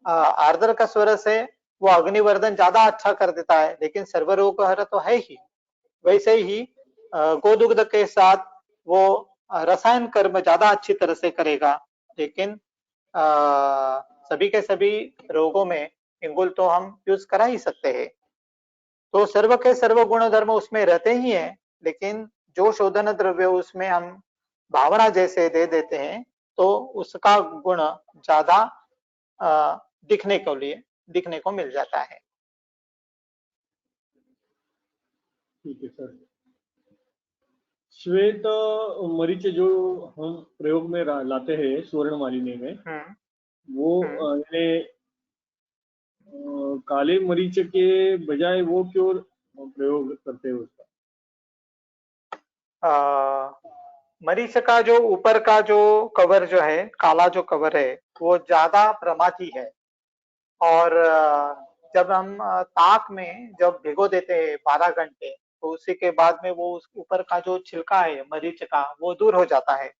आर्द्र का स्वर से वो अग्निवर्धन ज्यादा अच्छा कर देता है, लेकिन सर्वरोग हर तो है ही। वैसे ही गोदुग्ध के साथ वो रसायन कर्म ज्यादा अच्छी तरह से करेगा, लेकिन सभी के सभी रोगों में इंगुल तो हम यूज करा ही सकते हैं। तो सर्व के सर्व गुण धर्म उसमें रहते ही हैं, लेकिन जो शोधन द्रव्य उसमें हम भावना जैसे दे देते हैं तो उसका गुण ज्यादा दिखने को मिल जाता है। ठीक है सर। श्वेत मरीच जो हम प्रयोग में लाते हैं स्वर्ण मालिनी में, वो यानी काले मरीच के बजाय वो क्यों प्रयोग करते हैं उसका? मरीच का जो ऊपर का जो कवर जो है, काला जो कवर है, वो ज्यादा प्रमाथी है। और जब हम ताक में जब भिगो देते हैं 12 घंटे, तो उसी के बाद में वो उस ऊपर का जो छिलका है मरीच का वो दूर हो जाता है,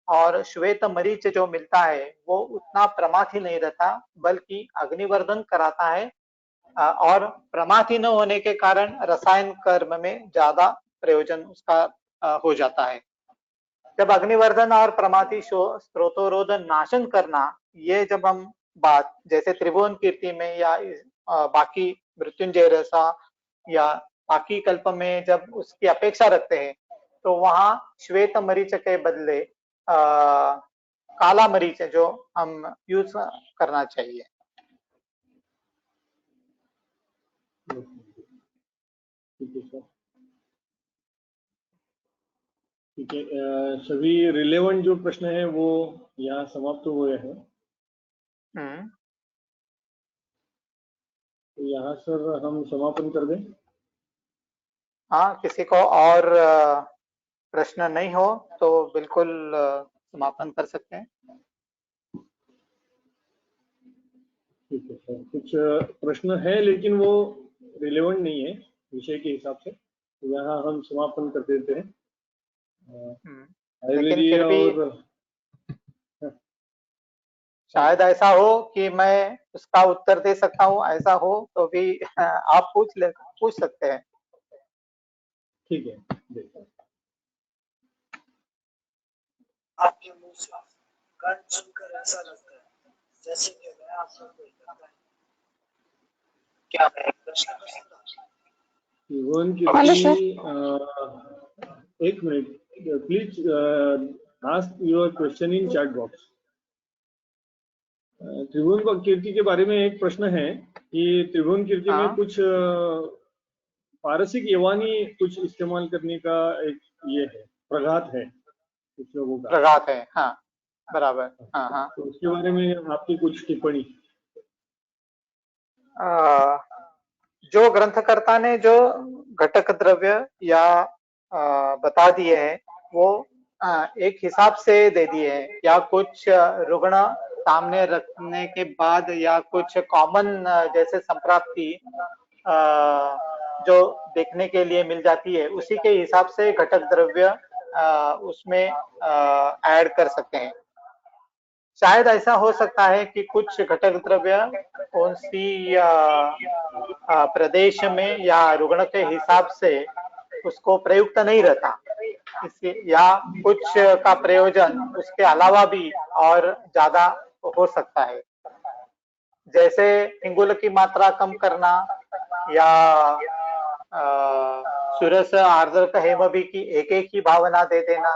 और श्वेत मरीच जो मिलता है वो उतना प्रमाथी नहीं रहता, बल्कि अग्निवर्धन कराता है। और प्रमाथी न होने के कारण रसायन कर्म में ज्यादा प्रयोजन उसका हो जाता है। जब अग्निवर्धन और प्रमाथी स्रोतोरोधन नाशन करना, ये जब हम बात जैसे त्रिभुवन कीर्ति में या बाकी मृत्युंजय रसा या बाकी कल्प में जब उसकी अपेक्षा रखते हैं, तो वहां श्वेत मरीच के बदले काला मरीच जो हम यूज करना चाहिए। ठीक है सर। ठीक है, सभी रिलेवेंट जो प्रश्न है वो यहाँ समाप्त हुए हैं। तो यहाँ सर हम समापन कर दें। हाँ, किसी को और प्रश्न नहीं हो तो बिल्कुल समापन कर सकते हैं। ठीक है सर, कुछ प्रश्न है लेकिन वो रिलेवेंट नहीं है विषय के हिसाब से, तो यहाँ हम समापन कर देते हैं। लेकिन फिर भी शायद ऐसा हो कि मैं उसका उत्तर दे सकता हूँ, ऐसा हो तो भी आप पूछ सकते हैं। ठीक है, देखते हैं। आपके मुंह से गान सुनकर ऐसा लगता है जैसे कि मैं आपको कोई करता है। क्या मैं प्रश्न कर सकता हूँ? एक minute, please ask your question in chat box. Tribhuvan Kirti के बारे में एक प्रश्न है कि त्रिभुवन कीर्ति में कुछ पारसिक यवानी कुछ इस्तेमाल करने का एक ये है, प्रघात है कुछ लोगों का। प्रघात है, हाँ बराबर। हाँ हाँ, तो उसके बारे में आपकी कुछ टिप्पणी? जो ग्रंथकर्ता ने जो घटक द्रव्य या बता दिए हैं वो एक हिसाब से दे दिए हैं, या कुछ रुग्ण सामने रखने के बाद या कुछ कॉमन जैसे संप्राप्ति जो देखने के लिए मिल जाती है, उसी के हिसाब से घटक द्रव्य उसमें ऐड कर सकते हैं। शायद ऐसा हो सकता है कि कुछ घटक द्रव्य कौन सी प्रदेश में या रुग्ण के हिसाब से उसको प्रयुक्त नहीं रहता, इससे या कुछ का प्रयोजन उसके अलावा भी और ज्यादा हो सकता है, जैसे इंगुल की मात्रा कम करना या सुरस आर्द्रक हेमभी की एक एक ही भावना दे देना,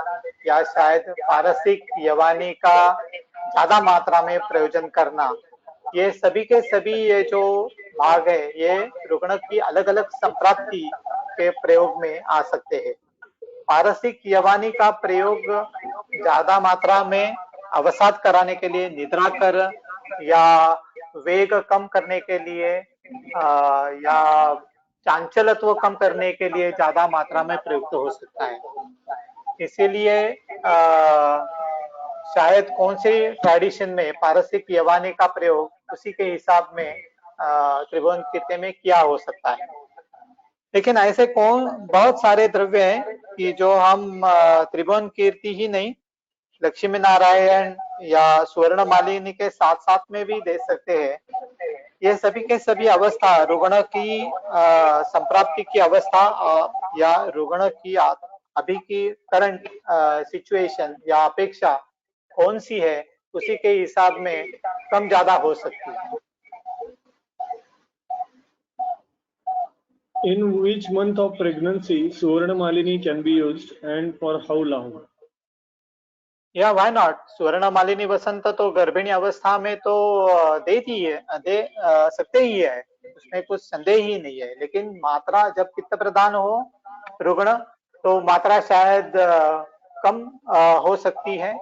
या शायद पारसिक यवानी का ज्यादा मात्रा में प्रयोजन करना, ये सभी के सभी ये जो भाग है ये रुग्ण की अलग अलग संप्राप्ति के प्रयोग में आ सकते हैं। पारसिक यवानी का प्रयोग ज्यादा मात्रा में अवसाद कराने के लिए, निद्रा कर या वेग कम करने के लिए या चांचलत्व कम करने के लिए ज्यादा मात्रा में प्रयुक्त हो सकता है। इसीलिए शायद कौन से ट्रेडिशन में पारसिक यवानी का प्रयोग उसी के हिसाब में त्रिभुवन कीर्ति में किया हो सकता है। लेकिन ऐसे बहुत सारे द्रव्य हैं कि जो हम त्रिभुवन कीर्ति ही नहीं, लक्ष्मी नारायण या स्वर्ण मालिनी के साथ साथ में भी दे सकते हैं। ये सभी के सभी अवस्था रुग्ण की संप्राप्ति की अवस्था या रुग्ण की अभी की करंट सिचुएशन या अपेक्षा कौन सी है, उसी के हिसाब में कम ज्यादा हो सकती है। In which month of pregnancy Suvarna Malini can be used and for how long? या व्हाई नॉट, स्वर्ण मालिनी वसंत तो गर्भिणी अवस्था में तो दे सकते ही है, उसमें कुछ संदेह ही नहीं है। लेकिन मात्रा जब पित्त प्रदान हो रुग्ण तो मात्रा शायद कम हो सकती है,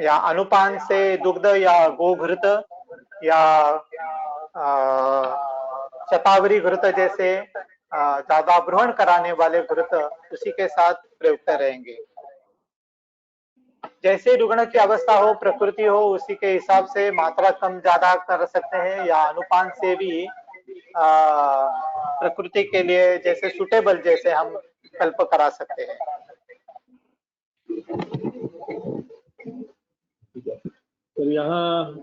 या अनुपान से दुग्ध या गोघृत या शतावरी घृत जैसे ज्यादा भ्रूण कराने वाले घृत उसी के साथ प्रयुक्त रहेंगे। जैसे रुग्ण की अवस्था हो, प्रकृति हो, उसी के हिसाब से मात्रा कम ज्यादा कर सकते हैं, या अनुपान से भी प्रकृति के लिए जैसे सुटेबल जैसे हम कल्प करा सकते हैं। तो यहाँ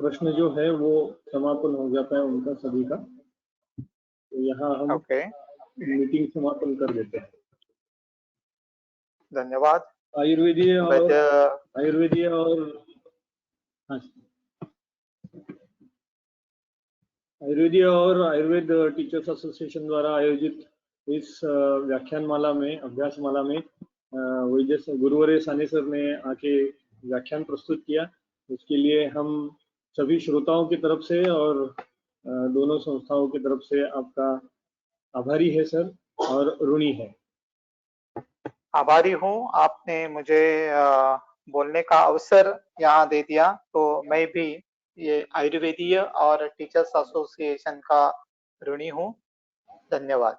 प्रश्न जो है वो समापन हो जाता है उनका सभी का। तो यहाँ हम मीटिंग समापन कर देते हैं। धन्यवाद। आयुर्वेदीय और आयुर्वेद टीचर्स एसोसिएशन द्वारा आयोजित इस व्याख्यानमाला में, अभ्यासमाला में वैद्य गुरुवर्य सानी सर ने आके व्याख्यान प्रस्तुत किया। उसके लिए हम सभी श्रोताओं की तरफ से और दोनों संस्थाओं की तरफ से आपका आभारी है सर, और ऋणी है। आभारी हूँ, आपने मुझे बोलने का अवसर यहाँ दे दिया, तो मैं भी ये आयुर्वेदीय और टीचर्स एसोसिएशन का ऋणी हूँ। धन्यवाद।